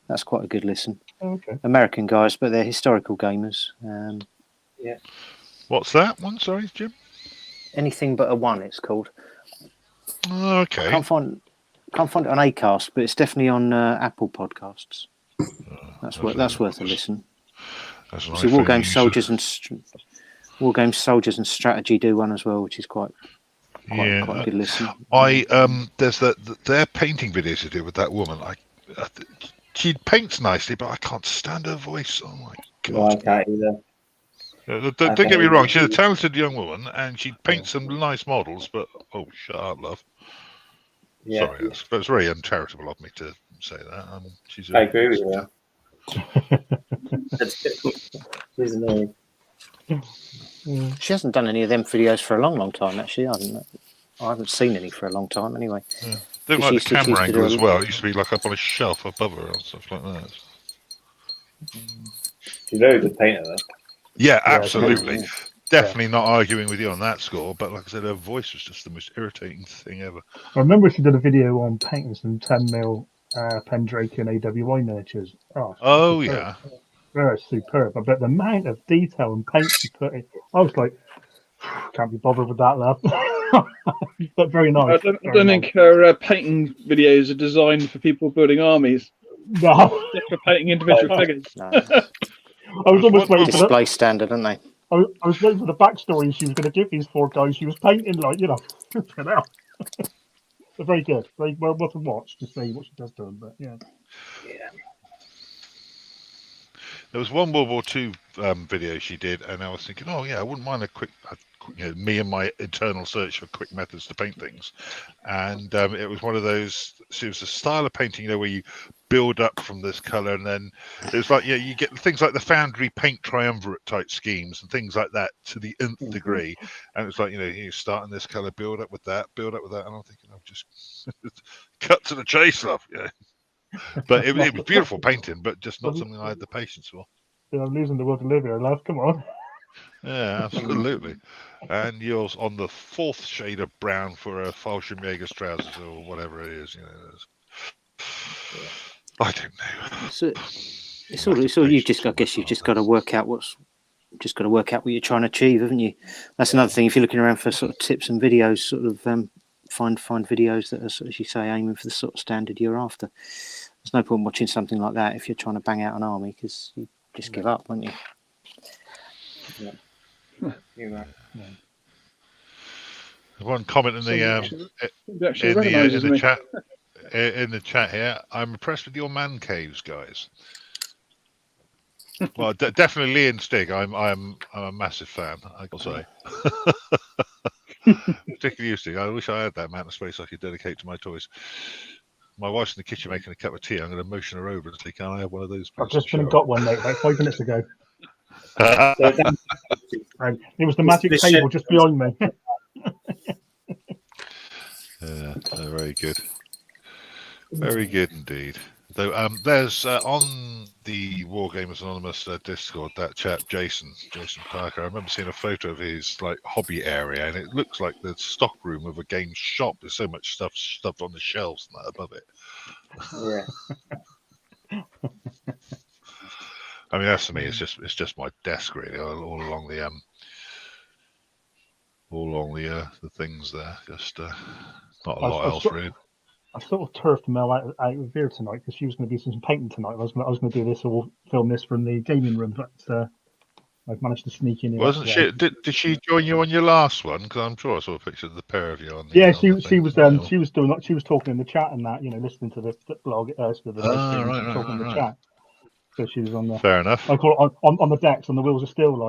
S5: That's quite a good listen.
S3: Okay.
S5: American guys, but they're historical gamers.
S1: What's that one? Sorry, Jim.
S5: Anything But a One, it's called.
S1: Okay.
S5: I can't find it on Acast, but it's definitely on Apple Podcasts. That's worth a listen. So War Games Soldiers and Strategy do one as well, which is quite a good listen.
S1: There's their painting videos to do with that woman. She paints nicely, but I can't stand her voice. Oh my god!
S4: Well, I can't either.
S1: Don't get me wrong. She's a talented young woman, and she paints some nice models. But shut up, love.
S4: Yeah.
S1: Sorry, it's very uncharitable of me to say that.
S4: I agree with you. She's annoying.
S5: She hasn't done any of them videos for a long time. Actually, I haven't seen any for a long time. Anyway,
S1: don't like the camera angle as well. It used to be like up on a shelf above her and stuff like that.
S4: She's a very good painter, though.
S1: Yeah, absolutely.
S3: Yeah.
S1: Definitely not arguing with you on that score, but like I said, her voice was just the most irritating thing ever.
S3: I remember she did a video on painting some 10mm Pendrake and AWI miniatures.
S1: Oh,
S3: superb.
S1: yeah.
S3: They're superb. But the amount of detail and paint she put in, I was like, can't be bothered with that, love. But very nice.
S2: I don't think her painting videos are designed for people building armies.
S3: No.
S2: Just for painting individual figures.
S5: No.
S3: I was almost waiting for the,
S5: Display standard, aren't they?
S3: I was waiting for the backstory she was going to give these 4 guys. She was painting, like, you know, flipping out. They're very good. Very well to watch to see what she does to them. But yeah.
S1: There was one World War II video she did, and I was thinking, oh yeah, I wouldn't mind a quick, me and my internal search for quick methods to paint things. And it was one of those, it was a style of painting, where you build up from this color, and then it was like, you get things like the Foundry paint triumvirate type schemes and things like that to the nth degree. And it's like, you start in this color, build up with that, and I'm thinking, I've just cut to the chase, love. But it was beautiful painting, but just not something I had the patience for.
S3: Yeah, I'm losing the will to live here, love. Come on.
S1: Yeah, absolutely. And you're on the 4th shade of brown for a Fallschirmjäger's trousers or whatever it is. I don't know.
S5: So it's all you just. I guess you've just got to work out what you're trying to achieve, haven't you? That's another thing. If you're looking around for sort of tips and videos, sort of find videos that are, sort of, as you say, aiming for the sort of standard you're after. There's no point watching something like that if you're trying to bang out an army, because you just give up, won't you?
S4: Yeah.
S1: One comment in the chat here. I'm impressed with your man caves, guys. Well, definitely Lee and Stig. I'm a massive fan, I gotta say. Particularly you, Stig. I wish I had that amount of space I could dedicate to my toys. My wife's in the kitchen making a cup of tea. I'm going to motion her over and say, "Can I have one of those?"
S3: I've just been and got one, mate, about 5 minutes ago. It was the magic table just behind me.
S1: Yeah, very good. Very good indeed. Though there's on the Wargamers Anonymous Discord, that chap Jason Parker. I remember seeing a photo of his hobby area, and it looks like the stock room of a game shop. There's so much stuff stuffed on the shelves and that above it.
S4: Yeah.
S1: I mean, that's to me. It's just my desk really, all along the things there. Just not a lot else really.
S3: I sort of turfed Mel out of here tonight because she was going to do some painting tonight. I was going to do this or film this from the gaming room, but I've managed to sneak in.
S1: Wasn't she? Did she join you on your last one? Because I'm sure I saw a picture of the pair of you on.
S3: Yeah, she was talking in the chat and that, listening to the blog, talking in the chat. So she was on the.
S1: Fair enough.
S3: I call it on the decks, and the wheels are still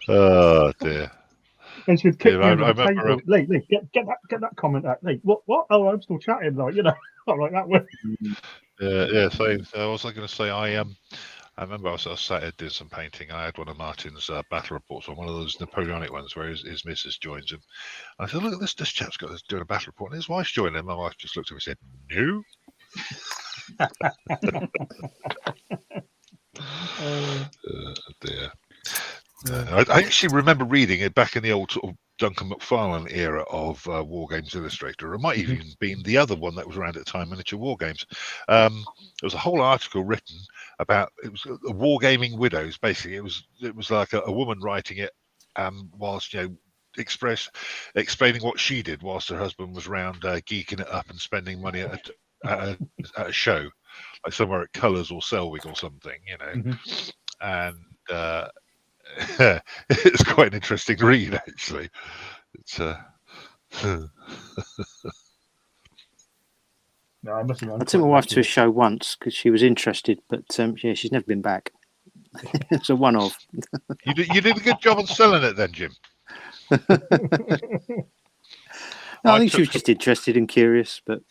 S1: Oh dear.
S3: And she'd kick me under the table. Lee, get that comment out. Lee, what? Oh, I'm still chatting, not like that way.
S1: Yeah. So I was going to say, I remember I was sat here doing some painting. I had one of Martin's battle reports on one of those Napoleonic ones where his missus joins him. And I said, look at this chap's doing a battle report, and his wife's joining him. My wife just looked at me and said, no. Dear. I actually remember reading it back in the old sort of Duncan McFarlane era of Wargames Illustrator. It might even been the other one that was around at the time, Miniature Wargames. There was a whole article written about it was Wargaming widows. Basically, it was like a woman writing it whilst explaining what she did whilst her husband was around geeking it up and spending money at a show, like somewhere at Colours or Selwig or something, and. It's quite an interesting read, actually. It's
S5: I took my wife to a show once because she was interested, but she's never been back. It's a one-off.
S1: You did a good job on selling it, then, Jim.
S5: No, I think she was just interested and curious, but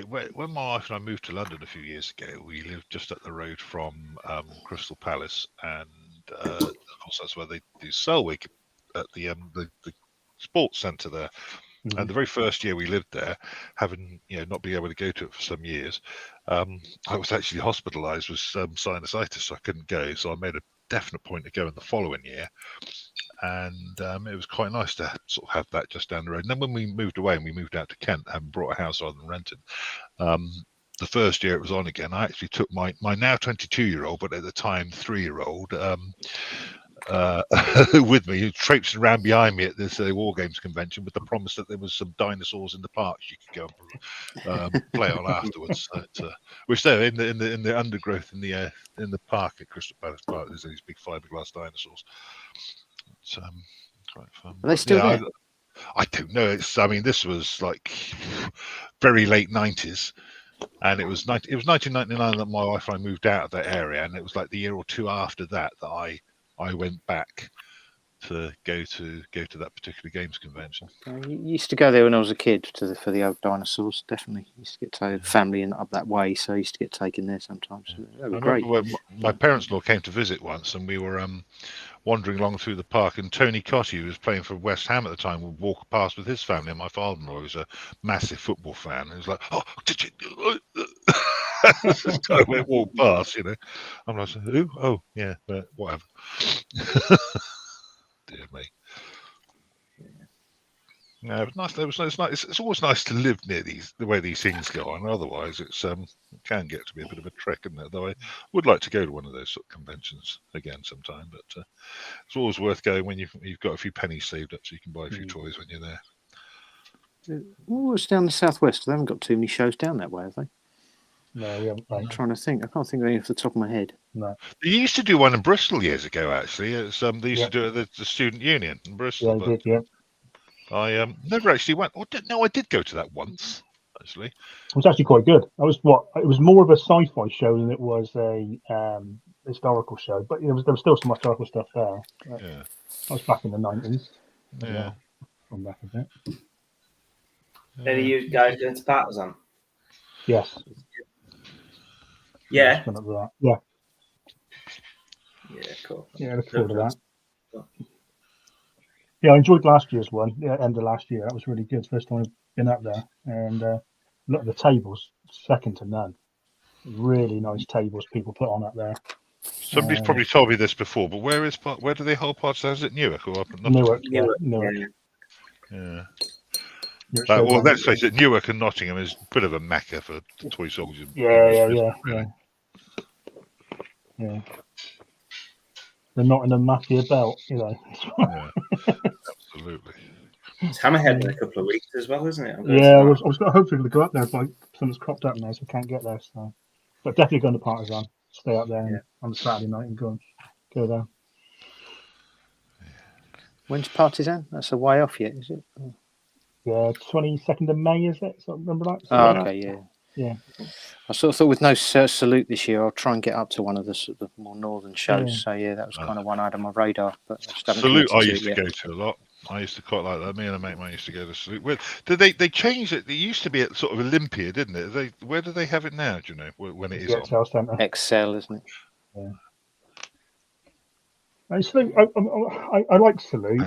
S1: when my wife and I moved to London a few years ago, we lived just up the road from Crystal Palace, and of course that's where they do Selwig at the sports centre there. And the very first year we lived there, having not being able to go to it for some years, I was actually hospitalised with sinusitis, so I couldn't go. So I made a definite point to go in the following year, and it was quite nice to sort of have that just down the road. And then when we moved away and we moved out to Kent, having brought a house rather than rented, the first year it was on again, I actually took my now 22-year-old, but at the time 3-year-old, with me, who traipsed around behind me at this War Games convention with the promise that there was some dinosaurs in the park you could go and play on afterwards. Which there in the undergrowth in the park at Crystal Palace Park, there's these big fiberglass dinosaurs. It's quite fun.
S5: Are they still there?
S1: I don't know. This was like very late 90s. And it was 1999 that my wife and I moved out of that area, and it was like the year or two after that I went back to go to that particular games convention.
S5: You used to go there when I was a kid for the old dinosaurs. Definitely used to get to family and up that way, so I used to get taken there sometimes. That was great.
S1: My parents-in-law came to visit once, and we were wandering along through the park, and Tony Cottee, who was playing for West Ham at the time, would walk past with his family, and my father-in-law was a massive football fan. He was like, "Oh, did you?" I went walk past, I'm like, "Who? Oh, yeah, but whatever." Dear me. No, it was nice. It's always nice to live near the way these things go on. Otherwise, it can get to be a bit of a trek, isn't it? Though I would like to go to one of those sort of conventions again sometime. But it's always worth going when you've got a few pennies saved up, so you can buy a few toys when you're there.
S5: Oh, it's down the southwest. They haven't got too many shows down that way, have they?
S3: No, we haven't.
S5: I'm trying to think. I can't think of any off the top of my head.
S3: No.
S1: They used to do one in Bristol years ago. Actually, they used to do it at the Student Union in Bristol.
S3: Yeah, they did, yeah.
S1: I never actually went. No, I did go to that once. Actually,
S3: it was actually quite good. It was more of a sci-fi show than it was a historical show, but there was still some historical stuff there.
S1: Yeah,
S3: I was back in the 90s.
S1: Yeah,
S3: I'm back a bit.
S4: Any of you guys going to Partisan?
S3: Yes.
S4: Yeah.
S3: Yeah.
S4: Yeah, cool.
S3: Yeah, look forward to that. Yeah, I enjoyed last year's one. Yeah, end of last year. That was really good. First time I've been up there, and look at the tables, second to none. Really nice tables people put on up there.
S1: Somebody's probably told me this before, but where do they hold Partisan? Is it Newark or up in
S3: Newark?
S4: Newark.
S1: Yeah.
S3: Yeah.
S1: Well, let's face it, Newark and Nottingham is a bit of a mecca for toy soldiers.
S3: Yeah. The Nottingham Mafia belt,
S1: Yeah, absolutely.
S4: It's Hammerhead in a couple of weeks as well, isn't it?
S3: I was hoping to go up there, but something's cropped up now, so I can't get there. So, but definitely going to Partisan. Stay up there on Saturday night and go there.
S5: When's Partisan? That's a way off yet, is it?
S3: Yeah, 22nd of May, is it? So remember that?
S5: Oh, okay,
S3: yeah.
S5: I sort of thought with no salute this year, I'll try and get up to one of the sort of more northern shows. So that was kind of one I had on my radar. But
S1: Salute, I used to go to a lot. I used to quite like that. Me and a mate of mine used to go to Salute. Did they changed it? It used to be at sort of Olympia, didn't it? Where do they have it now? Do you know when it is on?
S5: Excel, isn't it?
S3: Yeah. I like Salute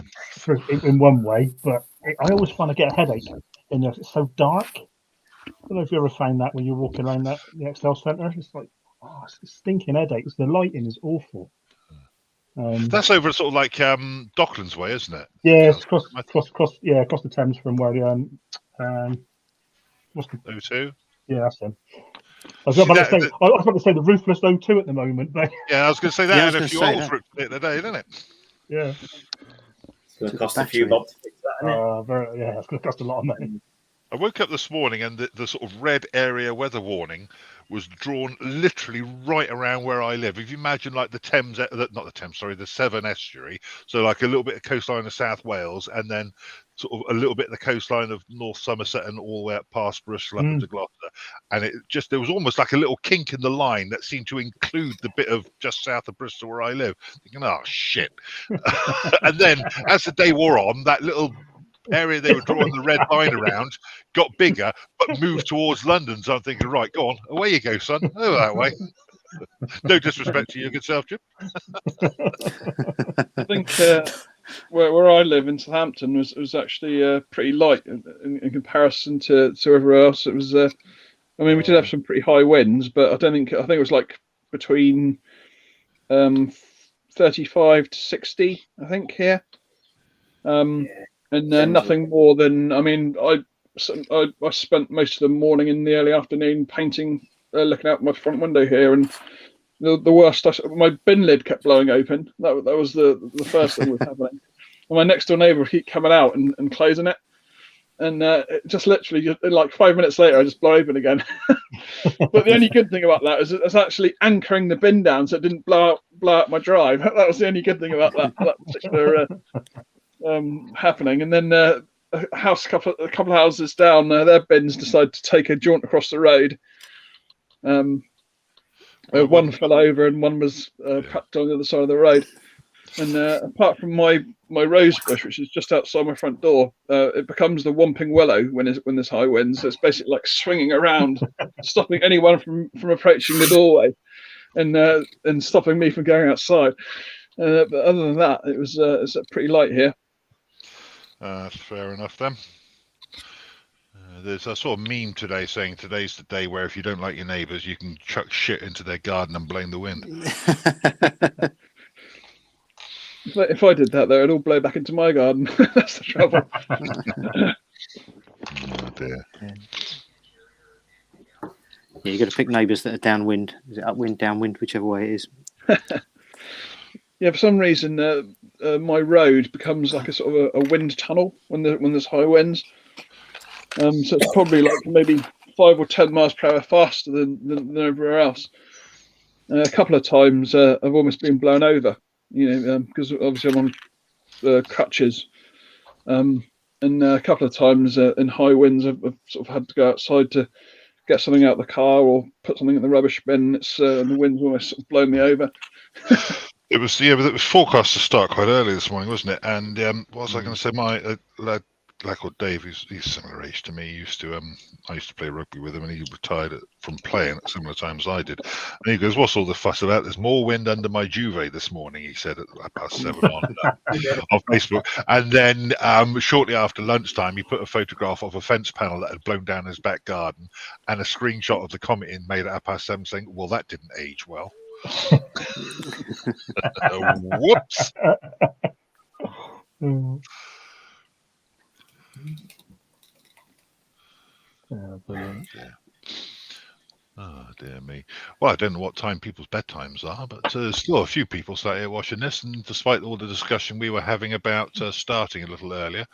S3: in one way, but I always find I get a headache. It's so dark. I don't know if you ever found that when you're walking around the Excel Centre. It's like, it's a stinking headaches. The lighting is awful.
S1: That's over sort of like Docklands way, isn't it?
S3: Yeah, it's across the Thames from where what's the
S1: O2?
S3: Yeah, that's him. I was about to say the ruthless O2 at the moment, but
S1: I was going to say that had a few holes for it today, didn't it?
S3: Yeah.
S4: It's going to cost a few bob to fix that, isn't it?
S3: It's going to cost a lot of money.
S1: I woke up this morning and the sort of red area weather warning was drawn literally right around where I live. If you imagine like the Severn estuary, so like a little bit of coastline of South Wales, and then sort of a little bit of the coastline of North Somerset and all the way up past Bristol up into Gloucester. And there was almost like a little kink in the line that seemed to include the bit of just south of Bristol where I live. Thinking, oh shit. And then as the day wore on, that little area they were drawing the red line around got bigger but moved towards London, so I'm thinking, right, go on, away you go, son, over that way. No disrespect to your good self, Jim.
S2: I think where I live in Southampton was actually pretty light in comparison to everywhere else. It was. I mean, we did have some pretty high winds, but I think it was like between 35 to 60, I think here. And nothing more than, I mean, I spent most of the morning and the early afternoon painting, looking out my front window here, and the worst, my bin lid kept blowing open. That was the first thing that was happening. And my next door neighbour would keep coming out and closing it. And it just literally, like 5 minutes later, I just blow open again. But the only good thing about that is it's actually anchoring the bin down so it didn't blow out my drive. That was the only good thing about that particular happening. And then a couple of houses down, their bins decided to take a jaunt across the road. One fell over and one was packed on the other side of the road. And apart from my rose bush, which is just outside my front door, it becomes the whomping willow when there's high winds. So it's basically like swinging around, stopping anyone from approaching the doorway, and stopping me from going outside. But other than that, it's pretty light here.
S1: Fair enough then. I saw a meme today saying today's the day where if you don't like your neighbours, you can chuck shit into their garden and blame the wind.
S2: If I did that, though, it'd all blow back into my garden. That's the trouble.
S1: Oh dear.
S5: Yeah, you got to pick neighbours that are downwind. Is it upwind, downwind, whichever way it is?
S2: Yeah, for some reason, my road becomes like a sort of a wind tunnel when there's high winds. So it's probably like maybe 5 or 10 miles per hour faster than everywhere else. A couple of times I've almost been blown over, because obviously I'm on crutches. And a couple of times in high winds I've sort of had to go outside to get something out of the car or put something in the rubbish bin. And the wind's almost sort of blown me over.
S1: It was forecast to start quite early this morning, wasn't it? And what was I going to say? My lad called Dave, he's similar age to me. I used to play rugby with him, and he retired from playing at similar times I did. And he goes, "What's all the fuss about? There's more wind under my duvet this morning," he said at 7:30 on Facebook. And then shortly after lunchtime, he put a photograph of a fence panel that had blown down his back garden and a screenshot of the comment in made at 7:30 saying, "Well, that didn't age well." Whoops.
S3: Brilliant.
S1: Oh dear me. Well, I don't know what time people's bedtimes are, but still a few people sat here watching this, and despite all the discussion we were having about starting a little earlier,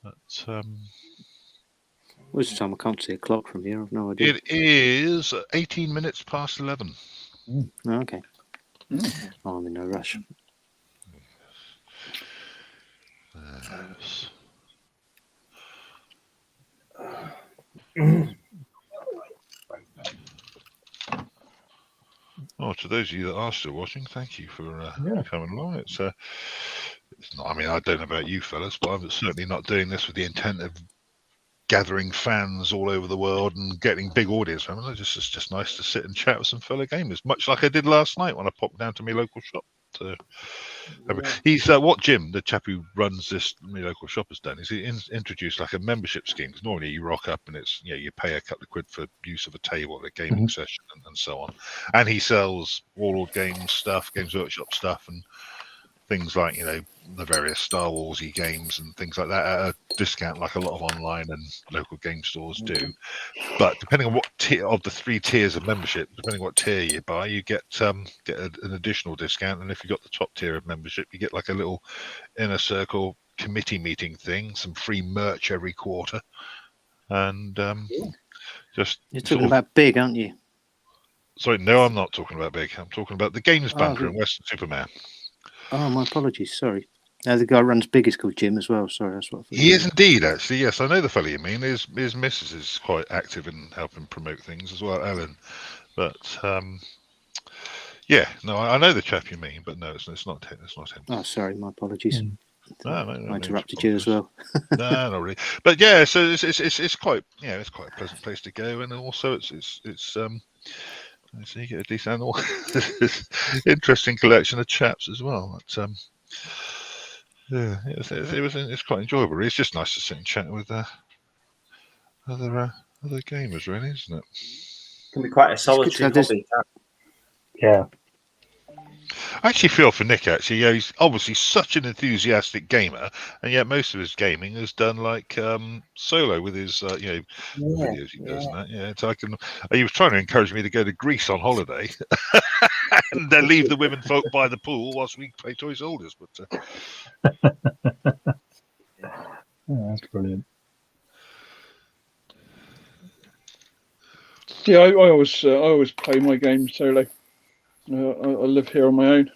S1: but
S5: What's the time? I can't see a clock from here. I've no idea.
S1: it is 18 minutes past 11.
S5: Oh, okay. Oh, I'm in no rush.
S1: Yes. Oh, to those of you that are still watching, thank you for coming along. It's not, I mean, I don't know about you fellas, but I'm certainly not doing this with the intent of gathering fans all over the world and getting big audience. It's just nice to sit and chat with some fellow gamers, much like I did last night when I popped down to my local shop. He's what Jim, the chap who runs this my local shop, has done is he introduced like a membership scheme, because normally you rock up and it's you pay a couple of quid for use of a table at a gaming session and so on, and he sells Warlord Games stuff, Games Workshop stuff, and things like the various Star Warsy games and things like that at a discount, like a lot of online and local game stores do. But depending on what tier of the 3 tiers of membership, depending on what tier you buy, you get an additional discount. And if you got the top tier of membership, you get like a little inner circle committee meeting thing, some free merch every quarter, and just
S5: you're talking about big, aren't you?
S1: Sorry, no, I'm not talking about big. I'm talking about the Games Bunker in Western Superman.
S5: Oh, my apologies. Sorry. The guy who runs big is called Jim as well. Sorry, that's what I thought.
S1: He is indeed, actually. Yes, I know the fellow you mean. His missus is quite active in helping promote things as well, Ellen. But yeah, no, I know the chap you mean, but no, it's not him. It's not him.
S5: Oh, sorry, my apologies.
S1: No,
S5: I interrupted you as well.
S1: No, not really. But yeah, so it's quite it's quite a pleasant place to go, and also it's so you get a decent, interesting collection of chaps as well. Yeah, it's quite enjoyable. It's just nice to sit and chat with other gamers, really, isn't it?
S4: Can be quite a solitary hobby.
S3: Yeah.
S1: I actually feel for Nick. Actually, yeah, he's obviously such an enthusiastic gamer, and yet most of his gaming is done like solo with his videos he does. And that, yeah. So he was trying to encourage me to go to Greece on holiday and then leave the women folk by the pool whilst we play toy soldiers. But
S3: that's brilliant.
S2: Yeah, I always play my games solo. I live here on my own,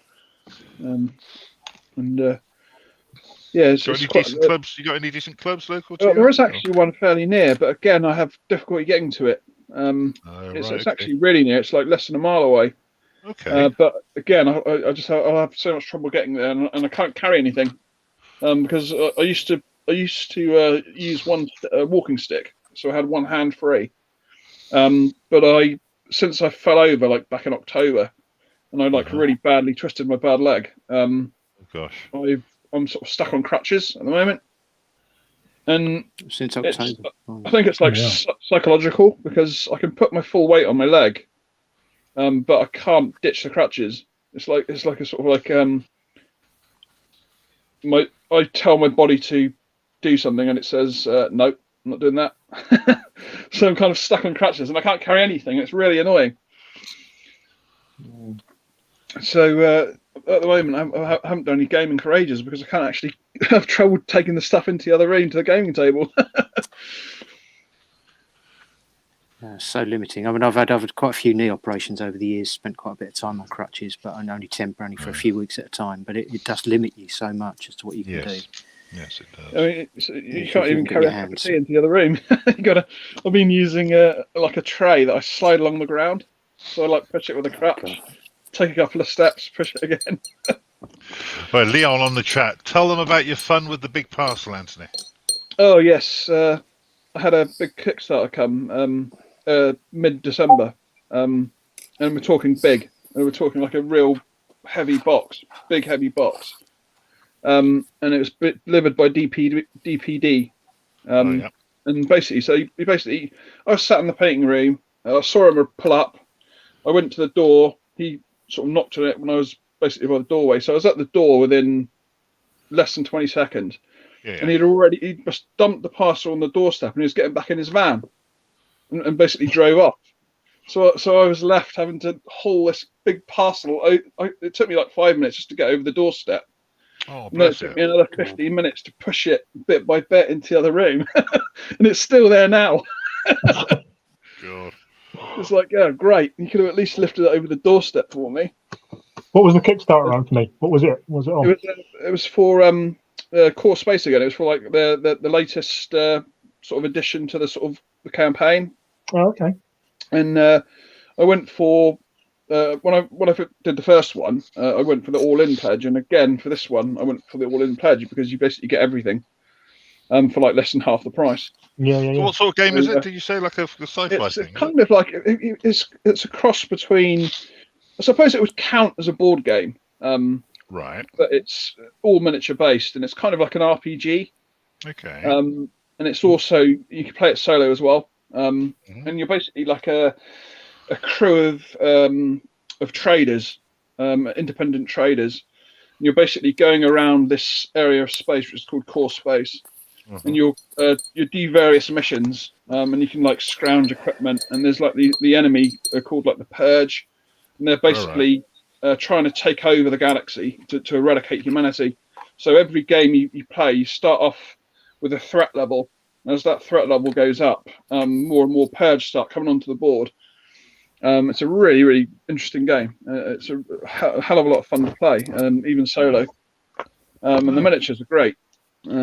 S2: yeah. It's
S1: decent clubs? You got any decent clubs local to you?
S2: There is actually one fairly near, but again, I have difficulty getting to it. It's actually really near. It's like less than a mile away.
S1: Okay.
S2: But again, I'll have so much trouble getting there, and I can't carry anything, because I used to use one walking stick, so I had one hand free. But since I fell over like back in October, and I really badly twisted my bad leg.
S1: Gosh.
S2: I'm sort of stuck on crutches at the moment, and
S5: since October,
S2: I think it's like psychological, because I can put my full weight on my leg, but I can't ditch the crutches. It's like a sort of like I tell my body to do something, and it says nope, I'm not doing that. So I'm kind of stuck on crutches, and I can't carry anything. It's really annoying. So at the moment, I haven't done any gaming for ages because I can't actually have trouble taking the stuff into the other room to the gaming table.
S5: So limiting. I mean, I've had quite a few knee operations over the years, spent quite a bit of time on crutches, but only temporarily for a few weeks at a time. But it does limit you so much as to what you can do.
S1: Yes, it does.
S2: I mean, you can't even carry a cup of tea into the other room. I've been using a tray that I slide along the ground, so I push it with a crutch, take a couple of steps, push it again.
S1: Well, Leon on the chat, tell them about your fun with the big parcel, Anthony.
S2: Oh yes, I had a big Kickstarter come mid-December, and we're talking big. We're talking like a real heavy box, big heavy box. And it was delivered by DPD. And basically, I was sat in the painting room. I saw him pull up. I went to the door. He sort of knocked on it when I was basically by the doorway. So I was at the door within less than 20 seconds. And he just dumped the parcel on the doorstep, and he was getting back in his van, and basically drove off. So I was left having to haul this big parcel. It took me like 5 minutes just to get over the doorstep.
S1: Oh,
S2: and then it took me another 15 minutes to push it bit by bit into the other room, and it's still there now.
S1: God.
S2: It's like, yeah, great. You could have at least lifted it over the doorstep for me.
S3: What was the Kickstarter, Anthony? What was it? Was it on?
S2: It was for Core Space again. It was for like the latest sort of addition to the sort of the campaign.
S3: Oh, okay.
S2: And I went for when I did the first one, I went for the all-in pledge, and again for this one, I went for the all-in pledge because you basically get everything for like less than half the price.
S3: Yeah.
S1: So what sort of game is it? Did you say like a sci-fi thing?
S2: It's kind of like it's a cross between. I suppose it would count as a board game.
S1: Right.
S2: But it's all miniature based, and it's kind of like an RPG.
S1: Okay.
S2: And it's also, you can play it solo as well. And you're basically like a crew of traders, independent traders. And you're basically going around this area of space, which is called Core Space. And you do various missions, and you can like scrounge equipment. And there's like the enemy are called like the Purge, and they're basically trying to take over the galaxy to eradicate humanity. So every game you play, you start off with a threat level. As that threat level goes up, more and more Purge start coming onto the board. It's a really, really interesting game. It's a hell of a lot of fun to play, even solo. And the miniatures are great. I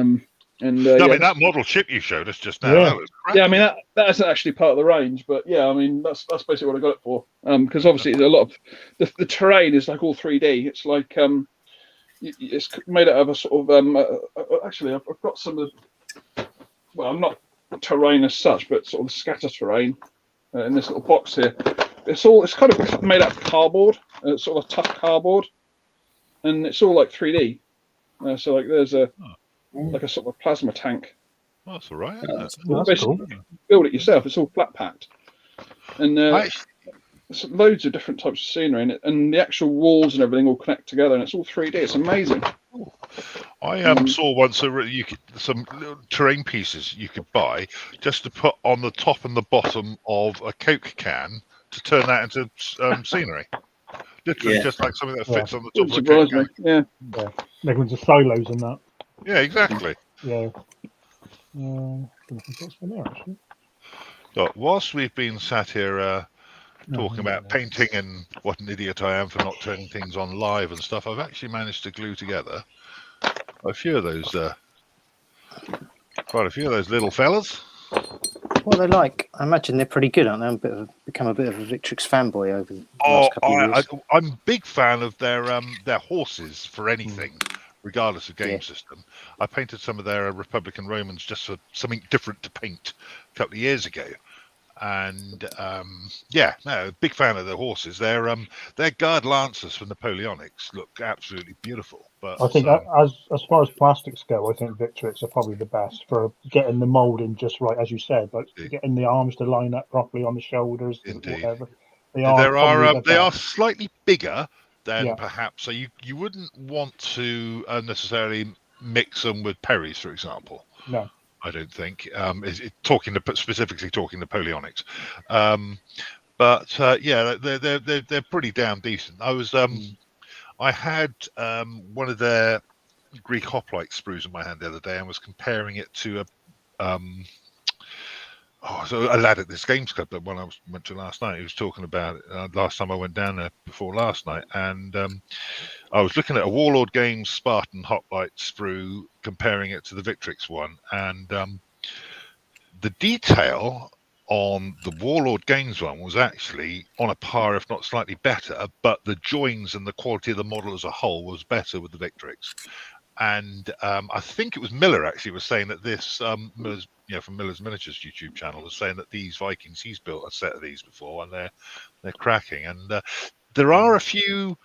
S2: mean,
S1: that model chip you showed us just now.
S2: Yeah, I mean that isn't actually part of the range, but yeah, I mean that's basically what I got it for. Because obviously a lot of the terrain is like all 3D. It's like it's made out of a sort of actually I've got some of the, well, I'm not terrain as such, but sort of scatter terrain in this little box here. It's kind of made out of cardboard, sort of a tough cardboard, and it's all like 3D. So like there's a
S1: Oh.
S2: like a sort of a plasma tank.
S1: Oh, that's all right, isn't it?
S3: Well, that's
S2: Basically,
S3: cool.
S2: you can build it yourself. It's all flat packed, and
S1: Actually,
S2: there's loads of different types of scenery in it, and the actual walls and everything all connect together, and it's all 3D. It's amazing.
S1: I saw once some little terrain pieces you could buy just to put on the top and the bottom of a Coke can to turn that into scenery. Literally, just like something that fits on the top
S2: Wouldn't
S1: of a Coke
S2: surprise
S1: can.
S2: me. Yeah.
S3: Making the silos and that.
S1: Yeah, exactly.
S3: Yeah. I think that's for there, actually.
S1: So, whilst we've been sat here talking about painting and what an idiot I am for not turning things on live and stuff, I've actually managed to glue together quite a few of those little fellas.
S5: Well, they're like, I imagine they're pretty good, aren't they? Become a bit of a Victrix fanboy over the last couple of years.
S1: I'm a big fan of their horses for anything, regardless of game system. I painted some of their Republican Romans just for something different to paint a couple of years ago. And big fan of the horses. Their guard lancers for Napoleonics look absolutely beautiful. But
S3: I think as far as plastics go, I think Victrix are probably the best for getting the moulding just right, as you said, but getting the arms to line up properly on the shoulders, whatever. They
S1: are slightly bigger than perhaps, so you wouldn't want to necessarily mix them with Perrys, for example.
S3: No.
S1: I don't think. Specifically talking Napoleonics, but they're pretty damn decent. I had one of their Greek hoplite sprues in my hand the other day and was comparing it to a lad at this games club, that one I went to last night. He was talking about it last time I went down there before last night, and I was looking at a Warlord Games Spartan hoplite sprue, comparing it to the Victrix one, and the detail on the Warlord Games one was actually on a par, if not slightly better, but the joins and the quality of the model as a whole was better with the Victrix. And I think it was Miller actually was saying that this Miller's, from Miller's Miniatures YouTube channel, was saying that these Vikings, he's built a set of these before, and they're cracking. And there are a few.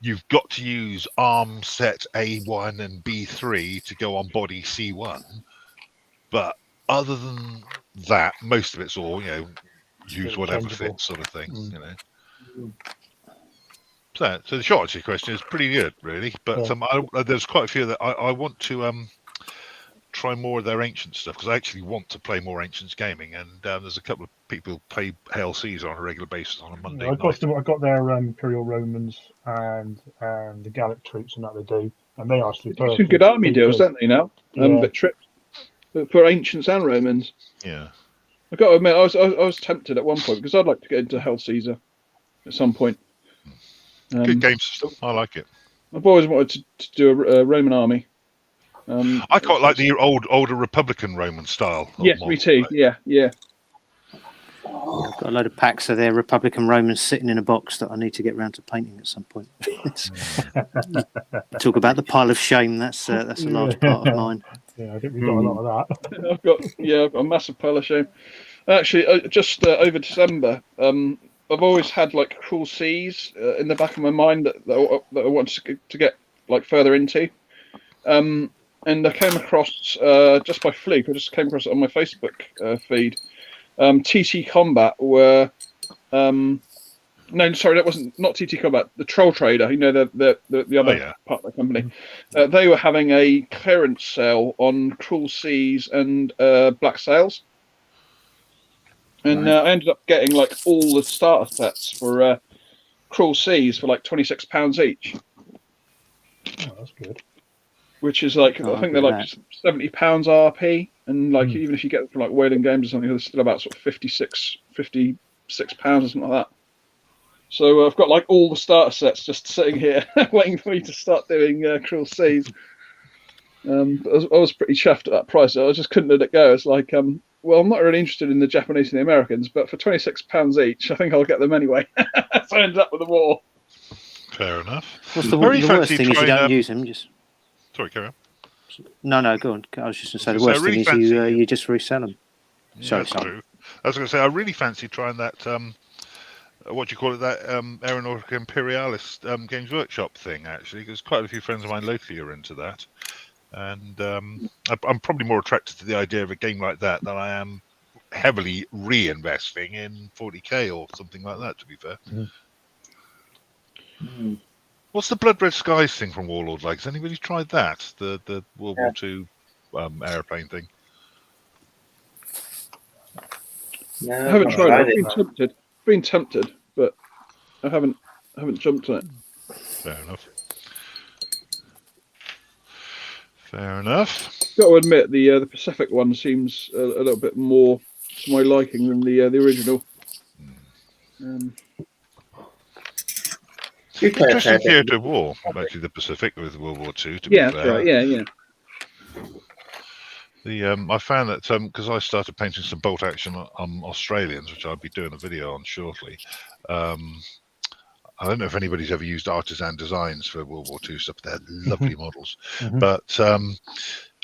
S1: You've got to use arm set A1 and B3 to go on body C1, but other than that, most of it's all use whatever fits sort of thing. So the short answer to your question is pretty good, really. But there's quite a few that I want to try more of their ancient stuff, because I actually want to play more Ancients gaming, and there's a couple of people who play Hail Caesar on a regular basis on a Monday night.
S3: I got their Imperial Romans and the Gallic troops and that they do, and they are superb.
S2: Some good army deals, don't they now? Victrix for Ancients and Romans.
S1: Yeah.
S2: I got to admit, I was tempted at one point, because I'd like to get into Hail Caesar at some point.
S1: Good game system. I like it.
S2: I've always wanted to do a Roman army.
S1: I quite like the older Republican Roman style.
S2: Yes, me too. Yeah.
S5: I've got a load of packs of their Republican Romans sitting in a box that I need to get round to painting at some point. Talk about the pile of shame. That's a large part of mine.
S3: Yeah, I think we've got a lot of that.
S2: I've got a massive pile of shame. Actually, just over December, I've always had like Cruel Seas in the back of my mind that I wanted to get like further into. And I came across, just by fluke, I just came across it on my Facebook feed. TT Combat were, no, sorry, that wasn't, not TT Combat, the Troll Trader, the other part of the company. They were having a clearance sale on Cruel Seas and Black Sails. And I ended up getting like all the starter sets for Cruel Seas for like £26 each.
S3: Oh, that's good.
S2: Which is like, I think they're like £70 RP, and like even if you get them from like Whaling Games or something, they're still about sort of £56 or something like that. So I've got like all the starter sets just sitting here waiting for me to start doing Cruel Seas. I was pretty chuffed at that price. I just couldn't let it go. It's like, well, I'm not really interested in the Japanese and the Americans, but for £26 each, I think I'll get them anyway. So I ended up with them all.
S1: Fair enough.
S5: What's the worst thing is you don't use them.
S1: Sorry, carry on.
S5: No, go on. I was just going to say the worst thing is you just resell them. Sorry.
S1: True. I was going to say I really fancy trying that. What do you call it? That Aeronautica Imperialis Games Workshop thing. Actually, because quite a few friends of mine locally are into that. And I'm probably more attracted to the idea of a game like that than I am heavily reinvesting in 40k or something like that, to be fair. What's the Blood Red Skies thing from Warlord like? Has anybody tried that? The World War II aeroplane thing?
S4: No,
S2: I haven't
S4: not
S2: tried it.
S4: it.
S2: I've been tempted, but I haven't jumped on it.
S1: Fair enough. Fair enough.
S2: Got to admit, the Pacific one seems a little bit more to my liking than the original.
S1: Interesting theatre of war, actually, the Pacific with World War II. To be fair,
S2: that's right. Yeah.
S1: I found that because I started painting some bolt action on Australians, which I'll be doing a video on shortly. I don't know if anybody's ever used Artisan Designs for World War II stuff. They're lovely models, but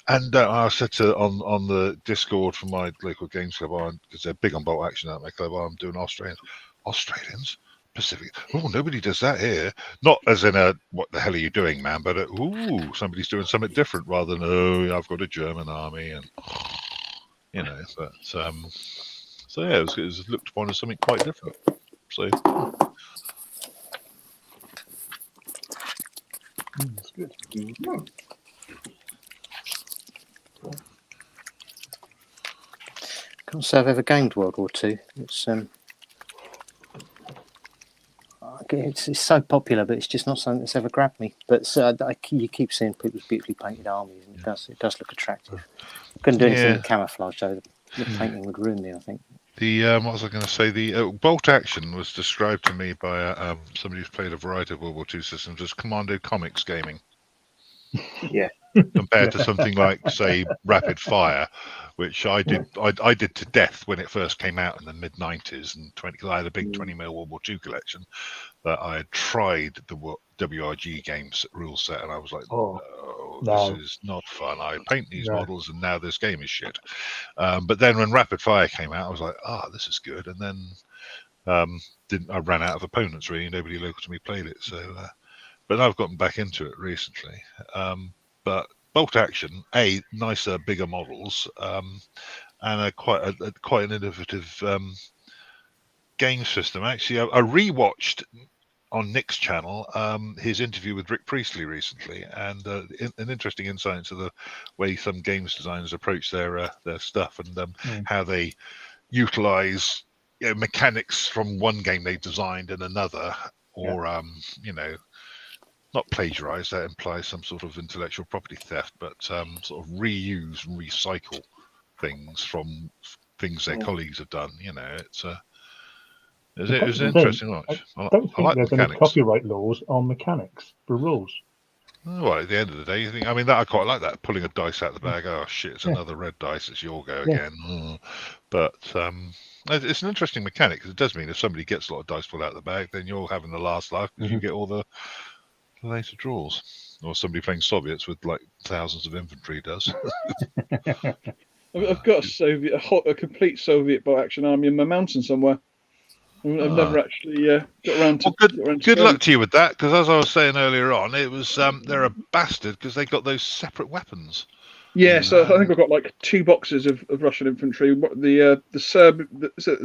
S1: and I said on the Discord from my local games club, because they're big on bolt action at my club, I'm doing Australians. Pacific. Oh, nobody does that here. Not as in a "what the hell are you doing, man?" But ooh, somebody's doing something different rather than I've got a German army and But so yeah, it was looked upon as something quite different. So
S3: that's good.
S5: Can't say I've ever gamed World War II. It's so popular, but it's just not something that's ever grabbed me. But you keep seeing people's beautifully painted armies, and it does look attractive. Couldn't do anything with camouflage, though. The painting would ruin me, I think.
S1: what was I going to say? The bolt action was described to me by somebody who's played a variety of World War II systems as Commando Comics gaming.
S4: Yeah.
S1: Compared to something like, say, Rapid Fire, which I did to death when it first came out in the mid '90s, and because I had a big 20mm World War II collection. That I had tried the WRG games rule set, and I was like, no, this is not fun. I paint these models, and now this game is shit. But then when Rapid Fire came out, I was like, this is good. And then I ran out of opponents, really. Nobody local to me played it. So, but I've gotten back into it recently. But bolt action, nicer, bigger models, and quite an innovative game system. Actually, I rewatched on Nick's channel his interview with Rick Priestley recently, and an interesting insight into the way some games designers approach their stuff, and how they utilize mechanics from one game they designed in another, or not plagiarize. That implies some sort of intellectual property theft, but sort of reuse and recycle things from things their colleagues have done. It was an interesting watch.
S3: I don't think there's any copyright laws on mechanics for rules.
S1: Well, at the end of the day, I quite like that, pulling a dice out of the bag. Oh shit, it's another red dice. It's your go again. But it's an interesting mechanic, because it does mean if somebody gets a lot of dice pulled out of the bag, then you're having the last laugh because you get all the later draws. Or somebody playing Soviets with like thousands of infantry does.
S2: I've got a complete Soviet bolt action army in my mountain somewhere. I've never actually got around to.
S1: Good luck to you with that, because as I was saying earlier on, it was they're a bastard because they got those separate weapons.
S2: Yeah, so I think I've got like 2 boxes of Russian infantry. The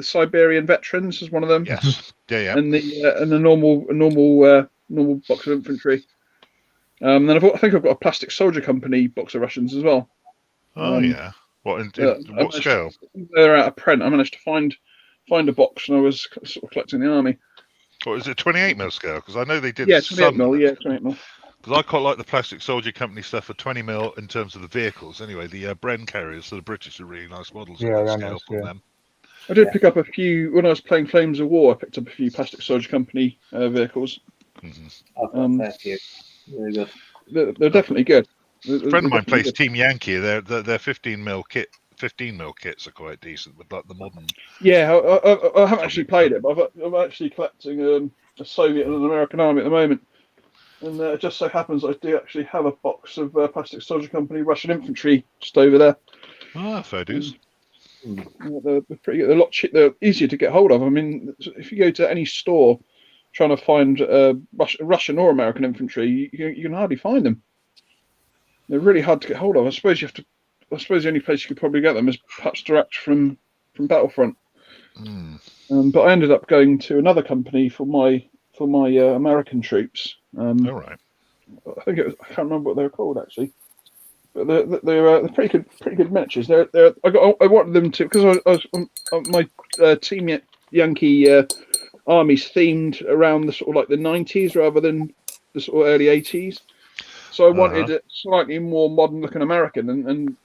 S2: Siberian veterans is one of them.
S1: Yes, yeah,
S2: and the normal box of infantry. Then I think I've got a Plastic Soldier Company box of Russians as well.
S1: Yeah. What what scale?
S2: They're out of print. I managed to find a box, and I was sort of collecting the army.
S1: What is it, 28mm scale? Because I know they did.
S2: 28mm. Yeah, 28mm.
S1: Because I quite like the Plastic Soldier Company stuff for 20mm in terms of the vehicles. Anyway, the Bren carriers, so the British are really nice models. Scale from them.
S2: I did pick up a few when I was playing Flames of War. I picked up a few Plastic Soldier Company vehicles.
S4: I've got a few. Really good.
S2: They're definitely good.
S1: A friend of mine plays Team Yankee. Their 15mm kit. 15mm kits are quite decent with like the modern.
S2: Yeah, I haven't actually played it, but I'm actually collecting a Soviet and an American army at the moment. And it just so happens I do actually have a box of Plastic Soldier Company Russian infantry just over there.
S1: Fair dues.
S2: They're pretty good. They're a lot cheap. They're easier to get hold of. I mean, if you go to any store trying to find Russian or American infantry, you can hardly find them. They're really hard to get hold of. I suppose the only place you could probably get them is perhaps direct from Battlefront. But I ended up going to another company for my American troops.
S1: All right.
S2: I think it was, I can't remember what they were called actually, but they're pretty good matches. I wanted them to, because I was my Team Yankee army's themed around the sort of like the 90s rather than the sort of early 80s. So I wanted a slightly more modern looking American, and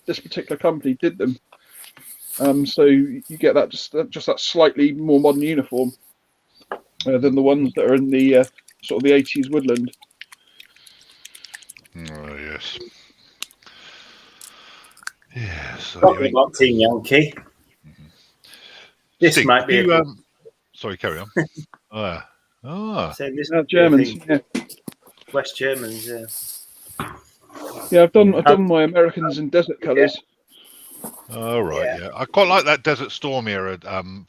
S2: this particular company did them. So you get that just that slightly more modern uniform than the ones that are in the sort of the 80s woodland.
S1: Oh yes. Yeah. So
S4: Talking about Team Yankee. This
S1: Stig,
S4: might be.
S1: Sorry, carry on.
S4: Saying this
S2: Germans. Yeah.
S4: West Germans.
S2: Yeah, I've done my Americans in desert colours.
S1: Oh right, yeah. I quite like that Desert Storm era.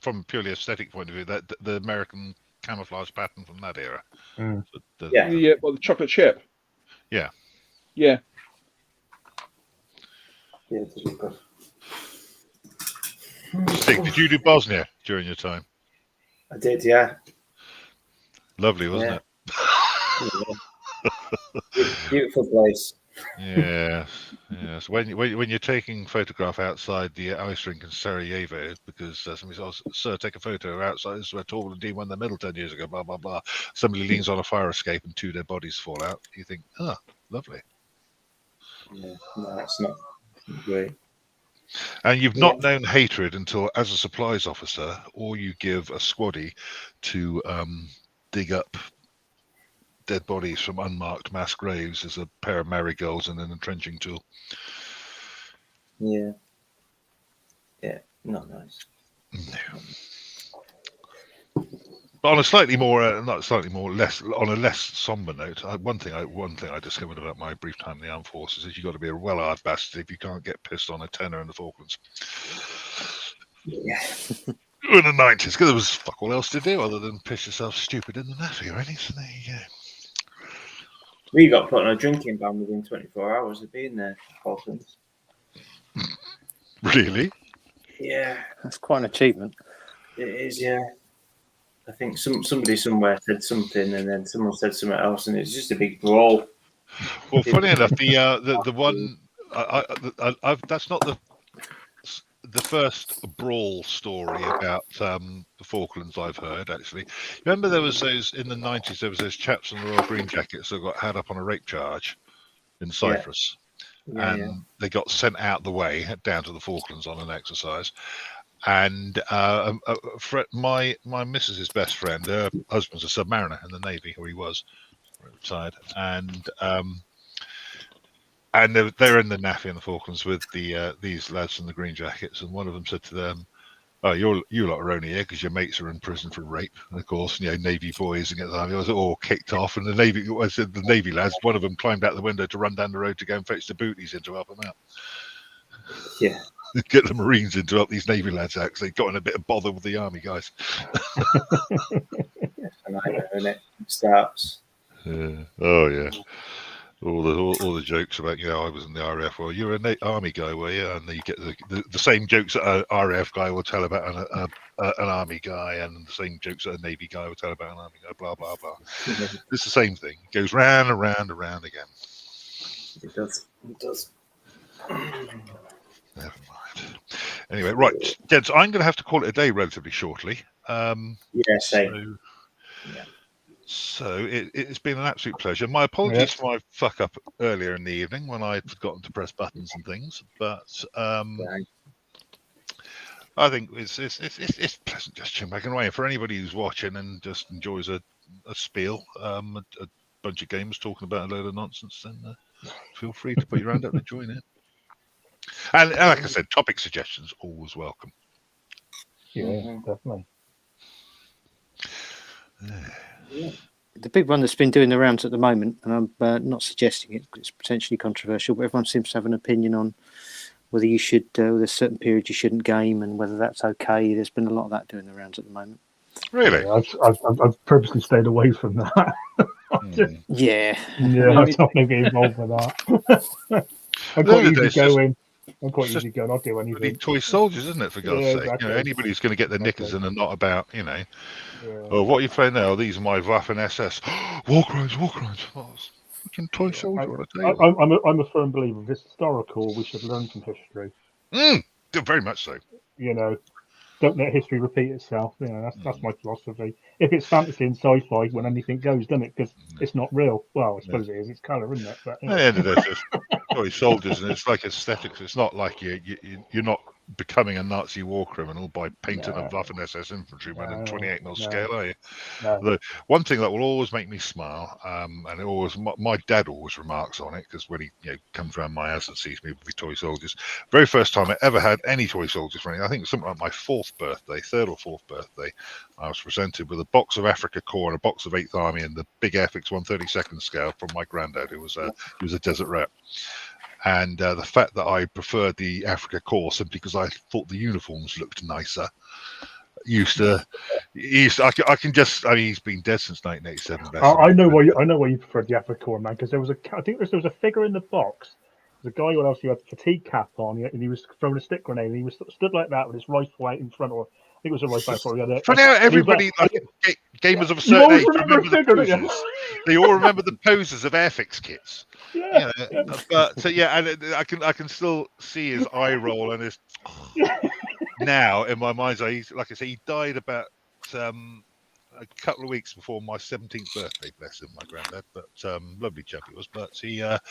S1: From a purely aesthetic point of view, that the American camouflage pattern from that era.
S2: The chocolate chip.
S1: Yeah.
S2: Yeah.
S1: Stig, did you do Bosnia during your time?
S4: I did, yeah.
S1: Lovely, wasn't it?
S4: Beautiful place.
S1: Yeah, yes. When you're taking photograph outside the ice rink in Sarajevo, because somebody says, "Sir, take a photo outside. This is where Torvald and Dean won the medal 10 years ago." Blah blah blah. Somebody leans on a fire escape and 2 dead bodies fall out. You think, lovely.
S4: Yeah, no, that's not great.
S1: And you've not known hatred until, as a supplies officer, or you give a squaddy to dig up dead bodies from unmarked mass graves as a pair of marigolds and an entrenching tool.
S4: Yeah, not nice.
S1: No. But on a slightly more, on a less somber note, one thing I discovered about my brief time in the armed forces is you got to be a well-hard bastard if you can't get pissed on a tenner in the Falklands.
S4: Yeah.
S1: In the 90s, because there was fuck all else to do other than piss yourself stupid in the naffy, really. So there you go.
S4: We got put on a drinking ban within 24 hours of being there, Falklands.
S1: Really?
S4: Yeah.
S5: That's quite an achievement.
S4: It is, yeah. I think somebody somewhere said something, and then someone said something else, and it's just a big brawl.
S1: Well, funny enough, the one that's not the first brawl story about the Falklands I've heard. Actually, remember there was those in the 90s. There was those chaps in the Royal Green Jackets that got had up on a rape charge in Cyprus, and they got sent out the way down to the Falklands on an exercise. And my missus's best friend, her husband's a submariner in the Navy, or he was retired, and they're in the naffy in the Falklands with these lads from the Green Jackets, and one of them said to them, "Oh, you lot are only here because your mates are in prison for rape." And of course, Navy boys and I was all kicked off, and the Navy lads, one of them climbed out the window to run down the road to go and fetch the booties in to help them out.
S4: Yeah.
S1: Get the Marines in to help these Navy lads out because they got in a bit of bother with the Army guys.
S4: And I know, and it starts.
S1: Oh yeah. All the jokes about I was in the RAF. Well, you're an Army guy, were you? And you get the same jokes that an RAF guy will tell about an Army guy, and the same jokes that a Navy guy will tell about an Army guy. Blah blah blah. It's the same thing. It goes round and round and round again.
S4: It does. It does.
S1: Never mind. Anyway, right, gents, I'm going to have to call it a day relatively shortly.
S4: Same.
S1: So it's been an absolute pleasure. My apologies for my fuck up earlier in the evening when I'd forgotten to press buttons and things, but I think it's pleasant just chin back and away. And for anybody who's watching and just enjoys a spiel, a bunch of gamers talking about a load of nonsense, then feel free to put your hand up and join in. And like I said, topic suggestions always welcome.
S3: Yeah, definitely.
S5: The big one that's been doing the rounds at the moment, and I'm not suggesting it because it's potentially controversial, but everyone seems to have an opinion on whether you should, there's certain periods you shouldn't game and whether that's okay. There's been a lot of that doing the rounds at the moment.
S1: Really?
S3: Yeah, I've purposely stayed away from that.
S5: Yeah.
S3: Yeah, I don't want to get involved with that. I'm quite easy going. I'm quite easy going. I'll do anything.
S1: Toy soldiers, isn't it? For God's sake,
S3: exactly.
S1: you know, anybody who's going to get their knickers in and not about, you know,
S3: Yeah.
S1: oh, what are you playing now? These are my Waffen SS. War crimes. Oh, fucking toy soldier on a table.
S3: I'm a firm believer. If it's historical, we should learn from history.
S1: Very much so.
S3: You know, don't let history repeat itself. You know, that's my philosophy. If it's fantasy and sci-fi, when anything goes, doesn't it? Because it's not real. Well, I suppose it is. It's colour, isn't it? But
S1: At the end of this, it's toy soldiers, and it's like aesthetics. It's not like you're not becoming a Nazi war criminal by painting a Waffen SS infantryman in 28mm scale, are you? The one thing that will always make me smile, and it always my dad always remarks on it, because when he comes around my house and sees me with toy soldiers, very first time I ever had any toy soldiers for anything, I think it was something like my third or fourth birthday, I was presented with a box of Africa Corps and a box of 8th Army and the big FX 132nd scale from my granddad, who was a desert rep. And the fact that I preferred the Africa Corps simply because I thought the uniforms looked nicer. I can just. I mean, he's been dead since 1987.
S3: I know why you preferred the Africa Corps, man. Because there was there was a figure in the box. There's a guy who had a fatigue cap on, and he was throwing a stick grenade. And he was stood like that with his rifle out in front, or I think it was a rifle. Probably.
S1: Funny how everybody, gamers of a certain age, remember the poses. They all remember the poses of Airfix kits.
S3: Yeah.
S1: But so and I can still see his eye roll and his. Now in my mind's eye, like I say, he died about a couple of weeks before my 17th birthday. Bless him, my granddad. But lovely chap he was. But he had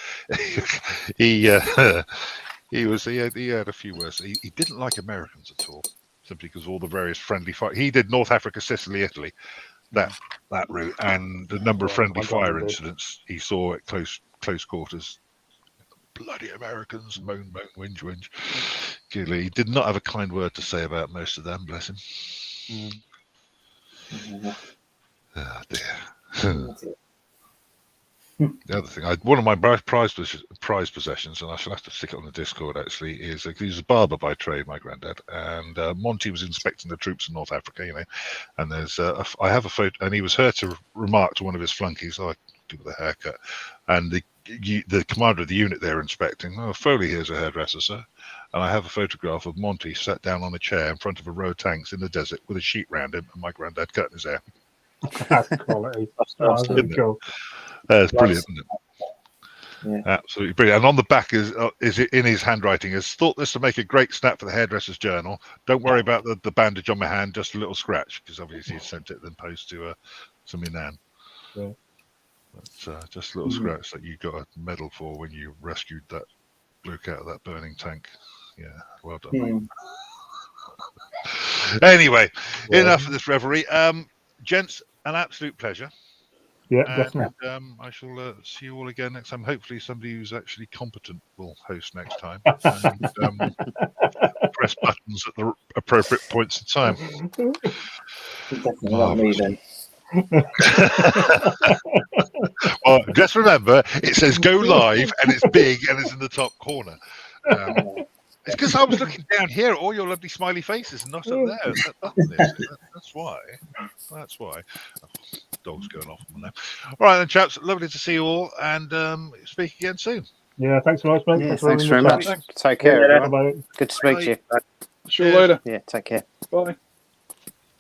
S1: a few words. He didn't like Americans at all, simply because of all the various friendly fire. He did North Africa, Sicily, Italy, that route, and the number of friendly fire incidents he saw at close quarters. Bloody Americans, moan, whinge. He did not have a kind word to say about most of them, bless him. Oh dear. The other thing, one of my prized possessions, and I shall have to stick it on the Discord actually, is he's a barber by trade, my granddad, and Monty was inspecting the troops in North Africa, and there's I have a photo, and he was heard to remark to one of his flunkies, "I do with a haircut," and the commander of the unit they're inspecting, "Oh, Foley here's a hairdresser, sir," and I have a photograph of Monty sat down on a chair in front of a row of tanks in the desert with a sheet round him, and my granddad cutting his hair.
S3: That's quality. That's really cool.
S1: That's brilliant, isn't it? Yeah. Absolutely brilliant. And on the back is in his handwriting is, "Thought this to make a great snap for the hairdresser's journal. Don't worry about the bandage on my hand, just a little scratch," because obviously he sent it then post to my nan.
S3: Yeah.
S1: But, just a little scratch that you got a medal for when you rescued that bloke out of that burning tank. Yeah, well done. Anyway, enough of this revelry. Gents, an absolute pleasure.
S3: Yeah,
S1: and,
S3: definitely.
S1: I shall see you all again next time. Hopefully somebody who's actually competent will host next time. And, press buttons at the appropriate points in time.
S4: Definitely not me then.
S1: Well, just remember, it says go live and it's big and it's in the top corner. It's because I was looking down here at all your lovely smiley faces and not up there. That's why. That's why. Oh, dog's going off on that. All right then, chaps. Lovely to see you all, and speak again soon.
S3: Yeah, thanks very much, mate.
S5: Yeah, thanks very much. Take care, everyone. Good to speak to you.
S2: See you later.
S5: Yeah, take care.
S2: Bye.